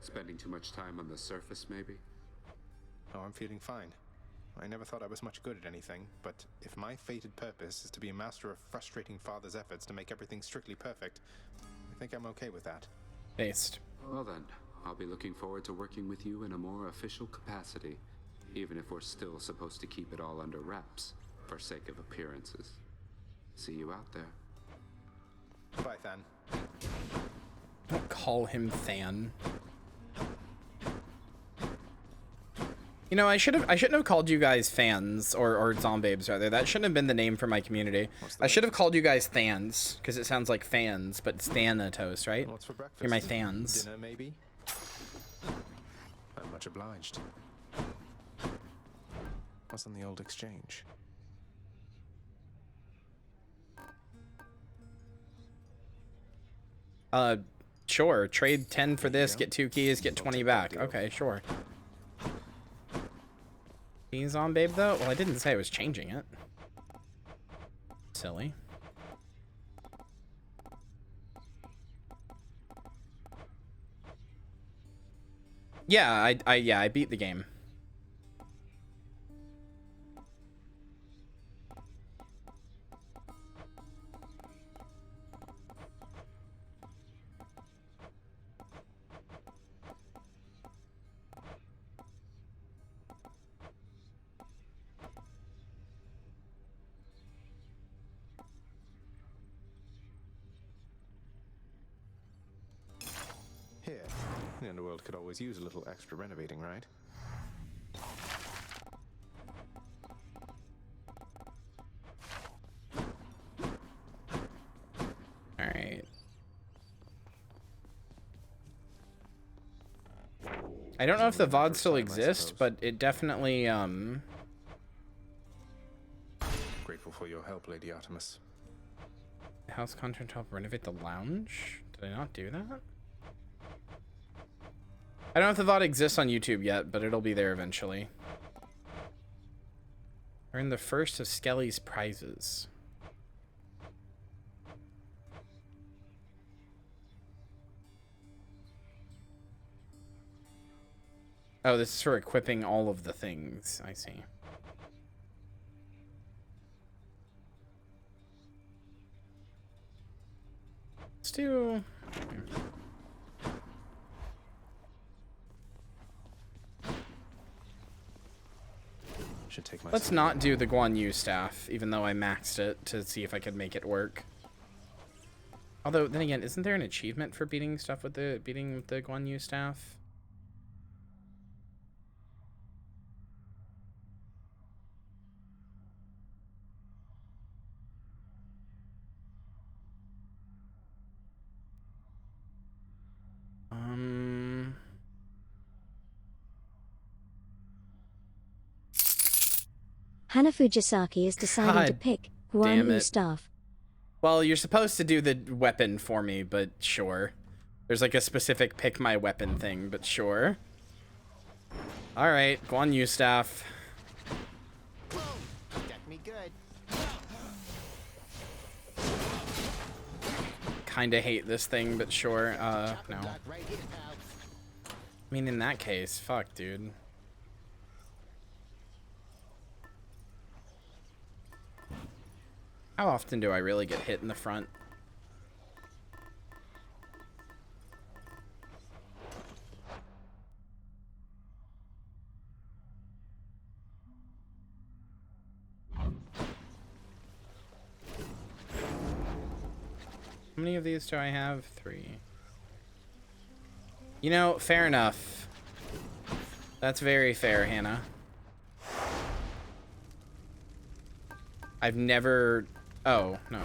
Spending too much time on the surface, maybe? Oh, I'm feeling fine. I never thought I was much good at anything, but if my fated purpose is to be a master of frustrating father's efforts to make everything strictly perfect, I think I'm okay with that. Based. Well then, I'll be looking forward to working with you in a more official capacity, even if we're still supposed to keep it all under wraps, for sake of appearances. See you out there. Bye, Than. Don't call him Than. You know, I shouldn't have called you guys fans, or zombabes rather. That shouldn't have been the name for my community. I should have called you guys Thans, because it sounds like fans, but it's Thanatos, right? What's for breakfast? You're my Thans. Dinner, maybe? I'm much obliged. What's on the old exchange? Sure. Trade 10 for this, get 2 keys, get 20 back. Okay, sure. Keys on, babe, though? Well, I didn't say I was changing it. Silly. Yeah, I beat the game. Here, the underworld could always use a little extra renovating, right? Alright. I don't know if the VOD still exists, but it definitely, Grateful for your help, Lady Artemis. House content to help renovate the lounge? Did I not do that? I don't know if the VOD exists on YouTube yet, but it'll be there eventually. Earn the first of Skelly's prizes. Oh, this is for equipping all of the things. I see. Let's do... should take my. Let's not do the Guan Yu staff, even though I maxed it to see if I could make it work. Although, then again, isn't there an achievement for beating stuff with the Guan Yu staff? Hana Fujisaki is deciding to pick Guan Yu staff. Well, you're supposed to do the weapon for me, but sure. There's like a specific pick my weapon thing, but sure. Alright, Guan Yu staff. Got me good. Kinda hate this thing, but sure. No. I mean, in that case, fuck, dude. How often do I really get hit in the front? How many of these do I have? 3. You know, fair enough. That's very fair, Hannah. I've never... Oh, no.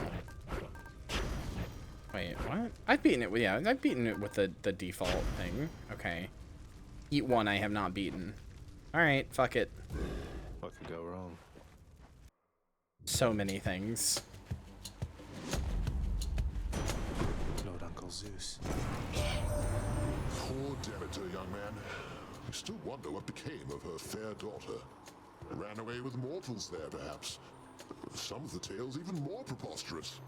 Wait, what? I've beaten it with, yeah, I've beaten it with the default thing. Okay. Eat one I have not beaten. Alright, fuck it. What could go wrong? So many things. Lord Uncle Zeus. Poor Demeter, young man. I still wonder what became of her fair daughter. Ran away with mortals there, perhaps. Some of the tales even more preposterous.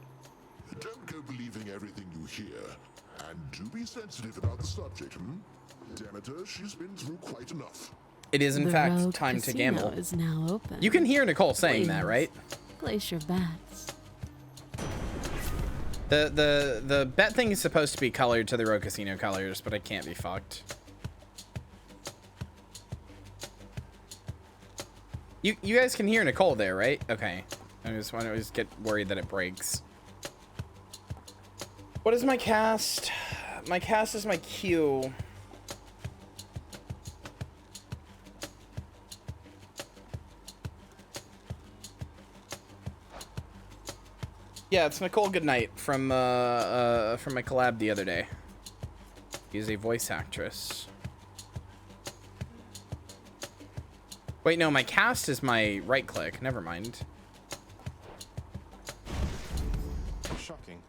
Don't go believing everything you hear. And do be sensitive about the subject, hmm? Demeter, she's been through quite enough. It is, in fact, time to gamble. Is now open. You can hear Nicole saying that, right? Place your bets. The bet thing is supposed to be colored to the Rogue Casino colors, but I can't be fucked. You guys can hear Nicole there, right? Okay. I just want to always get worried that it breaks. What is my cast? My cast is my Q. Yeah, it's Nicole Goodnight from my collab the other day. She's a voice actress. Wait, no, my cast is my right click. Never mind. Shocking.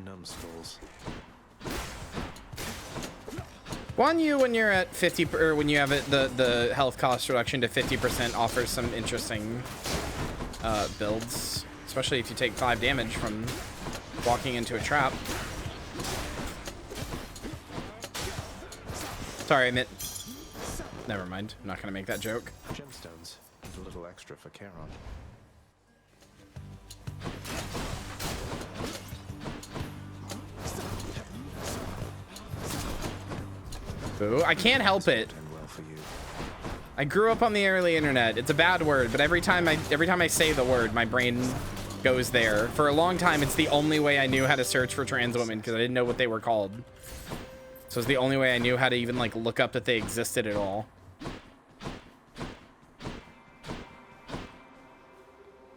Numbskulls. Guan Yu, when you're at 50, or when you have it, the health cost reduction to 50% offers some interesting builds, especially if you take 5 damage from walking into a trap. Sorry, I meant. Never mind. I'm not gonna make that joke. Gemstones and a little extra for Charon. Boo. I can't help it. I grew up on the early internet. It's a bad word, but every time I say the word, my brain goes there. For a long time, it's the only way I knew how to search for trans women because I didn't know what they were called. So it's the only way I knew how to even like look up that they existed at all.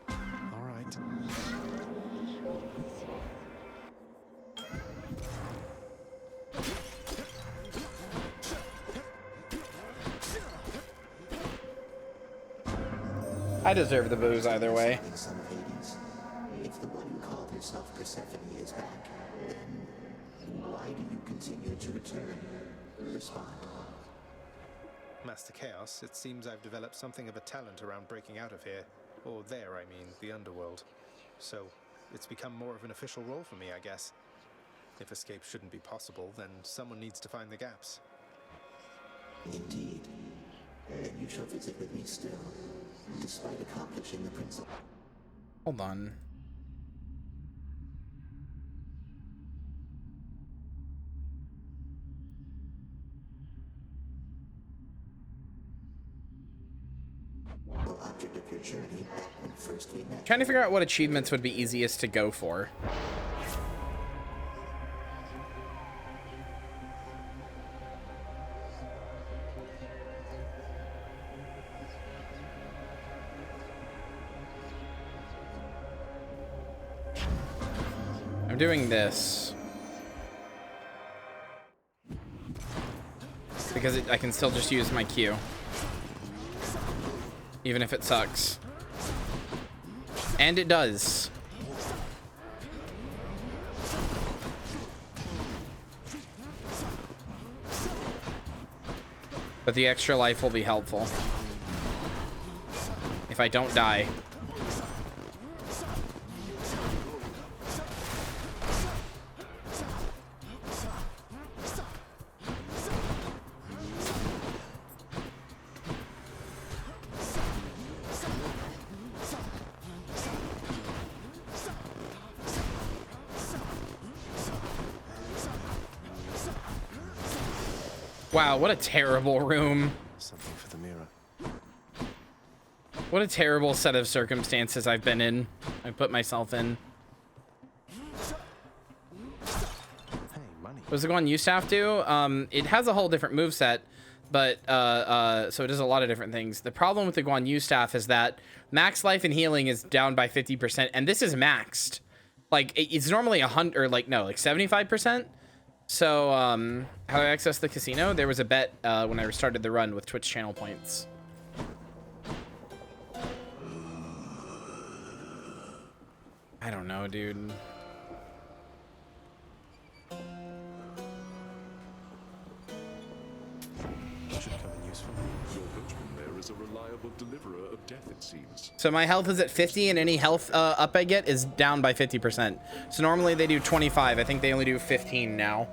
All right. I deserve the booze either way. If the one who called herself Persephone is back, then why do you continue to return? Respond. Master Chaos, it seems I've developed something of a talent around breaking out of here. Or there, I mean, the underworld. So, it's become more of an official role for me, I guess. If escape shouldn't be possible, then someone needs to find the gaps. Indeed. And you shall visit with me still, despite accomplishing the principle. Hold on. Trying to figure out what achievements would be easiest to go for. I'm doing this because I can still just use my Q, even if it sucks. And it does. But the extra life will be helpful if I don't die. Wow, what a terrible room. Something for the mirror. What a terrible set of circumstances I've been in. I put myself in. What does the Guan Yu staff do? It has a whole different moveset, but so it does a lot of different things. The problem with the Guan Yu staff is that max life and healing is down by 50%, and this is maxed. Like it's normally 100, or like no, like 75%. So, how do I access the casino? There was a bet when I restarted the run with Twitch channel points. I don't know, dude. Should come in useful. Your coachman there is a reliable deliverer of death, it seems. So my health is at 50, and any health up I get is down by 50%. So normally they do 25. I think they only do 15 now.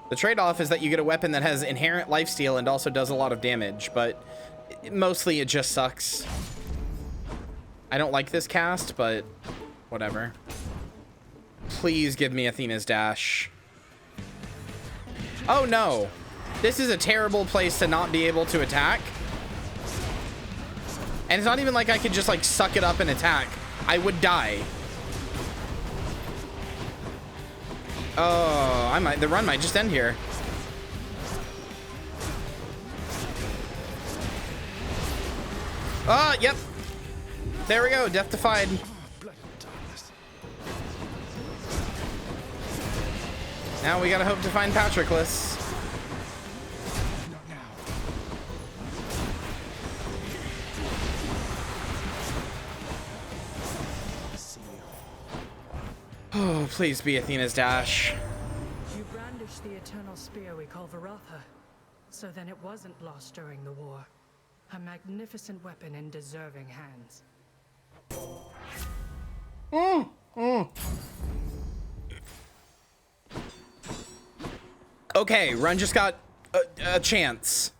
The trade-off is that you get a weapon that has inherent lifesteal and also does a lot of damage, but mostly it just sucks. I don't like this cast, but whatever. Please give me Athena's dash. Oh no! This is a terrible place to not be able to attack. And it's not even like I could just like suck it up and attack. I would die. Oh, the run might just end here. Oh, yep. There we go, death defied. Now we gotta hope to find Patroclus. Oh, please be Athena's dash. You brandished the eternal spear we call Varatha, so then it wasn't lost during the war. A magnificent weapon in deserving hands. Okay, Run just got a chance.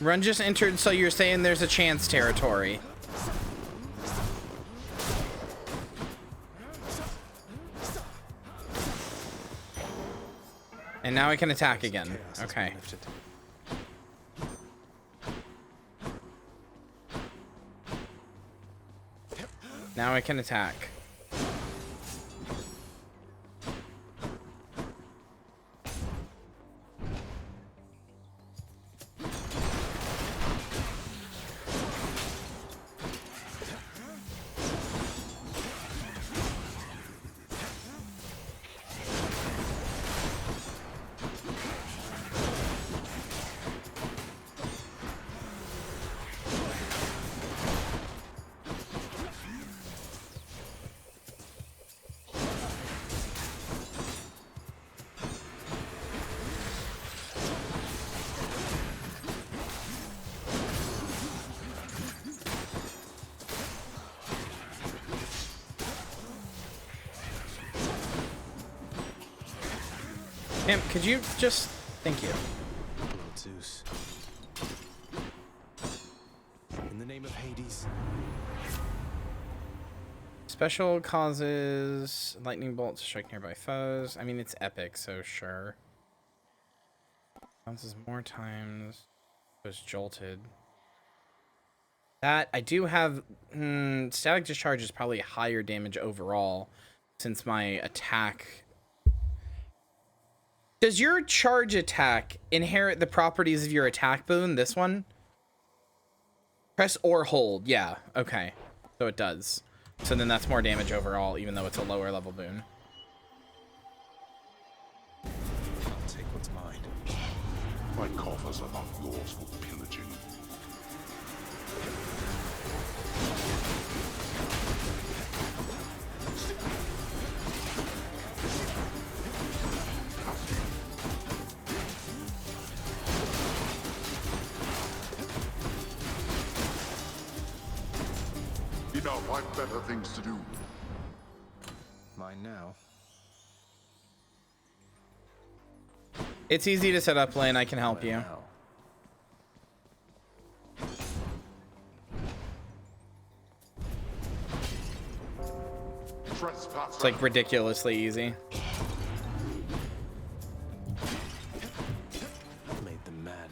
Run just entered, so you're saying there's a chance territory. And now I can attack again. Okay. Now I can attack. Ma'am, could you just... Thank you. Lord Zeus. In the name of Hades. Special causes lightning bolts to strike nearby foes. I mean, it's epic, so sure. Bounces more times. Was jolted. That I do have. Static discharge is probably higher damage overall, since my attack. Does your charge attack inherit the properties of your attack boon? This one. Press or hold. Yeah. Okay. So it does. So then that's more damage overall, even though it's a lower level boon. I'll take what's mine. My coffers are not yours for pillaging. Enough, I've better things to do. Mine now. It's easy to set up, Lane. I can help you. It's like ridiculously easy. Made them mad.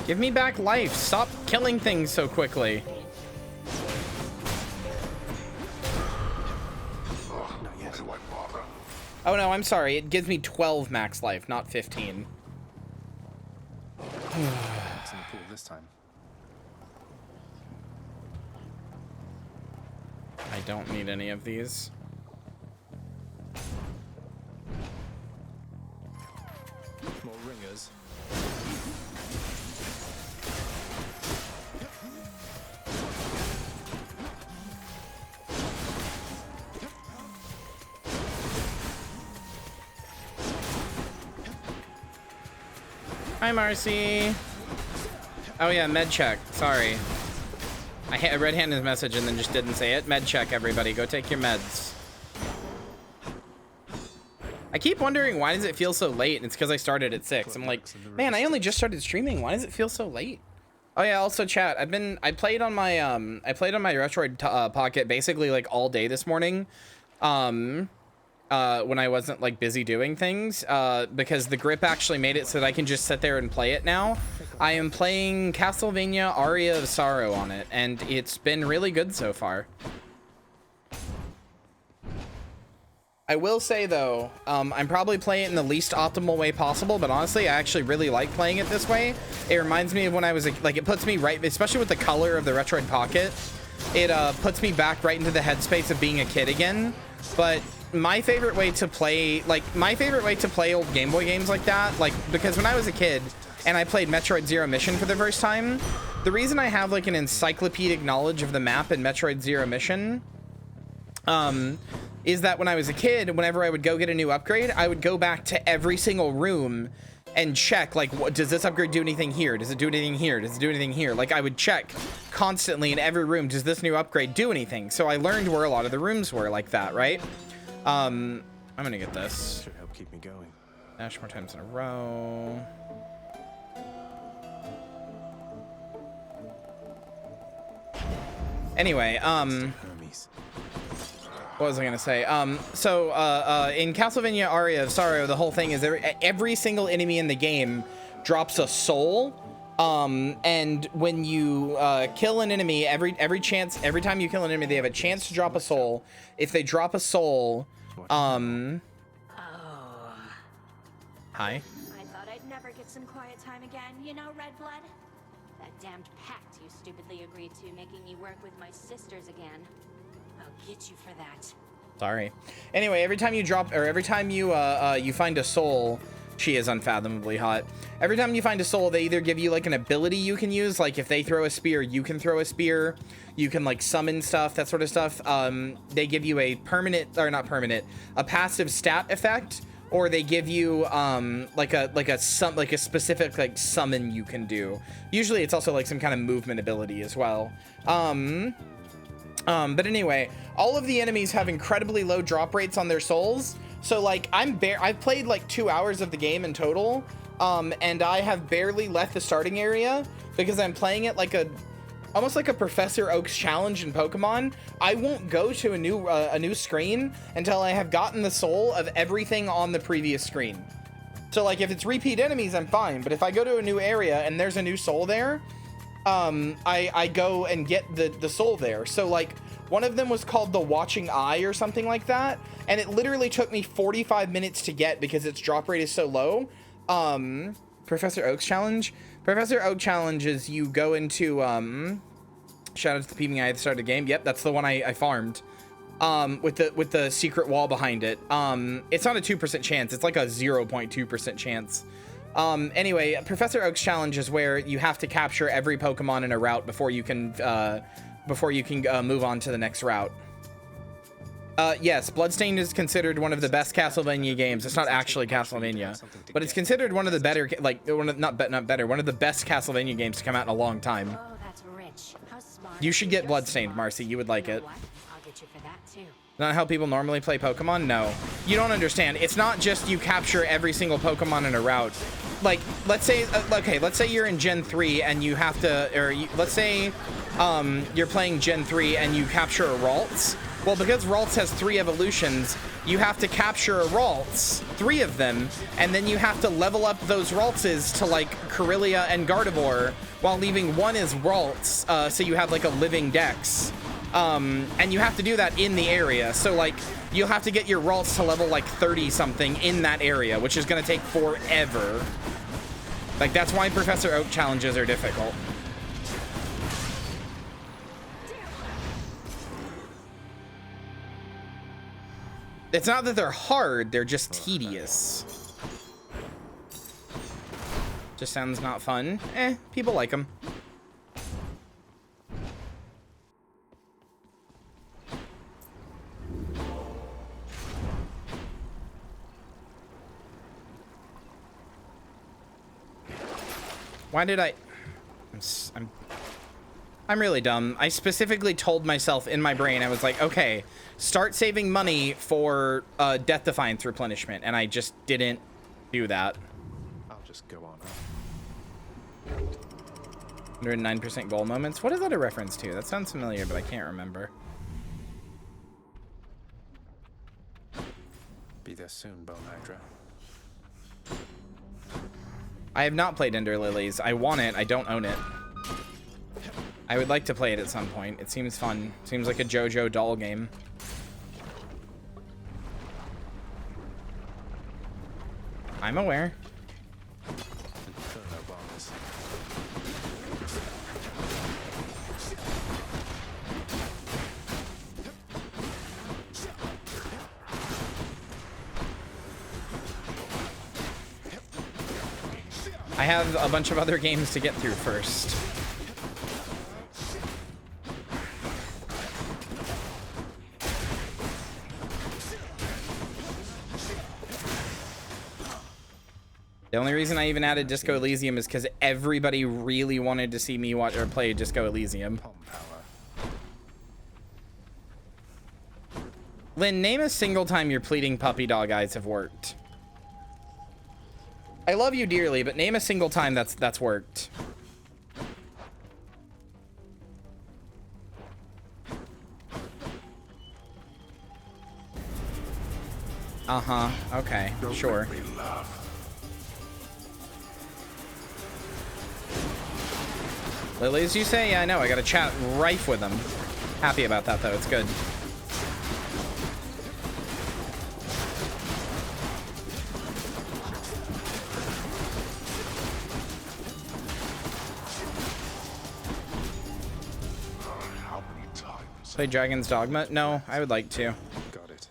Give me back life. Stop killing things so quickly. Oh no, I'm sorry. It gives me 12 max life, not 15. It's in the pool this time. I don't need any of these. More ringers. Hi, Marcy. Oh yeah, med check. Sorry. I read Hannah's message and then just didn't say it. Med check, everybody. Go take your meds. I keep wondering, why does it feel so late? And it's because I started at 6. I'm like, man, I only just started streaming. Why does it feel so late? Oh yeah, also chat. I played on my Retroid Pocket basically like all day this morning. When I wasn't like busy doing things, because the grip actually made it so that I can just sit there and play it now. I am playing Castlevania Aria of Sorrow on it, and it's been really good so far. I will say though, I'm probably playing it in the least optimal way possible, but honestly, I actually really like playing it this way. It reminds me of when I was like, it puts me right, especially with the color of the Retroid Pocket, it puts me back right into the headspace of being a kid again. But my favorite way to play old Game Boy games like that, like, because when I was a kid and I played Metroid Zero Mission for the first time, the reason I have like an encyclopedic knowledge of the map in Metroid Zero Mission, is that when I was a kid, whenever I would go get a new upgrade, I would go back to every single room and check, like, what, does this upgrade do anything here? Does it do anything here? Does it do anything here? Like, I would check constantly in every room, does this new upgrade do anything? So I learned where a lot of the rooms were like that, right? I'm gonna get this. Should help keep me going. Dash more times in a row. Anyway, what was I gonna say? In Castlevania Aria of Sorrow, the whole thing is every single enemy in the game drops a soul. And when you kill an enemy, every time you kill an enemy, they have a chance to drop a soul. If they drop a soul, Hi. I thought I'd never get some quiet time again, you know, Red Blood? That damned pact you stupidly agreed to, making me work with my sisters again. I'll get you for that. Sorry. Anyway, every time you drop, or every time you you find a soul, she is unfathomably hot. Every time you find a soul, they either give you like an ability you can use, like if they throw a spear, you can throw a spear. You can like summon stuff, that sort of stuff. They give you a permanent, or not permanent, a passive stat effect, or they give you like a specific like summon you can do. Usually it's also like some kind of movement ability as well. But anyway, all of the enemies have incredibly low drop rates on their souls. So like I've played like 2 hours of the game in total, and I have barely left the starting area because I'm playing it like almost like a Professor Oak's challenge in Pokemon. I won't go to a new screen until I have gotten the soul of everything on the previous screen. So like if it's repeat enemies, I'm fine. But if I go to a new area and there's a new soul there, I go and get the soul there. So like one of them was called the Watching Eye or something like that, and it literally took me 45 minutes to get because its drop rate is so low. Professor Oak's challenge. Professor Oak challenge is you go into shout out to the peeping eye at the start of the game. Yep, that's the one I farmed. With the secret wall behind it. It's not a 2% chance, it's like a 0.2% chance. Anyway, Professor Oak's challenge is where you have to capture every Pokemon in a route before you can move on to the next route. Yes, Bloodstained is considered one of the best Castlevania games. It's not actually Castlevania, but it's considered one of the better, like one of the best Castlevania games to come out in a long time. Oh, that's rich. How smart. You should get Bloodstained, Marcy. You would like it. I'll get you for that too. Not how people normally play Pokemon? No. You don't understand. It's not just you capture every single Pokemon in a route. Like, let's say, okay, let's say you're in Gen 3 and you have to, let's say you're playing Gen 3 and you capture a Ralts. Well, because Ralts has 3 evolutions, you have to capture a Ralts, 3 of them, and then you have to level up those Raltses to like Corellia and Gardevoir, while leaving one as Ralts, so you have like a living dex. And you have to do that in the area. So like you'll have to get your Ralts to level like 30 something in that area, which is going to take forever. Like that's why Professor Oak challenges are difficult. It's not that they're hard, they're just tedious. Just sounds not fun. People like them. Why did I'm really dumb. I specifically told myself in my brain, I was like, okay, start saving money for Death Defiance replenishment, and I just didn't do that. I'll just go on. 109% goal moments. What is that a reference to? That sounds familiar, but I can't remember. Be there soon, Bone Hydra. I have not played Ender Lilies. I want it. I don't own it. I would like to play it at some point. It seems fun. Seems like a JoJo doll game. I'm aware. I have a bunch of other games to get through first. The only reason I even added Disco Elysium is because everybody really wanted to see me watch or play Disco Elysium. Lynn, name a single time your pleading puppy dog eyes have worked. I love you dearly, but name a single time that's worked. Uh-huh. Okay. Sure. Lilies, you say? Yeah, I know. I got a chat rife with them. Happy about that, though. It's good. Play Dragon's Dogma? No, I would like to. Got it.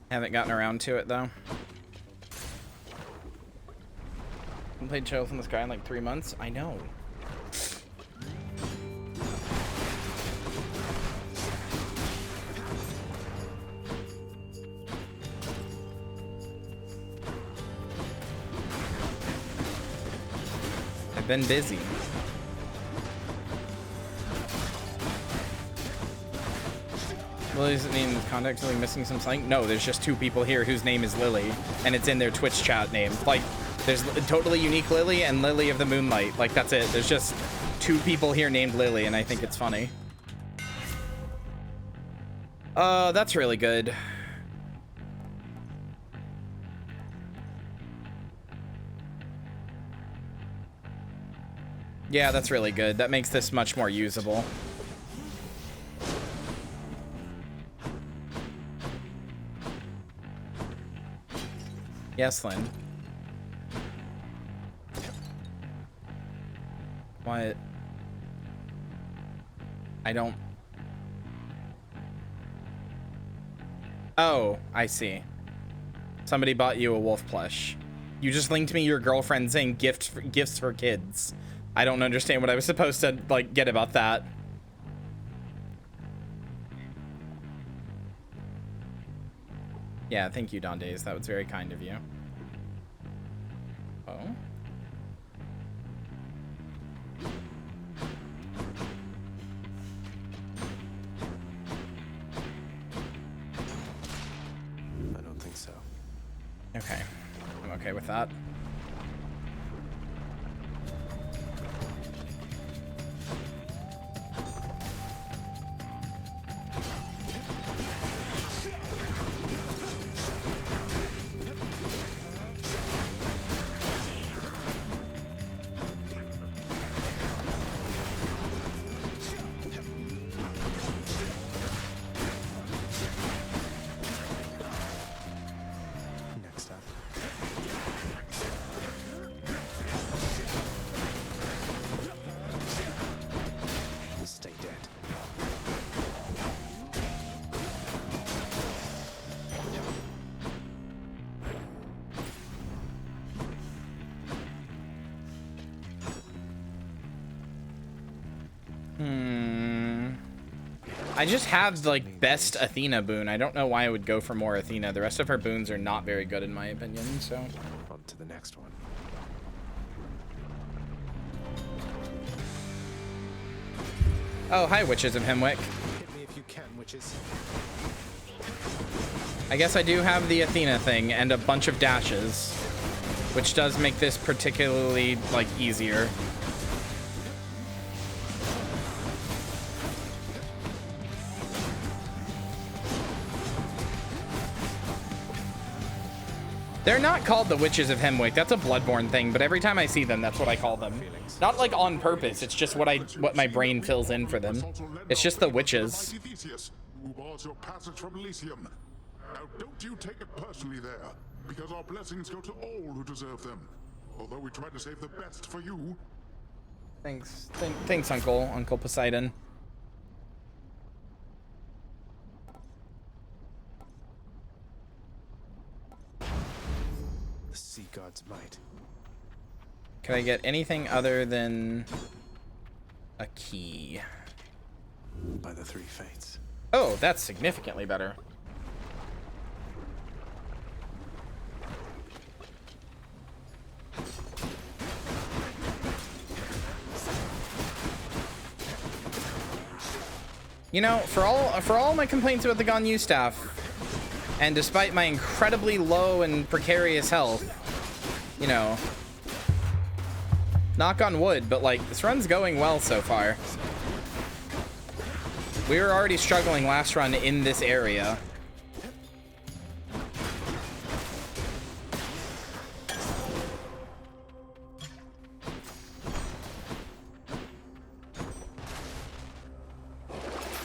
Haven't gotten around to it though. I played Trails in the Sky in like 3 months. I know. I've been busy. Lily doesn't mean in the context of like missing some slang. No, there's just 2 people here whose name is Lily, and it's in their Twitch chat name. Like, there's a totally unique Lily and Lily of the Moonlight. Like, that's it. There's just 2 people here named Lily, and I think it's funny. That's really good. Yeah, that's really good. That makes this much more usable. Yes, Lynn. What? I don't... Oh, I see. Somebody bought you a wolf plush. You just linked me your girlfriend saying gifts for kids. I don't understand what I was supposed to, like, get about that. Yeah, thank you, Don Days. That was very kind of you. Oh? I don't think so. Okay. I'm okay with that. Next up. Stay dead. I just have like best Athena boon. I don't know why I would go for more Athena. The rest of her boons are not very good in my opinion, so. On to the next one. Oh, hi, Witches of Hemwick. Hit me if you can, witches. I guess I do have the Athena thing and a bunch of dashes, which does make this particularly, like, easier. They're not called the Witches of Hemwick. That's a Bloodborne thing, but every time I see them, that's what I call them. Not like on purpose. It's just what my brain fills in for them. It's just the witches. Who bars your passage from Elysium. Now don't you take it personally there, because our blessings go to all who deserve them. Although we try to save the best for you. Thanks. Thanks, Uncle Poseidon. The sea god's might. Can I get anything other than a key? By the 3 fates. Oh, that's significantly better. You know, for all my complaints about the Ganyu staff, and despite my incredibly low and precarious health, you know, knock on wood, but like, this run's going well so far. We were already struggling last run in this area.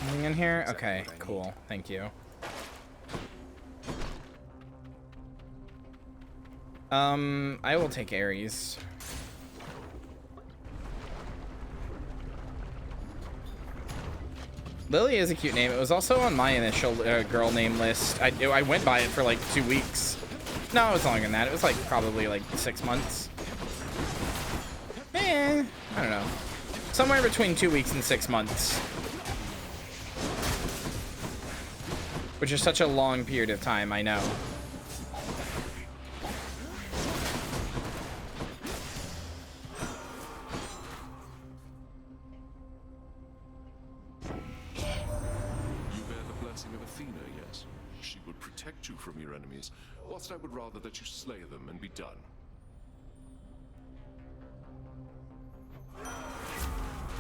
Anything in here? Okay, cool. Thank you. I will take Ares. Lily is a cute name. It was also on my initial girl name list. I went by it for like 2 weeks. No, it was longer than that. It was like probably like 6 months. I don't know. Somewhere between 2 weeks and 6 months. Which is such a long period of time, I know. You from your enemies, whilst I would rather that you slay them and be done.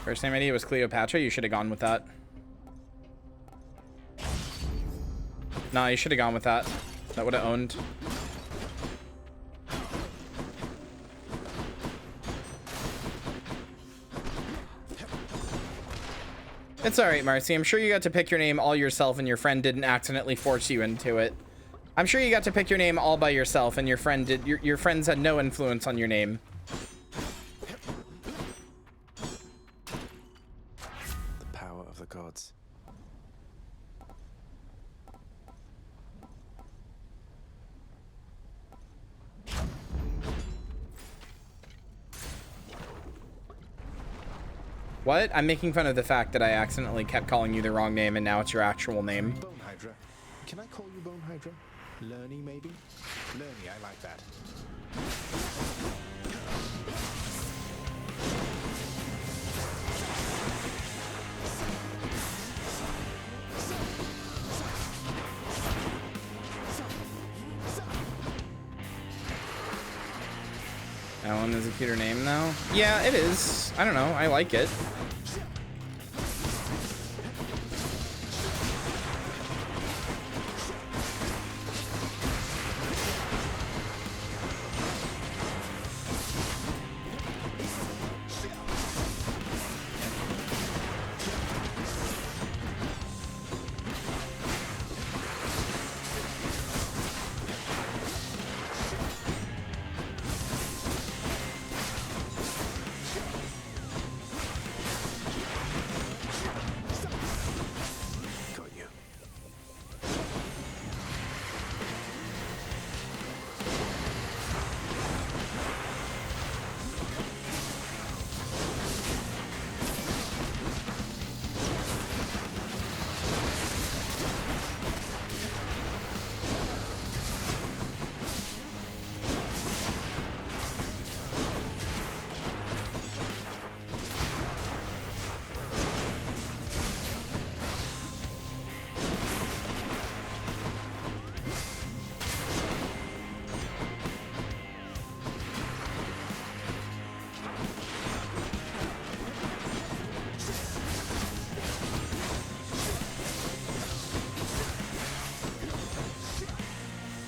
First name idea was Cleopatra. You should have gone with that. No, you should have gone with that. That would have owned. It's alright, Marcy. I'm sure you got to pick your name all yourself and your friend didn't accidentally force you into it. I'm sure you got to pick your name all by yourself and your friend did. Your friends had no influence on your name. The power of the gods. What? I'm making fun of the fact that I accidentally kept calling you the wrong name and now it's your actual name. Bone Hydra. Can I call you Bone Hydra? Lerny, maybe? Lerny, I like that. That one is a cuter name now. Yeah, it is. I don't know. I like it.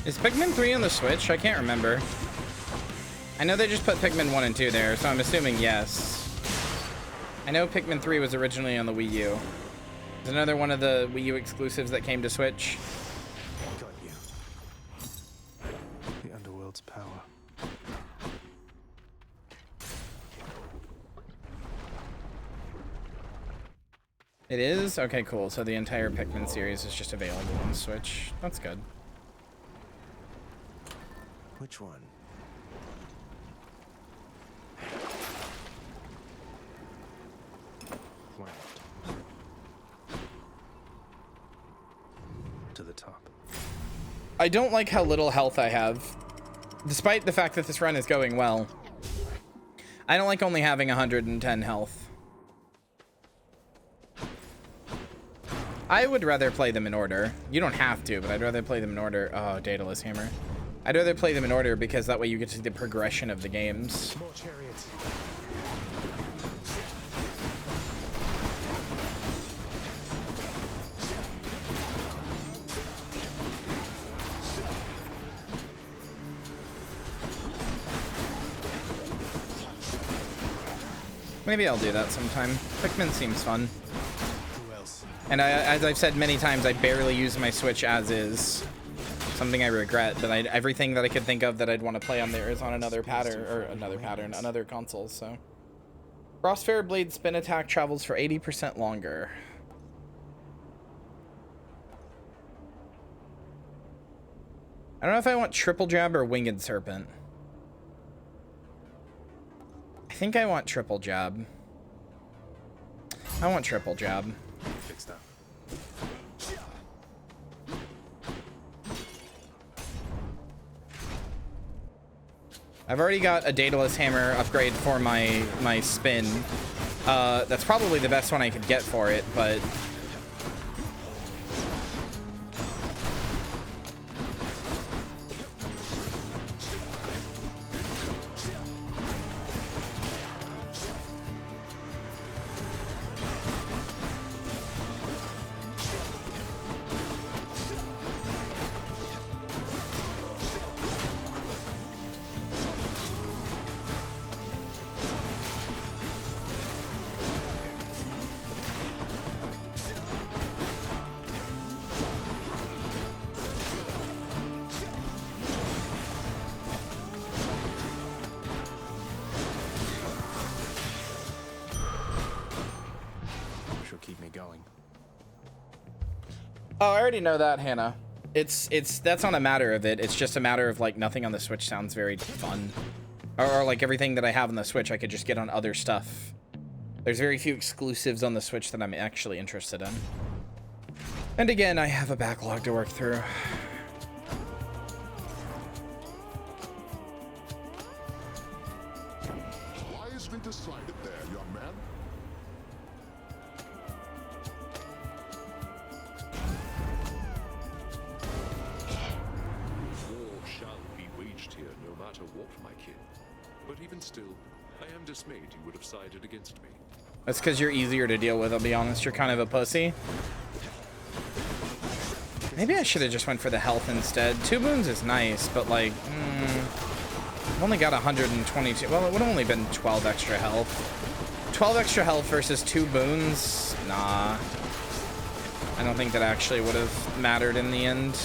Is Pikmin 3 on the Switch? I can't remember. I know they just put Pikmin 1 and 2 there, so I'm assuming yes. I know Pikmin 3 was originally on the Wii U. It's another one of the Wii U exclusives that came to Switch. Got you. The underworld's power. It is? Okay, cool. So the entire Pikmin series is just available on the Switch. That's good. Which one? To the top. I don't like how little health I have. Despite the fact that this run is going well. I don't like only having 110 health. I would rather play them in order. You don't have to, but I'd rather play them in order. Oh, Daedalus Hammer. I'd rather play them in order because that way you get to see the progression of the games. More chariots. Maybe I'll do that sometime. Pikmin seems fun. Who else? And as I've said many times, I barely use my Switch as is. Something I regret, but everything that I could think of that I'd want to play on there is on another console, so. Crossfair Blade spin attack travels for 80% longer. I don't know if I want triple jab or winged serpent. I think I want triple jab. I want triple jab. Fix that. I've already got a Daedalus hammer upgrade for my spin. That's probably the best one I could get for it, but oh, I already know that, Hannah. That's not a matter of it. It's just a matter of like nothing on the Switch sounds very fun, or like everything that I have on the Switch I could just get on other stuff. There's very few exclusives on the Switch that I'm actually interested in. And again, I have a backlog to work through. Wisely decided there, young man. War shall be waged here, no matter what, my kin. But even still, I am dismayed you would have sided against me. That's because you're easier to deal with, I'll be honest. You're kind of a pussy. Maybe I should have just went for the health instead. 2 boons is nice, but like, I've only got 122. Well, it would have only been 12 extra health. 12 extra health versus 2 boons? Nah. I don't think that actually would have mattered in the end.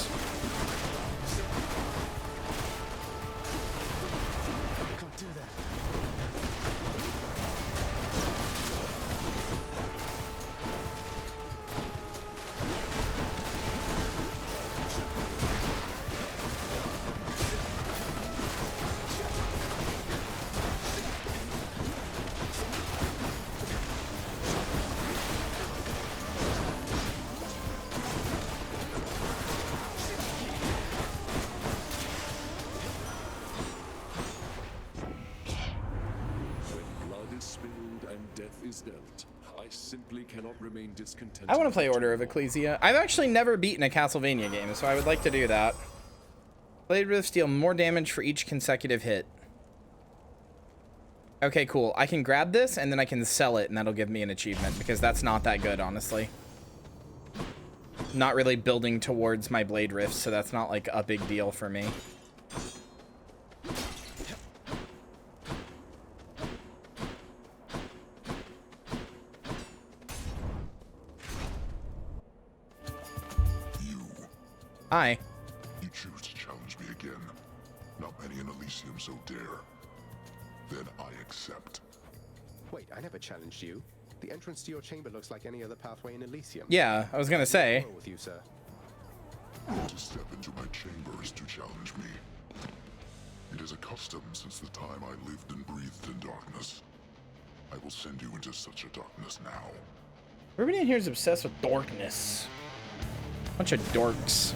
I want to play Order of Ecclesia. I've actually never beaten a Castlevania game, so I would like to do that. Blade Rifts deal more damage for each consecutive hit. Okay, cool. I can grab this, and then I can sell it, and that'll give me an achievement, because that's not that good, honestly. Not really building towards my Blade Rifts, so that's not, like, a big deal for me. Hi. You choose to challenge me again. Not many in Elysium so dare. Then I accept. Wait, I never challenged you. The entrance to your chamber looks like any other pathway in Elysium. Yeah, I was gonna say. With you, sir. To step into my chamber is to challenge me. It is a custom since the time I lived and breathed in darkness. I will send you into such a darkness now. Everybody in here is obsessed with darkness. Bunch of dorks.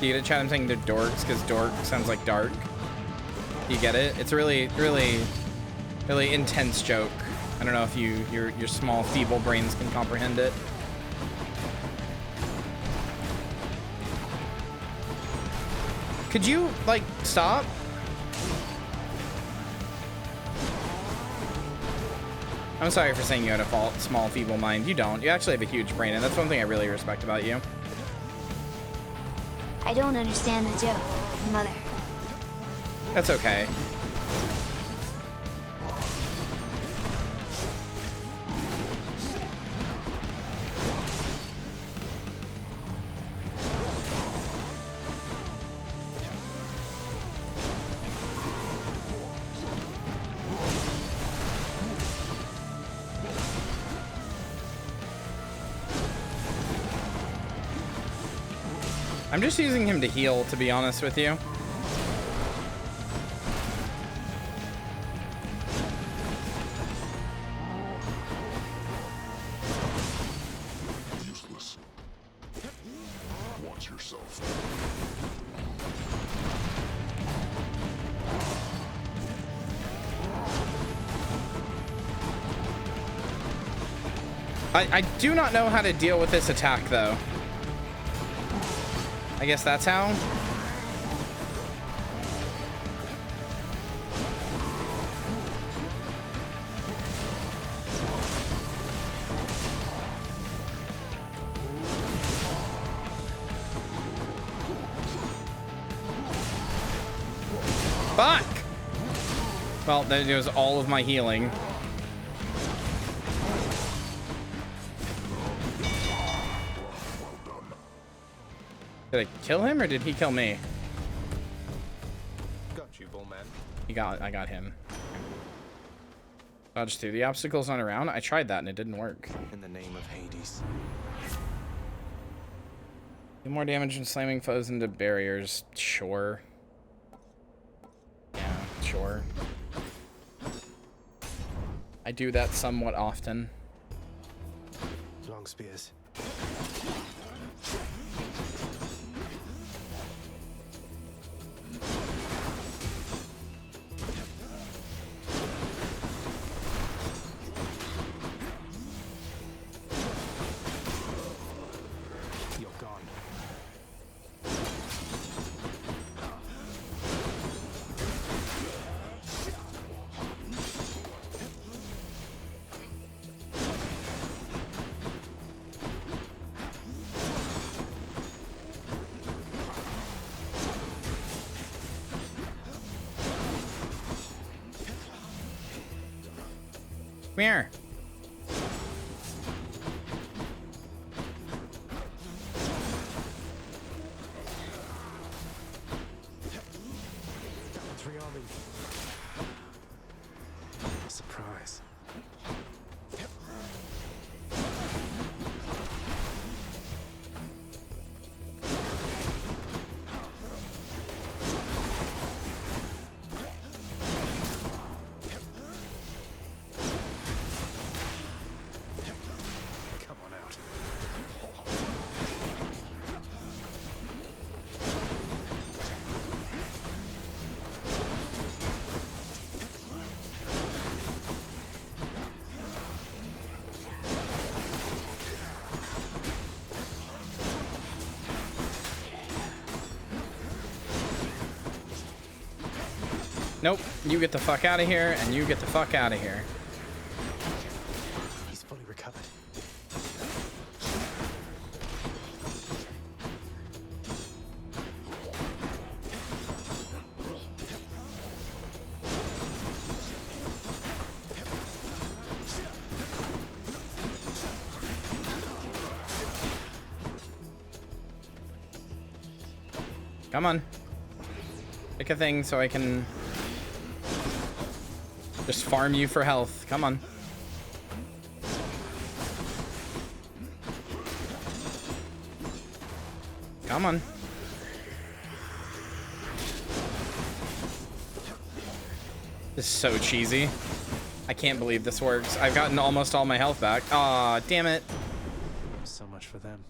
You get a chat, I'm saying they're dorks because dork sounds like dark. You get it? It's a really intense joke. I don't know if your small feeble brains can comprehend it. Could you like stop? I'm sorry for saying you had a small feeble mind. You don't. You actually have a huge brain, and that's one thing I really respect about you. I don't understand the joke, Mother. That's okay. I'm just using him to heal, to be honest with you. Useless. Watch yourself. I do not know how to deal with this attack, though. I guess that's how. Fuck! Well, that was all of my healing. Did I kill him or did he kill me? Got you, Bullman. I got him. Dodge through the obstacles on around. I tried that and it didn't work. In the name of Hades. Do more damage than slamming foes into barriers. Sure. Yeah, sure. I do that somewhat often. Long spears. Come here. Three army. Surprise. Nope. You get the fuck out of here, and you get the fuck out of here. He's fully recovered. Come on. Pick a thing so I can just farm you for health. Come on. Come on. This is so cheesy. I can't believe this works. I've gotten almost all my health back. Aw, damn it. So much for them.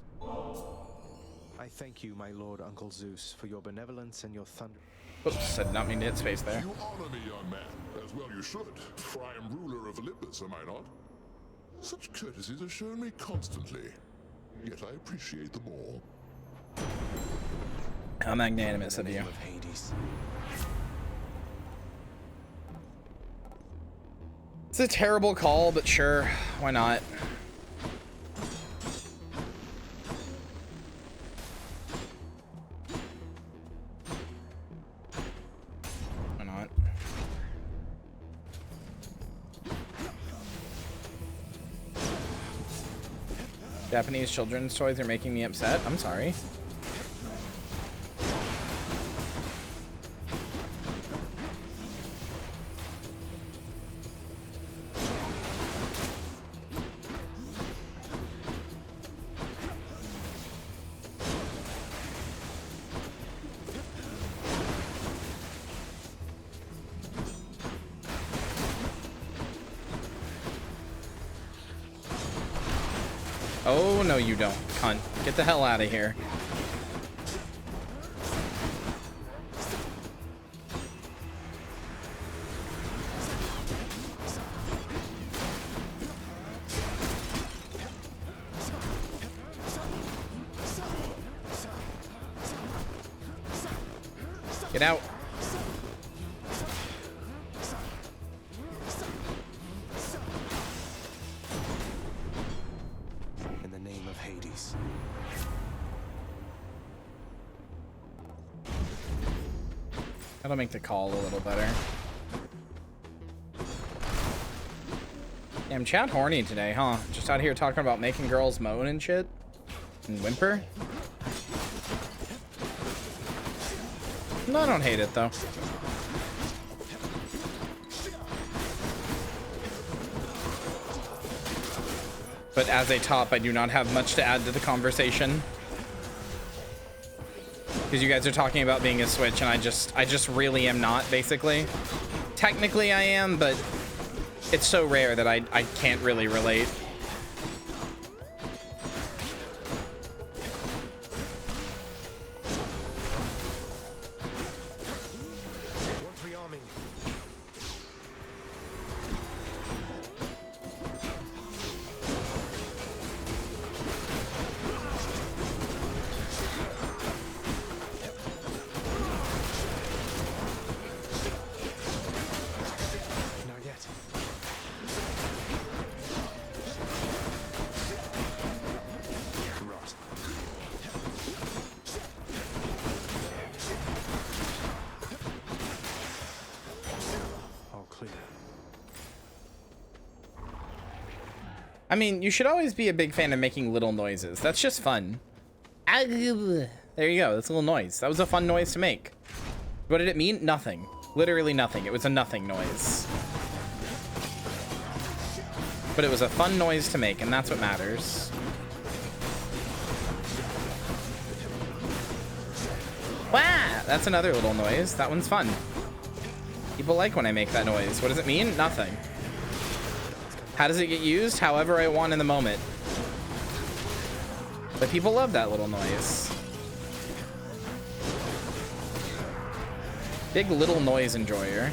I thank you, my lord Uncle Zeus, for your benevolence and your thunder. Oops, I did not mean to hit space there. You honor me, young man, as well you should, for I am ruler of Olympus, am I not? Such courtesies are shown me constantly, yet I appreciate them all. How magnanimous of you. It's a terrible call, but sure, why not? Why not? Japanese children's toys are making me upset. I'm sorry. Oh, no, you don't, cunt. Get the hell out of here. Get out. In the name of Hades. That'll make the call a little better. Damn, chat horny today, huh? Just out here talking about making girls moan and shit. And whimper. No, I don't hate it, though. But as a top, I do not have much to add to the conversation. Because you guys are talking about being a Switch, and I just really am not, basically. Technically, I am, but it's so rare that I can't really relate. I mean, you should always be a big fan of making little noises. That's just fun. There you go. That's a little noise. That was a fun noise to make. What did it mean? Nothing. Literally nothing. It was a nothing noise. But it was a fun noise to make, and that's what matters. Wow! That's another little noise. That one's fun. People like when I make that noise. What does it mean? Nothing. How does it get used? However I want in the moment. But people love that little noise. Big little noise enjoyer.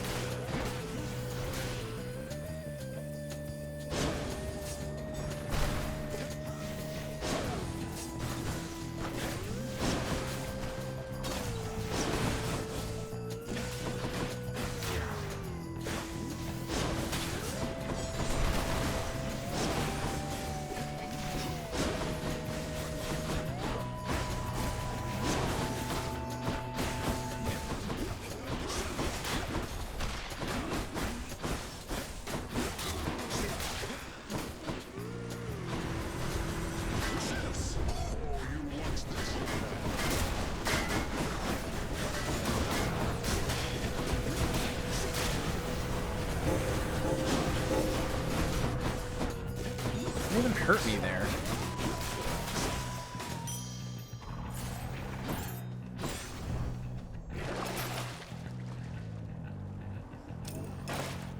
Hurt me there.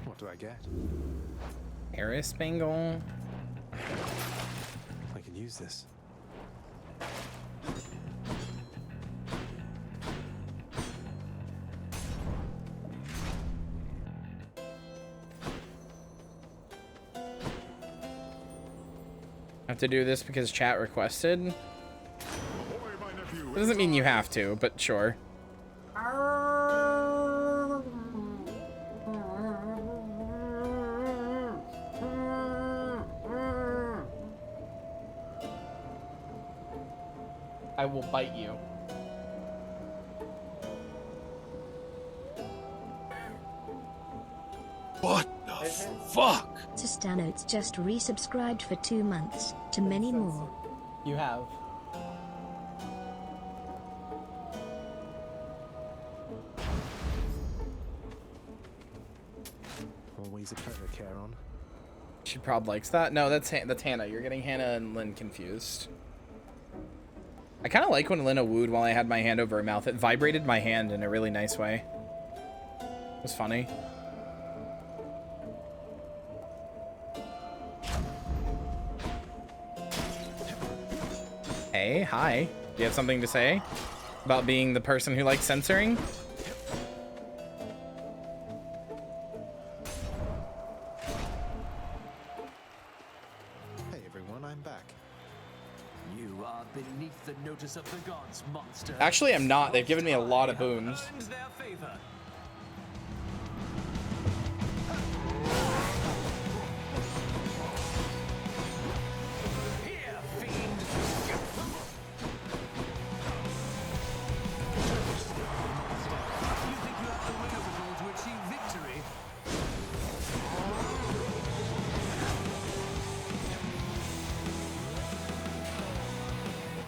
What do I get? Eris Bangle. I can use this. Have to do this because chat requested. It doesn't mean you have to, but sure. I will bite you. What the fuck? Thanatos just resubscribed for 2 months. To many more. You have. Always a pleasure, Charon. She probably likes that. No, that's Hannah. You're getting Hannah and Lynn confused. I kind of like when Lynn wooed while I had my hand over her mouth. It vibrated my hand in a really nice way. It was funny. Hey, hi. Do you have something to say about being the person who likes censoring? Hey everyone, I'm back. You are beneath the notice of the gods, monster. Actually, I'm not. They've given me a lot of boons.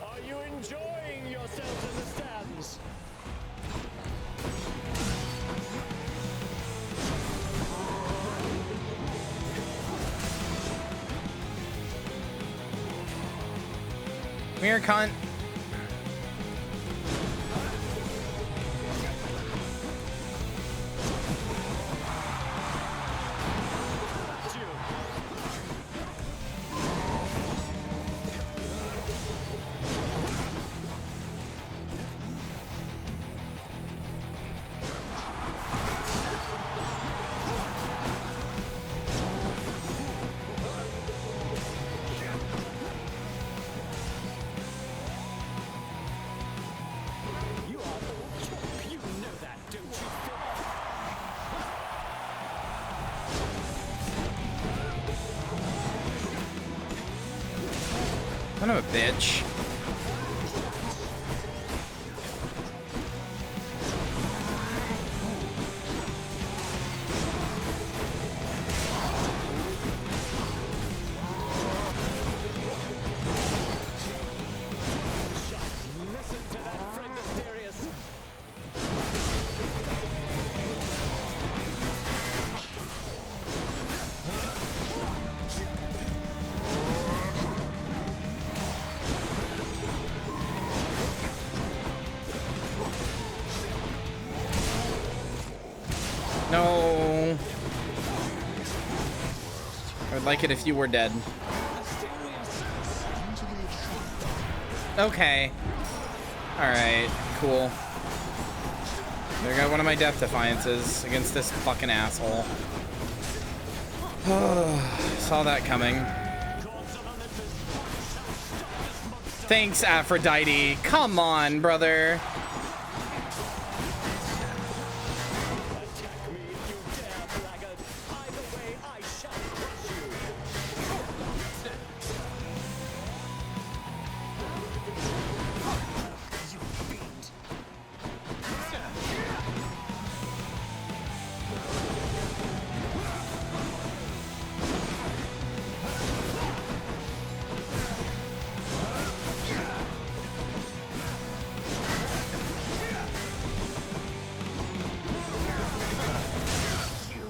Are you enjoying yourselves in the stands? Come here, cunt. You are all chalk. You know that, don't you? Son of a bitch. Listen to that friend Asterius. No. I would like it if you were dead. Okay. Alright, cool. There got one of my death defiances against this fucking asshole. Saw that coming. Thanks, Aphrodite. Come on, brother.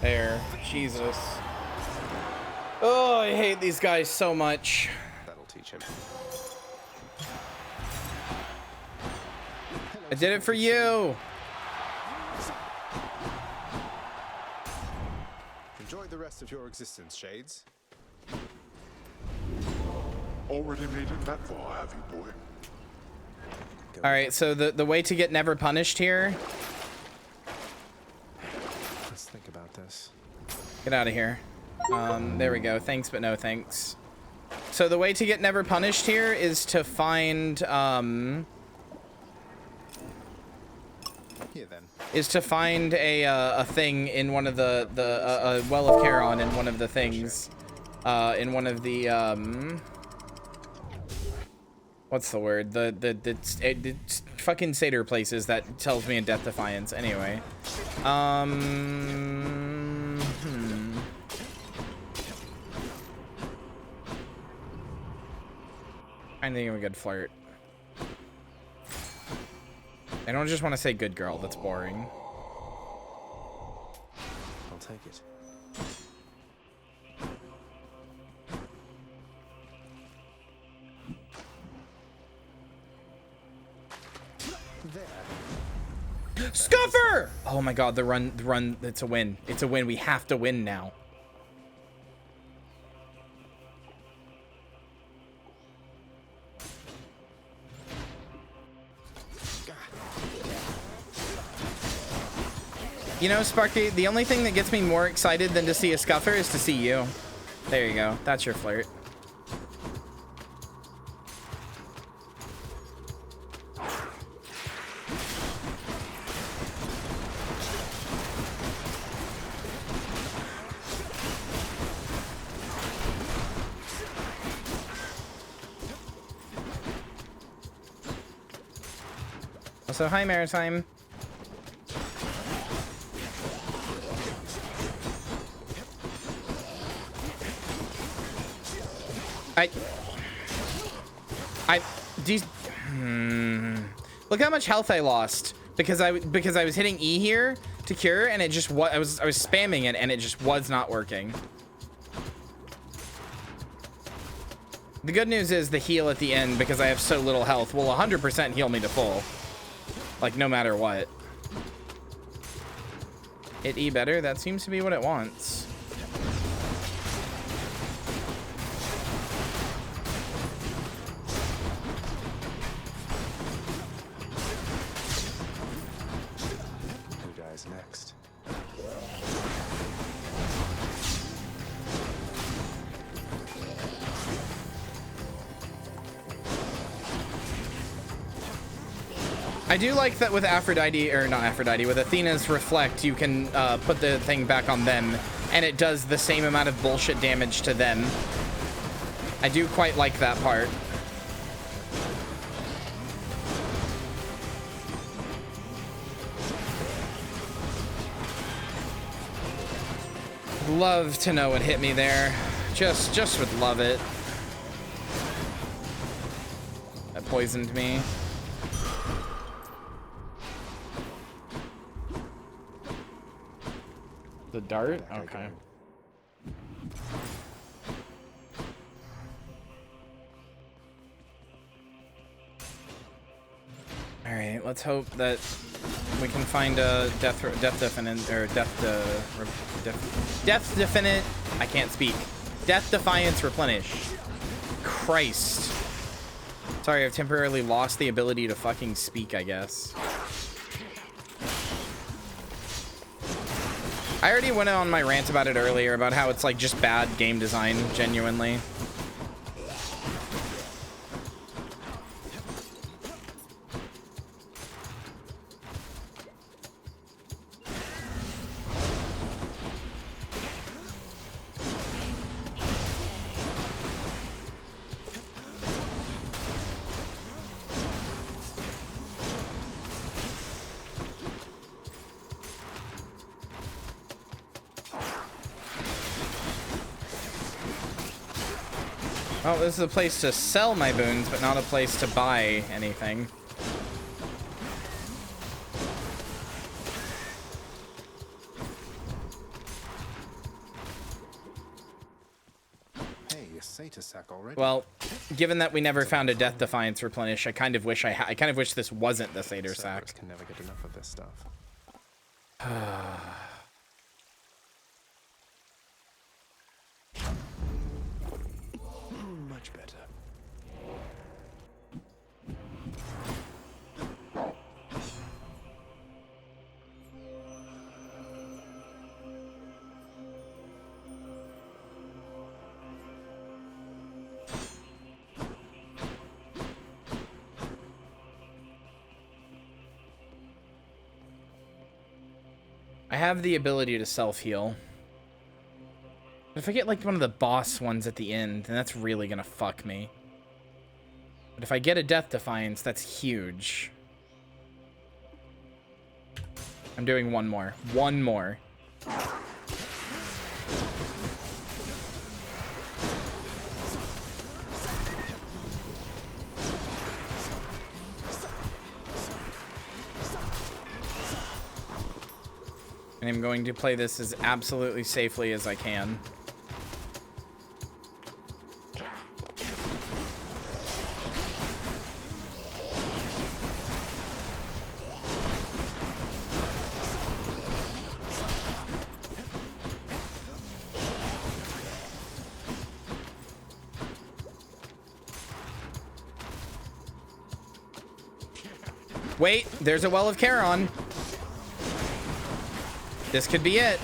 There. Jesus. Oh, I hate these guys so much. That'll teach him. I did it for you. Enjoy the rest of your existence, Shades. Already made it that far, have you, boy? All right, so the way to get never punished here. Let's think about this. Get out of here. There we go. Thanks, but no thanks. So the way to get never punished here is to find Here then. is to find a thing in one of the a well of Charon in one of the things, in one of the what's the word? The fucking satyr places that tells me in Death Defiance. Anyway, I think I'm a good flirt. I don't just want to say good girl. That's boring. I'll take it. There. Scuffer! Oh my god, the run, it's a win. It's a win. We have to win now. You know, Sparky, the only thing that gets me more excited than to see a scuffer is to see you. There you go. That's your flirt. Also, hi, Maritime. Look how much health I lost because I was hitting E here to cure, and it just I was spamming it, and it just was not working. The good news is the heal at the end, because I have so little health, will 100% heal me to full, like no matter what. Hit E better. That seems to be what it wants. Next. I do like that with Aphrodite, or not Aphrodite, with Athena's Reflect, you can put the thing back on them, and it does the same amount of bullshit damage to them. I do quite like that part. Love to know what hit me there. Just would love it. That poisoned me. The dart? Okay. All right, let's hope that we can find a death definite, or death definite. I can't speak. Death defiance replenish. Christ. Sorry, I've temporarily lost the ability to fucking speak, I guess. I already went on my rant about it earlier, about how it's like just bad game design, genuinely. Well, this is a place to sell my boons, but not a place to buy anything. Hey, you Satyr sack already. Well, given that we never found a Death Defiance replenish, I kind of wish I kind of wish this wasn't the Satyr sack. Can never get enough of this stuff. Much better. I have the ability to self-heal. If I get like one of the boss ones at the end, then that's really gonna fuck me. But if I get a Death Defiance, that's huge. I'm doing one more. One more. And I'm going to play this as absolutely safely as I can. Wait, there's a Well of Charon. This could be it.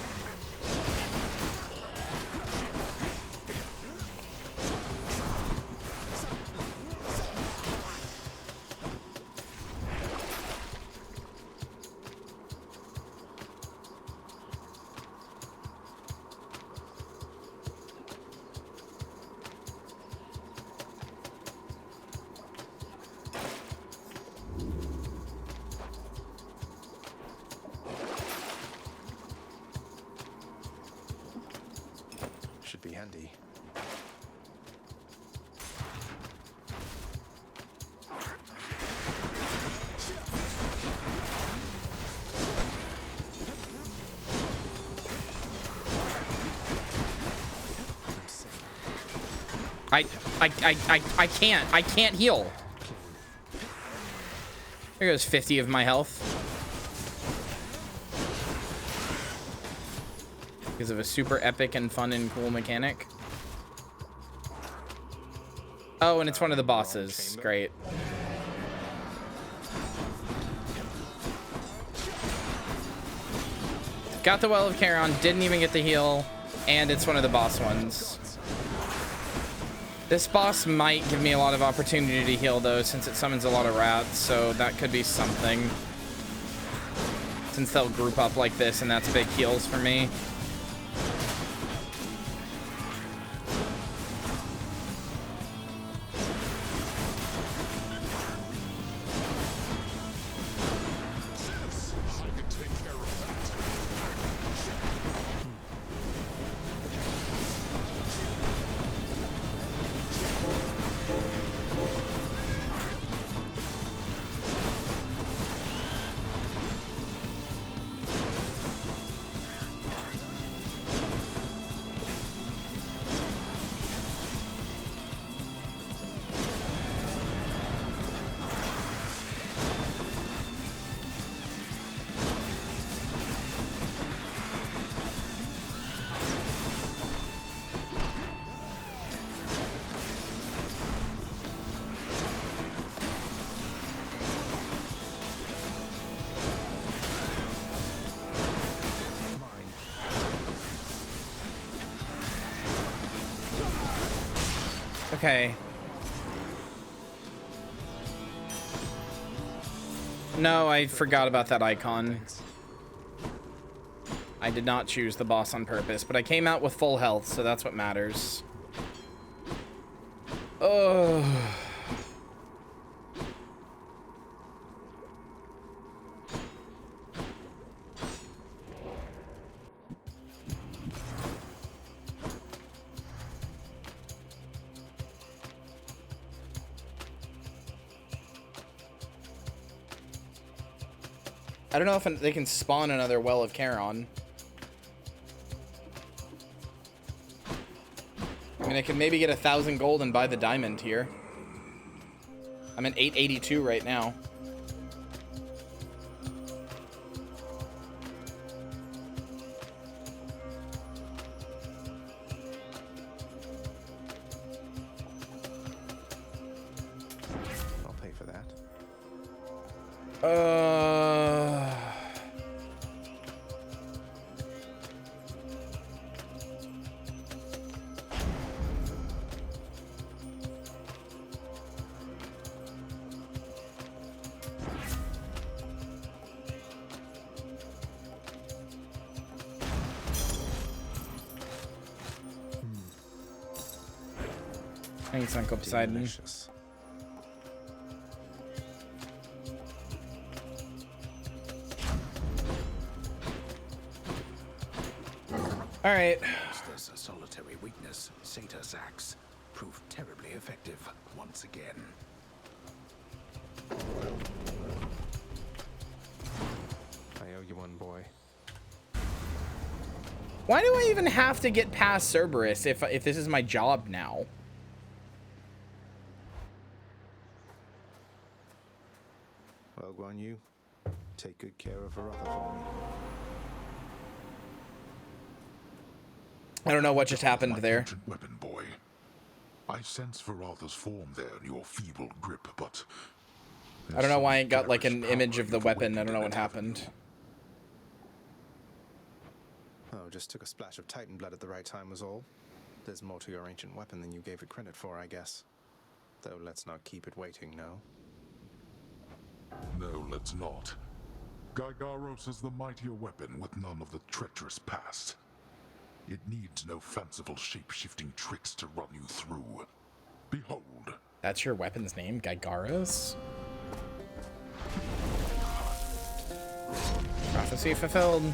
Should be handy. I can't heal. There goes 50 of my health. Because of a super epic and fun and cool mechanic. Oh, and it's one of the bosses. Great. Got the Well of Charon, didn't even get the heal, and it's one of the boss ones. This boss might give me a lot of opportunity to heal, though, since it summons a lot of rats, so that could be something. Since they'll group up like this, and that's big heals for me. Okay. No, I forgot about that icon. I did not choose the boss on purpose, but I came out with full health, so that's what matters. Oh. I don't know if they can spawn another Well of Charon. I mean, I could maybe get 1,000 gold and buy the diamond here. I'm at 882 right now. I'll pay for that. Thanks, Uncle Poseidon. Delicious. All right. There's a solitary weakness. Satyr's axe proved terribly effective once again. I owe you one, boy. Why do I even have to get past Cerberus if this is my job now? Well, Guan Yu, take good care of Varatha for me. I don't know what just happened there. Weapon, boy. I sense Varatha's form there in your feeble grip, but I don't know why I got like an image of the weapon. I don't know what happened. Oh, just took a splash of Titan blood at the right time was all. There's more to your ancient weapon than you gave it credit for, I guess. Though let's not keep it waiting, no? No, let's not. Gygaros is the mightier weapon with none of the treacherous past. It needs no fanciful shape-shifting tricks to run you through. Behold. That's your weapon's name, Gygaros? Prophecy fulfilled.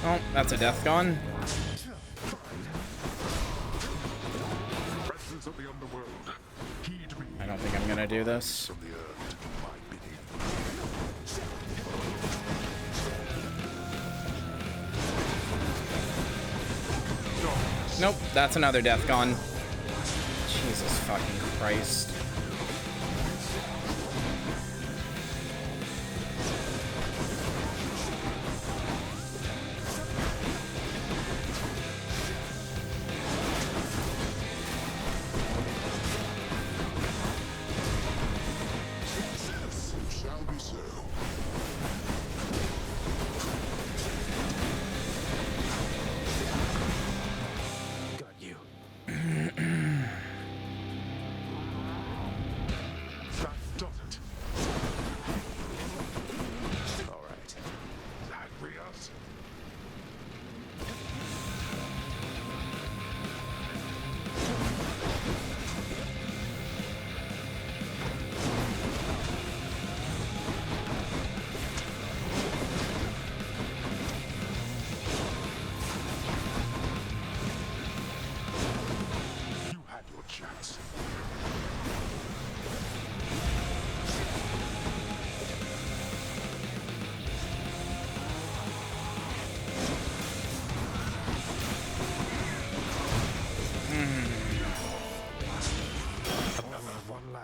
Oh, that's a death gone. I don't think I'm gonna do this. Nope, that's another death gone. Jesus fucking Christ.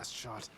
Shot.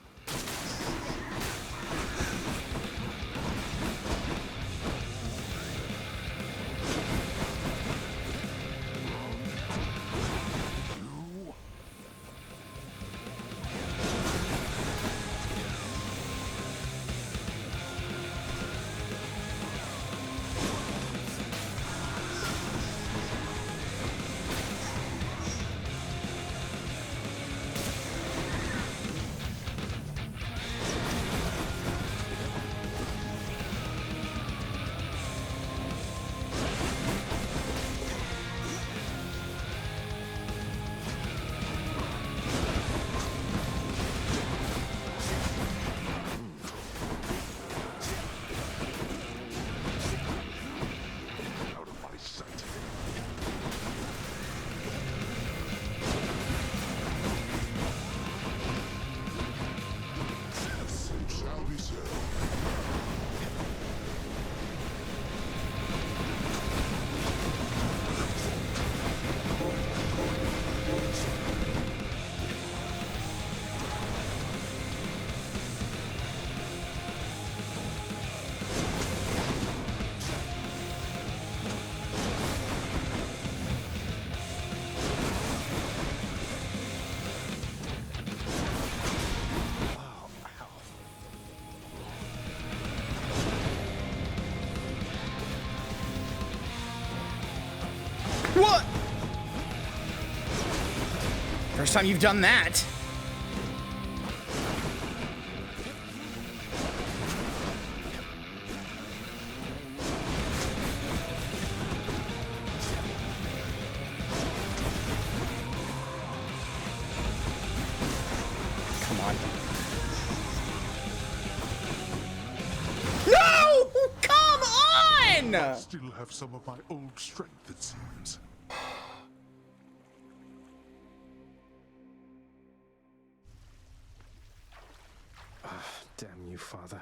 First time you've done that. Come on. No! Come on! I still have some of my old strength, it seems. Damn you, Father.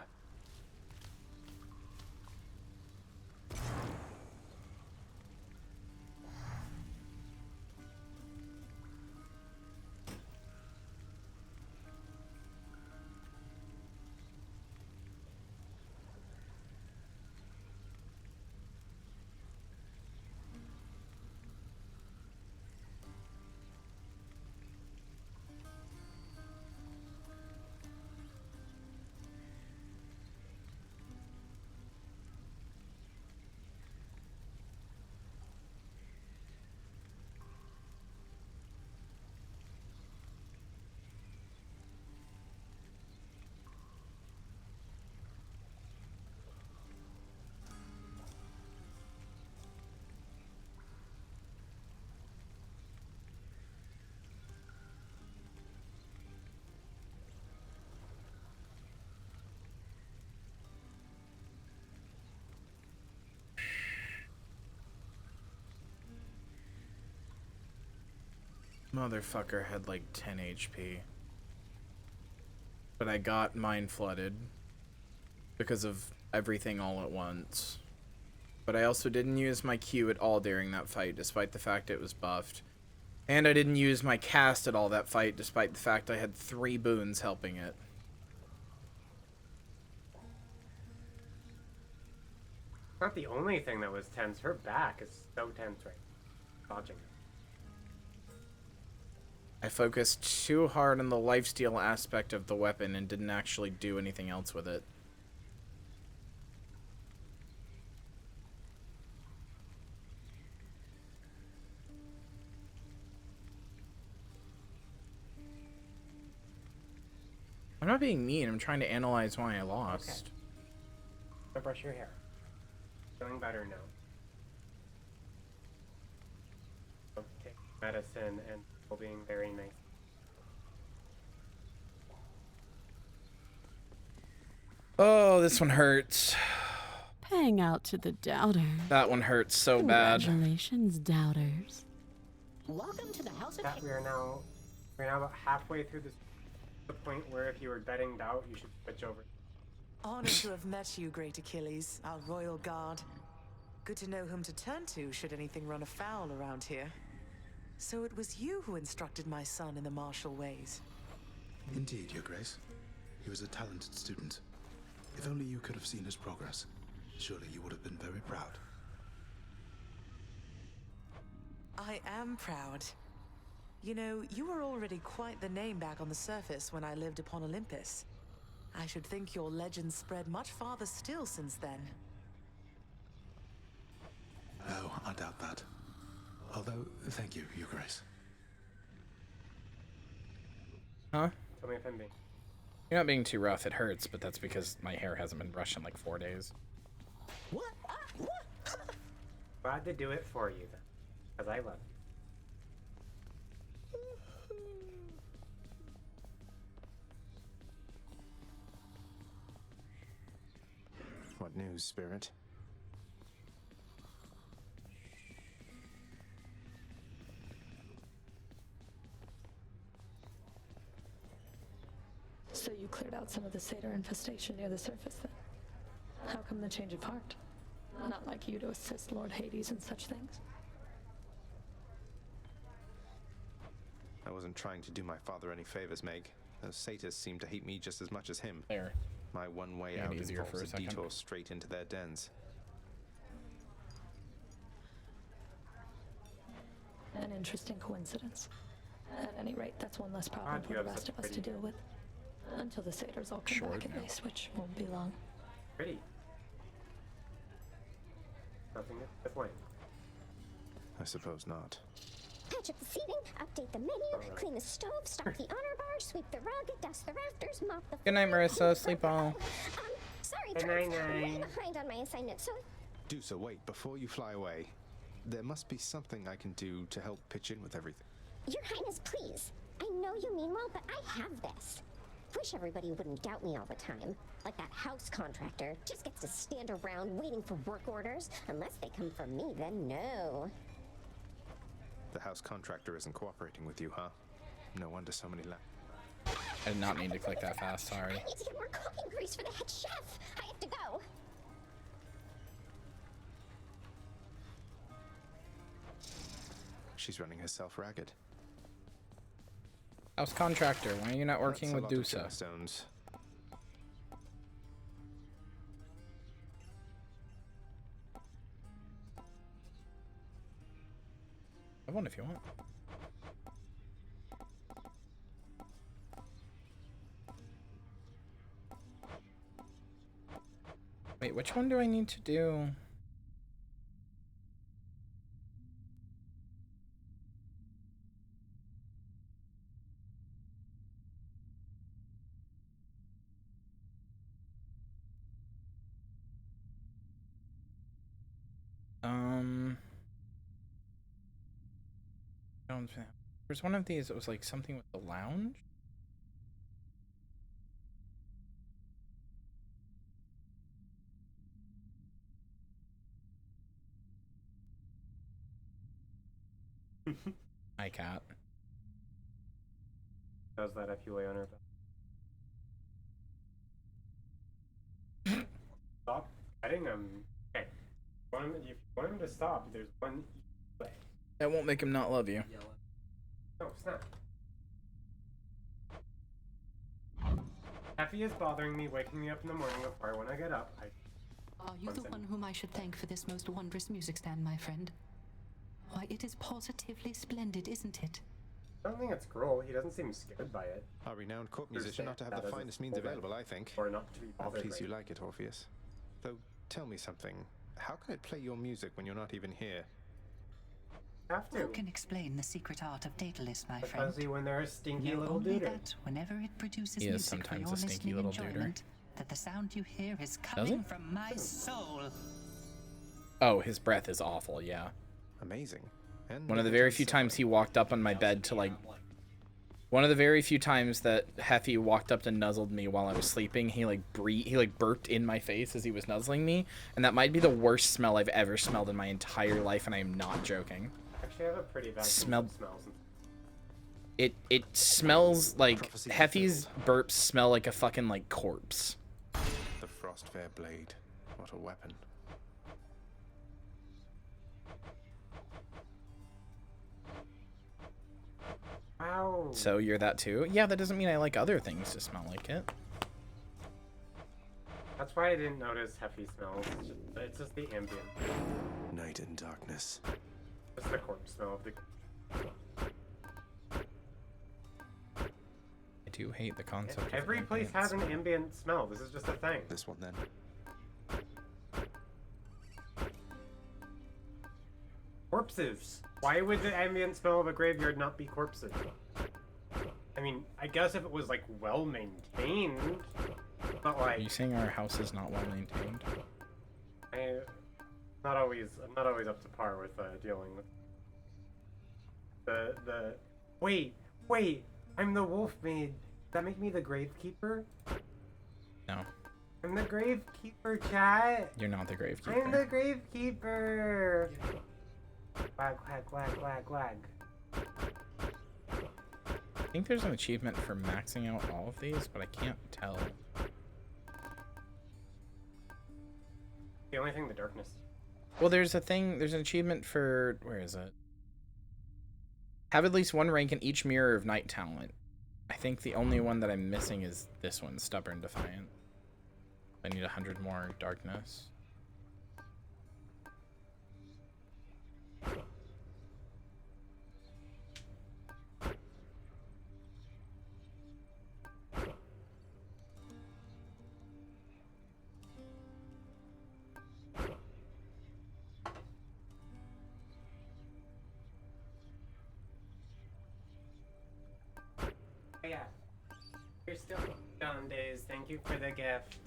Motherfucker had like 10 HP. But I got mind flooded because of everything all at once. But I also didn't use my Q at all during that fight, despite the fact it was buffed. And I didn't use my cast at all that fight, despite the fact I had 3 boons helping it. Not the only thing that was tense. Her back is so tense right now. Dodging it. I focused too hard on the lifesteal aspect of the weapon and didn't actually do anything else with it. I'm not being mean, I'm trying to analyze why I lost. Okay. Brush your hair. Feeling better now. Take medicine and being very nice. Oh, this one hurts. Paying out to the doubters. That one hurts so bad. Congratulations, doubters. Welcome to the House of We're now about halfway through the point where if you were betting doubt, you should switch over. Honored to have met you, great Achilles, our royal guard. Good to know whom to turn to should anything run afoul around here. So it was you who instructed my son in the martial ways. Indeed, Your Grace. He was a talented student. If only you could have seen his progress, surely you would have been very proud. I am proud. You know, you were already quite the name back on the surface when I lived upon Olympus. I should think your legend spread much farther still since then. Oh, I doubt that. Although, thank you, Your Grace. Huh? Tell me if I'm being... You're not being too rough, it hurts, but that's because my hair hasn't been brushed in like 4 days. What? Glad to do it for you then, because I love you. What news, Spirit? So you cleared out some of the satyr infestation near the surface then? How come the change of heart? Not like you to assist Lord Hades in such things. I wasn't trying to do my father any favors, Meg. Those satyrs seem to hate me just as much as him. There. My one way Made out it easier for a involves a second. detour straight into their dens. An interesting coincidence. At any rate, that's one less problem God, for you the have rest such of us to deal with. Until the satyrs all come back at least, which won't be long. Pretty. Nothing to blame. I suppose not. Patch up the seating, update the menu, clean the stove, stock the honor bar, sweep the rug, dust the rafters, mop the floor. Good night, Marissa. Sleep well. Sorry, Good Turds, night, I'm really night. behind on my assignment, so Do so. Wait, before you fly away, there must be something I can do to help pitch in with everything. Your Highness, please. I know you mean well, but I have this. Wish everybody wouldn't doubt me all the time. Like that house contractor. Just gets to stand around waiting for work orders. Unless they come from me, then no. The house contractor isn't cooperating with you, huh? No wonder so many I did not mean to click that fast, sorry. I need to get more cooking grease for the head chef. I have to go. She's running herself ragged. House contractor, why are you not working with Dusa? Stones. Have one if you want. Wait, which one do I need to do? There's one of these that was like something with the lounge. Hi, cat. Does that if you lay on her back? Stop petting him. Okay. If you want him to stop, there's one way. That won't make him not love you. No, it's not. Effie is bothering me, waking me up in the morning before when I get up. Are you the one whom I should thank for this most wondrous music stand, my friend? Why, it is positively splendid, isn't it? I don't think it's cruel. He doesn't seem scared by it. A renowned court musician ought to have the finest means available, I think. Or not to be I'm bothered. pleased you like it, Orpheus. Though, tell me something. How can it play your music when you're not even here? Have to. Who can explain the secret art of Daedalus, my friend? Especially when they're a stinky Know little only dude. that whenever it produces He is music for sometimes your a stinky listening little enjoyment, that the sound you hear is Does coming it? from my soul. Oh, his breath is awful, yeah. Amazing. And One of the very few times he walked up on my bed to like... One of the very few times that Heffy walked up to nuzzled me while I was sleeping, he burped in my face as he was nuzzling me, and that might be the worst smell I've ever smelled in my entire life, and I am not joking. Actually, I have a pretty bad Smell. smells. It smells like Heffy's burps smell like a fucking like corpse. The Frostfair blade. What a weapon. Wow. So you're that too? Yeah, that doesn't mean I like other things to smell like it. That's why I didn't notice Heffy smells. It's just the ambient. Night and darkness. It's the corpse smell of the... I do hate the concept of Every place ambience. has an ambient smell. This is just a thing. This one then. Corpses. Why would the ambient smell of a graveyard not be corpses? I mean, I guess if it was like well maintained, but like Are you saying our house is not well maintained? I'm not always up to par with dealing with the. Wait, I'm the wolf maid. Does that make me the gravekeeper? No. I'm the gravekeeper, chat. You're not the gravekeeper. I'm the gravekeeper. Wag, wag, wag, wag, wag. I think there's an achievement for maxing out all of these, but I can't tell. The only thing, the darkness. Well, there's an achievement for, where is it? Have at least one rank in each mirror of night talent. I think the only one that I'm missing is this one, Stubborn Defiant. I need 100 more darkness. Oh yeah. You're still down days. Thank you for the gift.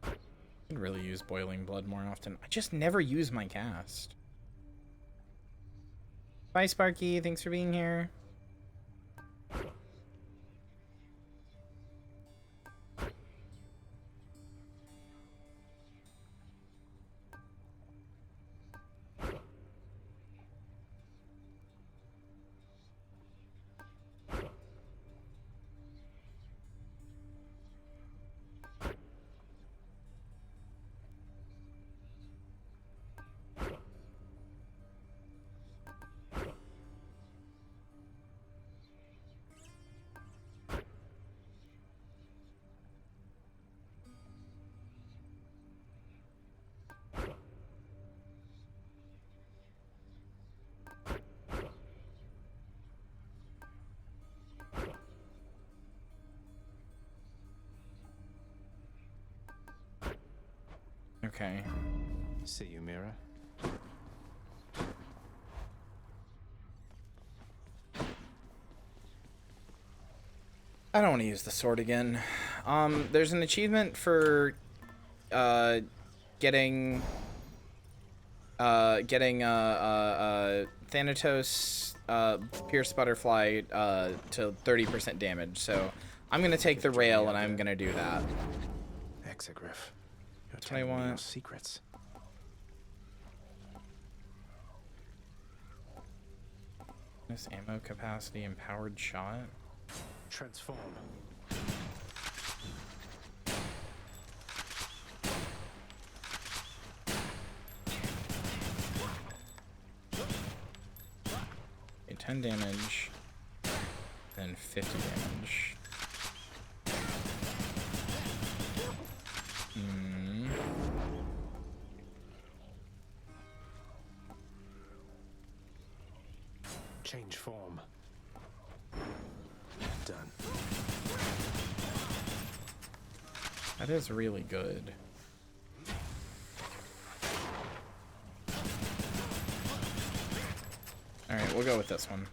I could really use boiling blood more often. I just never use my cast. Bye, Sparky. Thanks for being here. Okay. See you, Mira. I don't want to use the sword again. There's an achievement for getting Thanatos Pierce Butterfly to 30% damage. So I'm gonna take the rail and I'm gonna do that. Exegriff, you're Tell you telling me your what. secrets. This ammo capacity empowered shot. Transform. Okay, 10 damage, then 50 damage. Change form. Done. That is really good. Alright, we'll go with this one.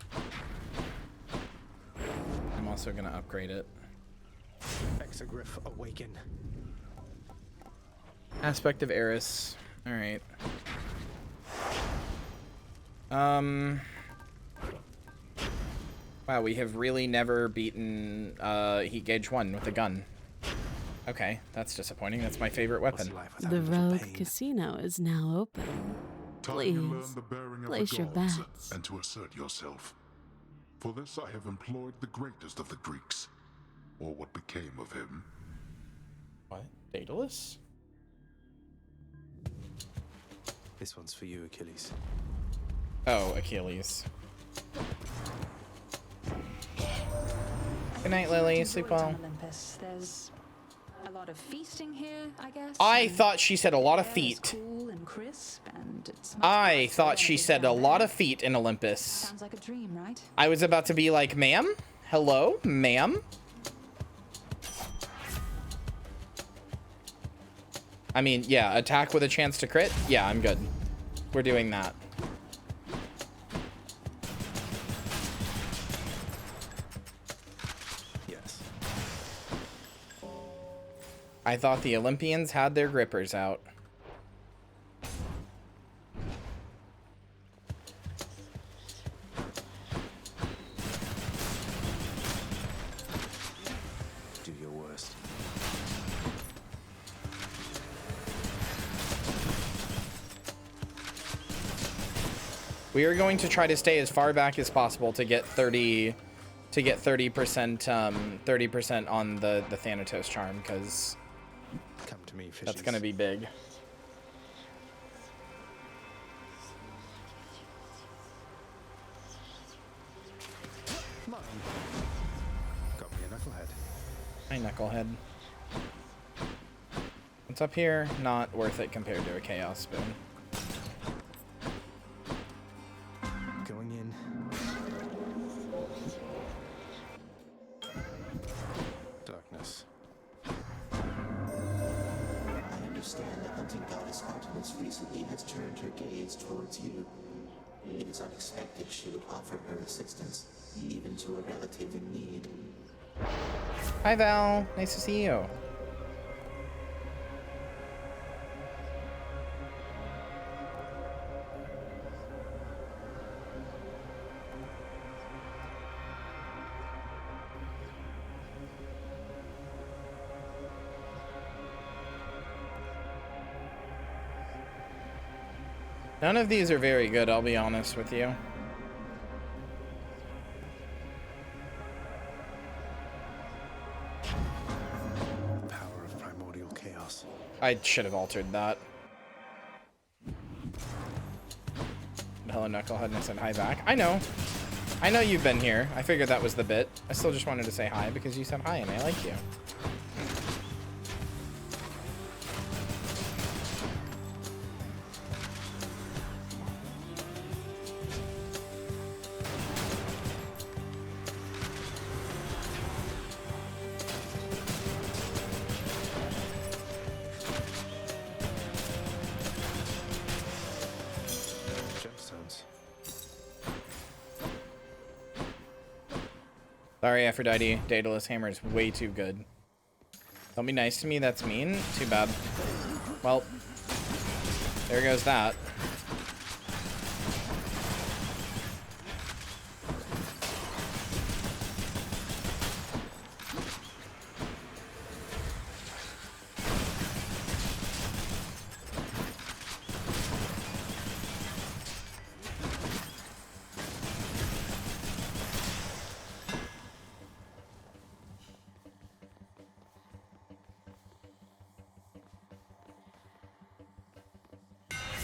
I'm also gonna upgrade it. Exegriff awaken. Aspect of Eris. Alright. Wow, we have really never beaten Heat Gauge 1 with a gun. Okay, that's disappointing. That's my favorite weapon. The Rogue Casino is now open. Time you learn Please, the bearing of place the your gods bets. and to assert yourself. For this I have employed the greatest of the Greeks, or what became of him. What? Daedalus? This one's for you, Achilles. Oh, Achilles. Good night, Lily. Sleep well. Olympus. There's a lot of feasting here, I guess. I thought she said a lot of feet. Cool and crisp, and it's I thought she said a lot of feet in Olympus. sounds like a dream, right? I was about to be like, ma'am? Hello, ma'am? I mean, yeah, attack with a chance to crit? Yeah, I'm good. We're doing that. Yes. I thought the Olympians had their grippers out. Do your worst. We are going to try to stay as far back as possible to get 30% 30% on the Thanatos charm, because Come to me, fishies. that's gonna be big. Mine. Got me a knucklehead. Hi, knucklehead. What's up here? Not worth it compared to a chaos spoon. Going in. Enchanting goddess Artemis recently has turned her gaze towards you. It is unexpected she would offer her assistance, even to a relative in need. Hi Val, nice to see you. None of these are very good, I'll be honest with you. Power of primordial chaos. I should have altered that. Hello, Knucklehead, and I said hi back. I know you've been here. I figured that was the bit. I still just wanted to say hi because you said hi and I like you. Sorry, Aphrodite. Daedalus Hammer is way too good. Don't be nice to me, that's mean. Too bad. Well, there goes that.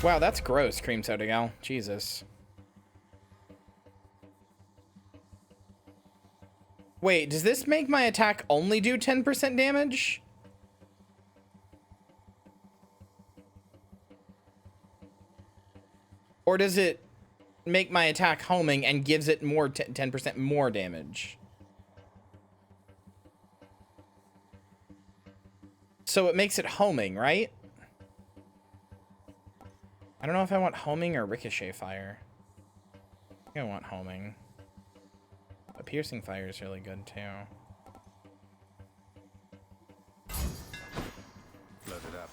Wow, that's gross, Cream Soda Gal. Jesus. Wait, does this make my attack only do 10% damage? Or does it make my attack homing and gives it more 10% more damage? So it makes it homing, right? I don't know if I want homing or ricochet fire. I think I want homing. But piercing fire is really good too. Load it up.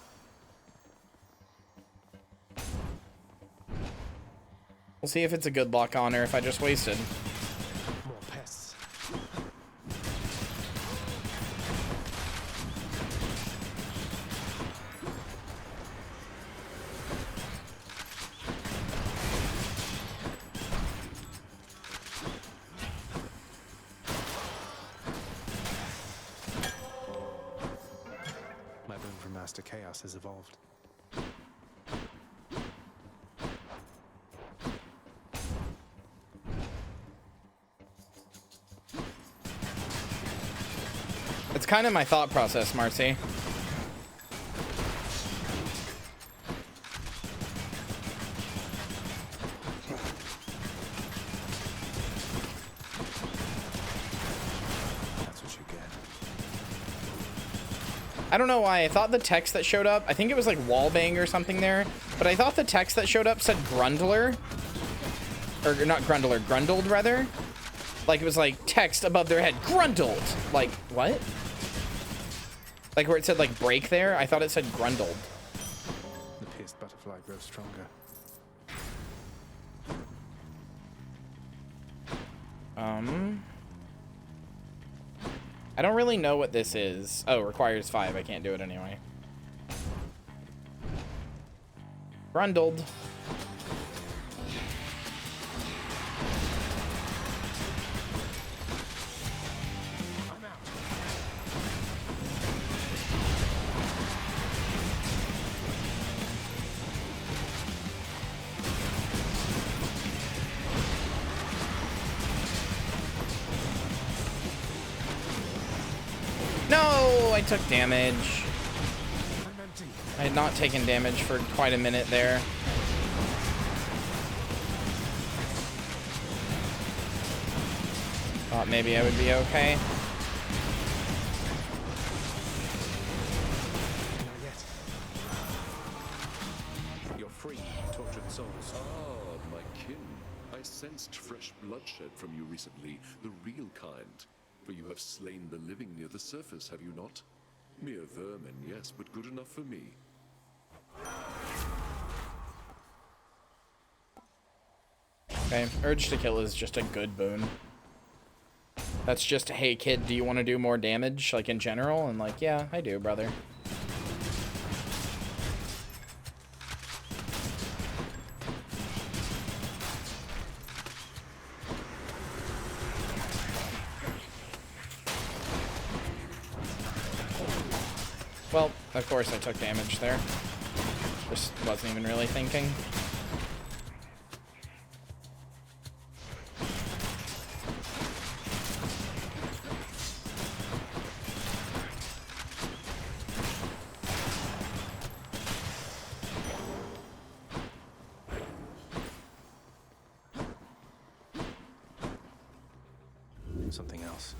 We'll see if it's a good lock on or if I just wasted. More pests. Master Chaos has evolved. It's kind of my thought process, Marcy. I don't know why. I thought the text that showed up, I think it was like wallbang or something there, but I thought the text that showed up said Grundler. Or not Grundler, Grundled rather. Like it was like text above their head, Grundled. Like, what? Like where it said like break there, I thought it said Grundled. The pierced butterfly grows stronger. I don't really know what this is. Oh, requires 5. I can't do it anyway. Grundled. No, I took damage. I had not taken damage for quite a minute there. Thought maybe I would be okay. fresh bloodshed from you recently, the real kind. For you have slain the living near the surface, have you not? Mere vermin, yes, but good enough for me. Okay, urge to kill is just a good boon. That's just, hey kid, do you want to do more damage, like in general? And like, yeah, I do, brother. Well, of course I took damage there. Just wasn't even really thinking. Something else.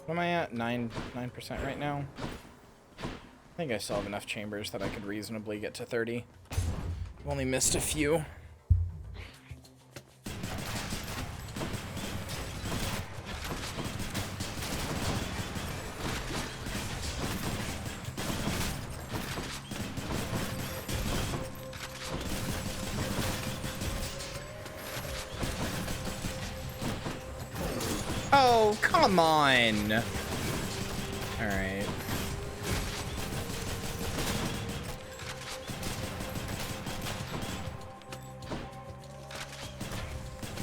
What am I at? 9% right now? I think I still have enough chambers that I could reasonably get to 30. I've only missed a few. Oh, come on. All right.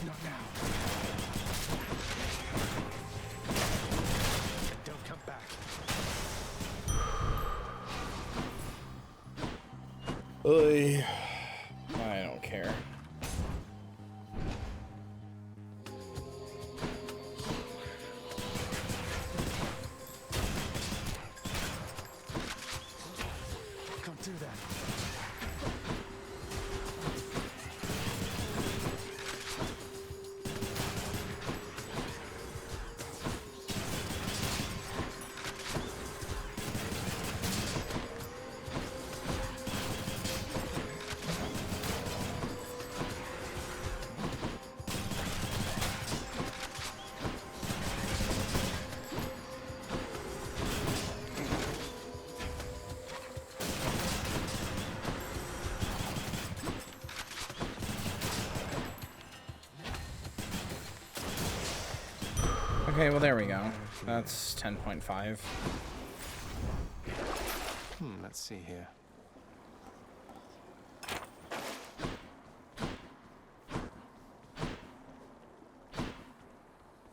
Not now. Don't come back. Oy. I don't care. Do that. Okay, well there we go. That's 10.5. Let's see here.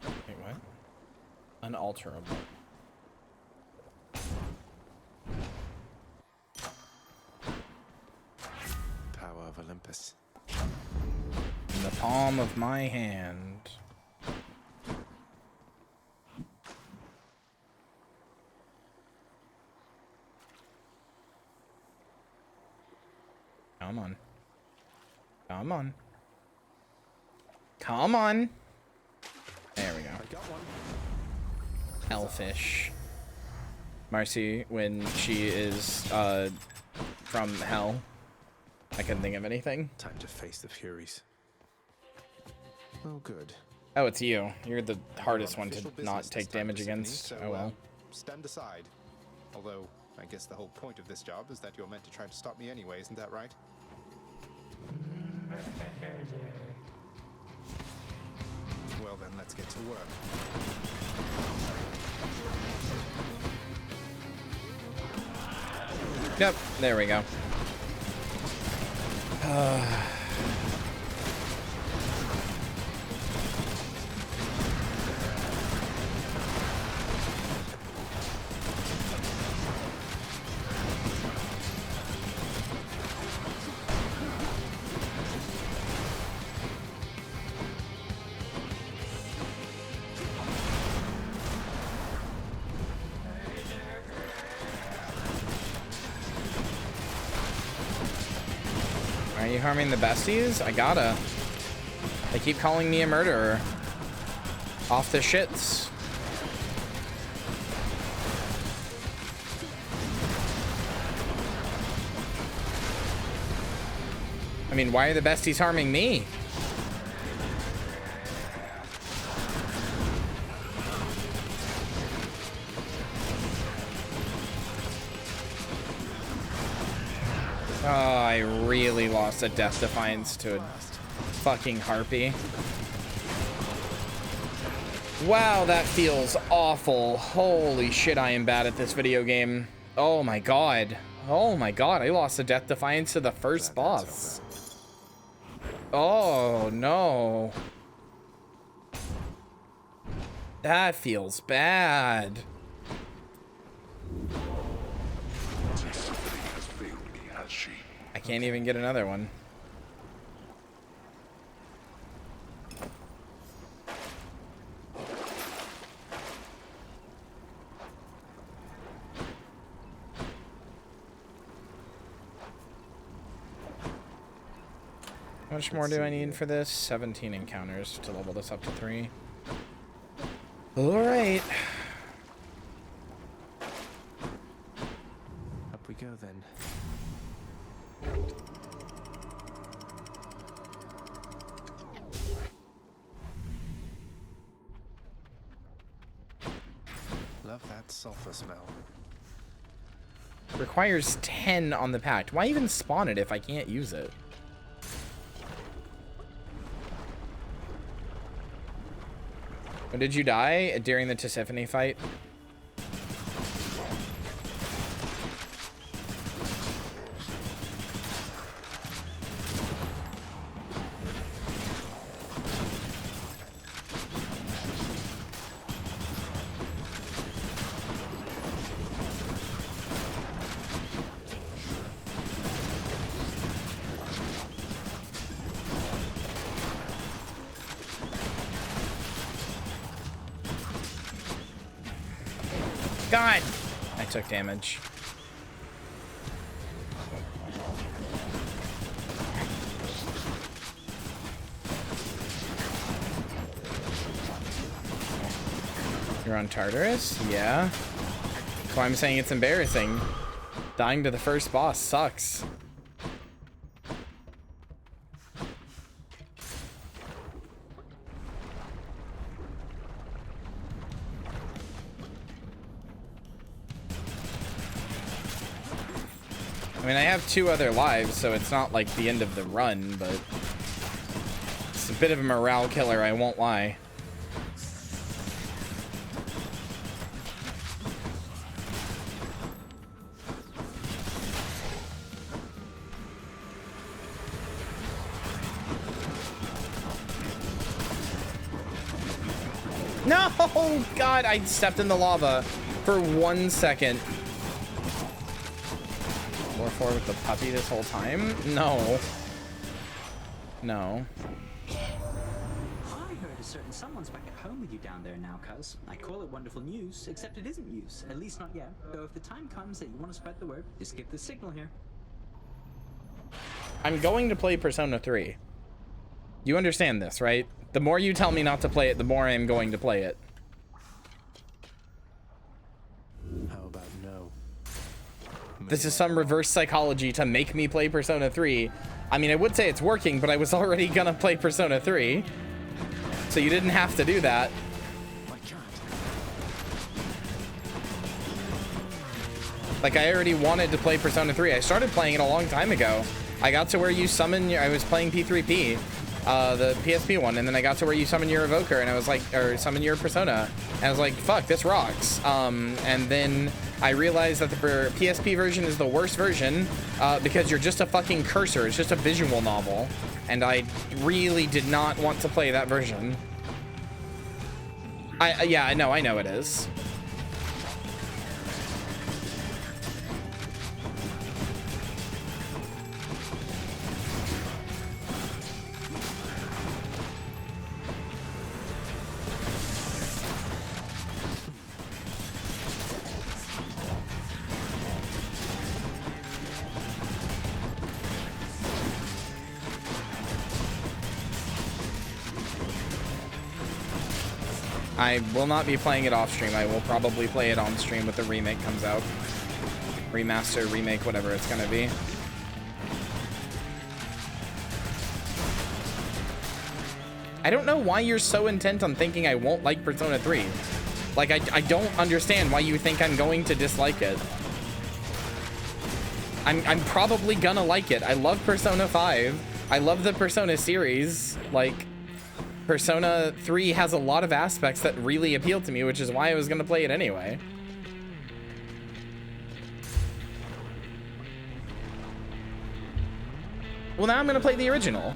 Wait, what? Unalterable. Power of Olympus. In the palm of my hand. Come on. Come on. Come on. There we go. I got one. Hellfish. Marcy, when she is from hell. I couldn't think of anything. Time to face the Furies. Oh, good. Oh, it's you. You're the hardest one to not take damage against. So, Oh well. Stand aside. Although, I guess the whole point of this job is that you're meant to try to stop me anyway, isn't that right? Well then, let's get to work. Yep, there we go. Are you harming the besties? I gotta. They keep calling me a murderer. Off the shits. I mean, why are the besties harming me? Oh, I really lost a Death Defiance to a fucking harpy. Wow, that feels awful. Holy shit, I am bad at this video game. Oh my god. Oh my god, I lost a Death Defiance to the first boss. Oh no. That feels bad. I can't even get another one. How much more do I need for this? 17 encounters to level this up to 3. All right. Up we go then. Love that sulfur smell. Requires 10 on the pact. Why even spawn it if I can't use it? When did you die? During the Tisiphone fight? God! I took damage. You're on Tartarus? Yeah. That's why I'm saying it's embarrassing. Dying to the first boss sucks. I mean, I have 2 other lives, so it's not like the end of the run, but it's a bit of a morale killer, I won't lie. No! God, I stepped in the lava for 1 second. 4-4 with the puppy this whole time? No. No. I heard a certain someone's back at home with you down there now, cuz. I call it wonderful news, except it isn't news. At least not yet. So if the time comes that you want to spread the word, just give the signal here. I'm going to play Persona 3. You understand this, right? The more you tell me not to play it, the more I am going to play it. How about no? This is some reverse psychology to make me play Persona 3. I mean, I would say it's working, but I was already gonna play Persona 3. So you didn't have to do that. Like, I already wanted to play Persona 3. I started playing it a long time ago. I got to where you summon, I was playing P3P, the PSP one, and then I got to where you summon your evoker, and I was like, or summon your persona, and I was like, fuck, this rocks. And then I realized that the PSP version is the worst version because you're just a fucking cursor. It's just a visual novel, and I really did not want to play that version. Yeah, I know it is. I will not be playing it off stream. I will probably play it on stream when the remake comes out. Remaster, remake, whatever it's gonna be. I don't know why you're so intent on thinking I won't like Persona 3. Like, I don't understand why you think I'm going to dislike it. I'm probably gonna like it. I love Persona 5. I love the Persona series. Like, Persona 3 has a lot of aspects that really appeal to me, which is why I was gonna play it anyway. Well, now I'm gonna play the original.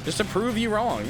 Just to prove you wrong.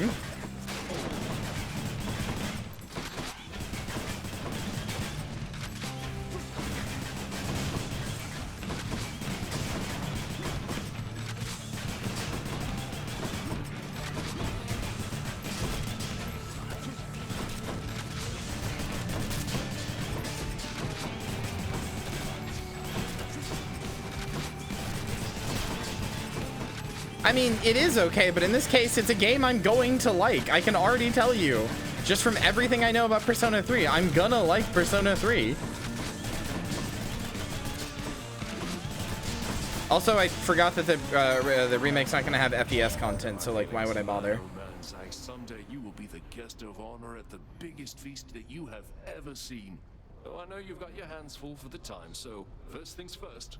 I mean, it is okay, but in this case, it's a game I'm going to like. I can already tell you, just from everything I know about Persona 3, I'm gonna like Persona 3. Also, I forgot that the remake's not gonna have FES content, so like, why would I bother? Someday you will be the guest of honor at the biggest feast that you have ever seen. Oh, I know you've got your hands full for the time, so first things first.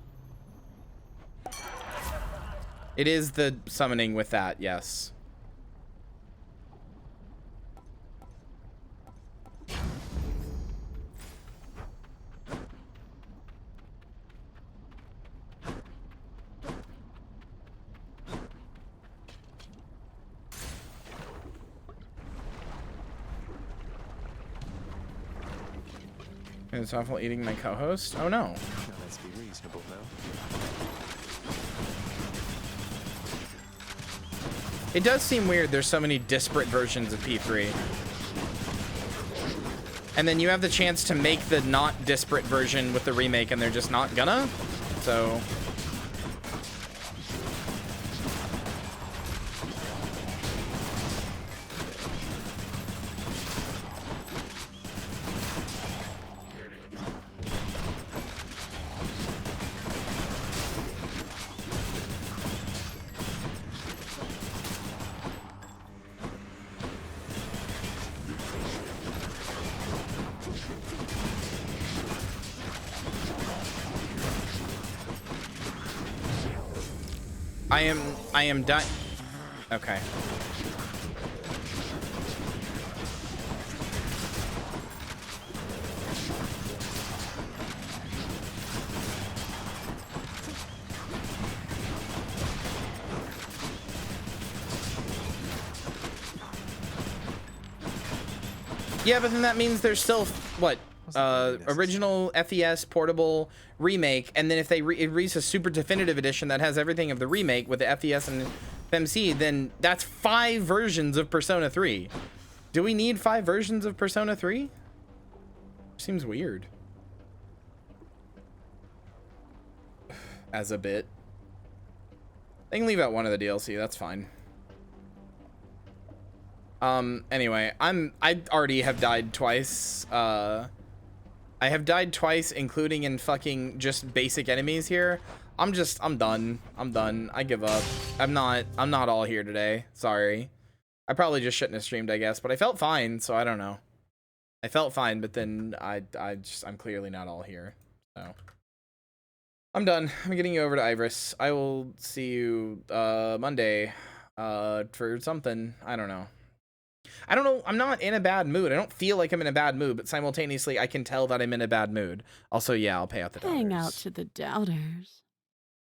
It is the summoning with that, yes. It's awful eating my co-host? Oh no. Now let's be reasonable now. It does seem weird there's so many disparate versions of P3. And then you have the chance to make the not disparate version with the remake and they're just not gonna. So I am done. Okay. Yeah, but then that means there's still what? Original FES portable remake, and then if they release a super definitive edition that has everything of the remake with the FES and FMC, then that's 5 versions of Persona 3. Do we need 5 versions of Persona 3? Seems weird. As a bit. They can leave out one of the DLC, that's fine. Anyway, I already have died twice. I have died twice, including in fucking just basic enemies here. I'm done. I'm done. I give up. I'm not all here today. Sorry. I probably just shouldn't have streamed, I guess, but I felt fine, so I don't know. I felt fine, but then I'm clearly not all here. So I'm done. I'm getting you over to Iris. I will see you Monday for something. I don't know. I'm not in a bad mood. I don't feel like I'm in a bad mood, but simultaneously I can tell that I'm in a bad mood. Also, yeah, I'll pay out the doubters. Hang out to the doubters.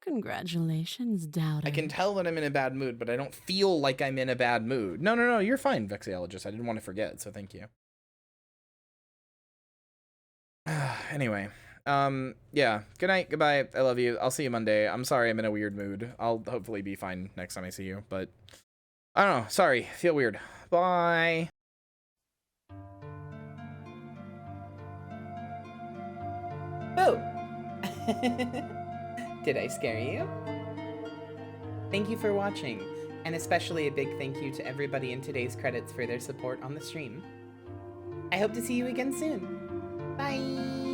Congratulations, doubters. I can tell that I'm in a bad mood, but I don't feel like I'm in a bad mood. No, you're fine, Vexillologist. I didn't want to forget, so thank you. Anyway, yeah. Good night, goodbye, I love you. I'll see you Monday. I'm sorry I'm in a weird mood. I'll hopefully be fine next time I see you, but I don't know. Sorry, feel weird. Bye. Boo! Did I scare you? Thank you for watching, and especially a big thank you to everybody in today's credits for their support on the stream. I hope to see you again soon. Bye!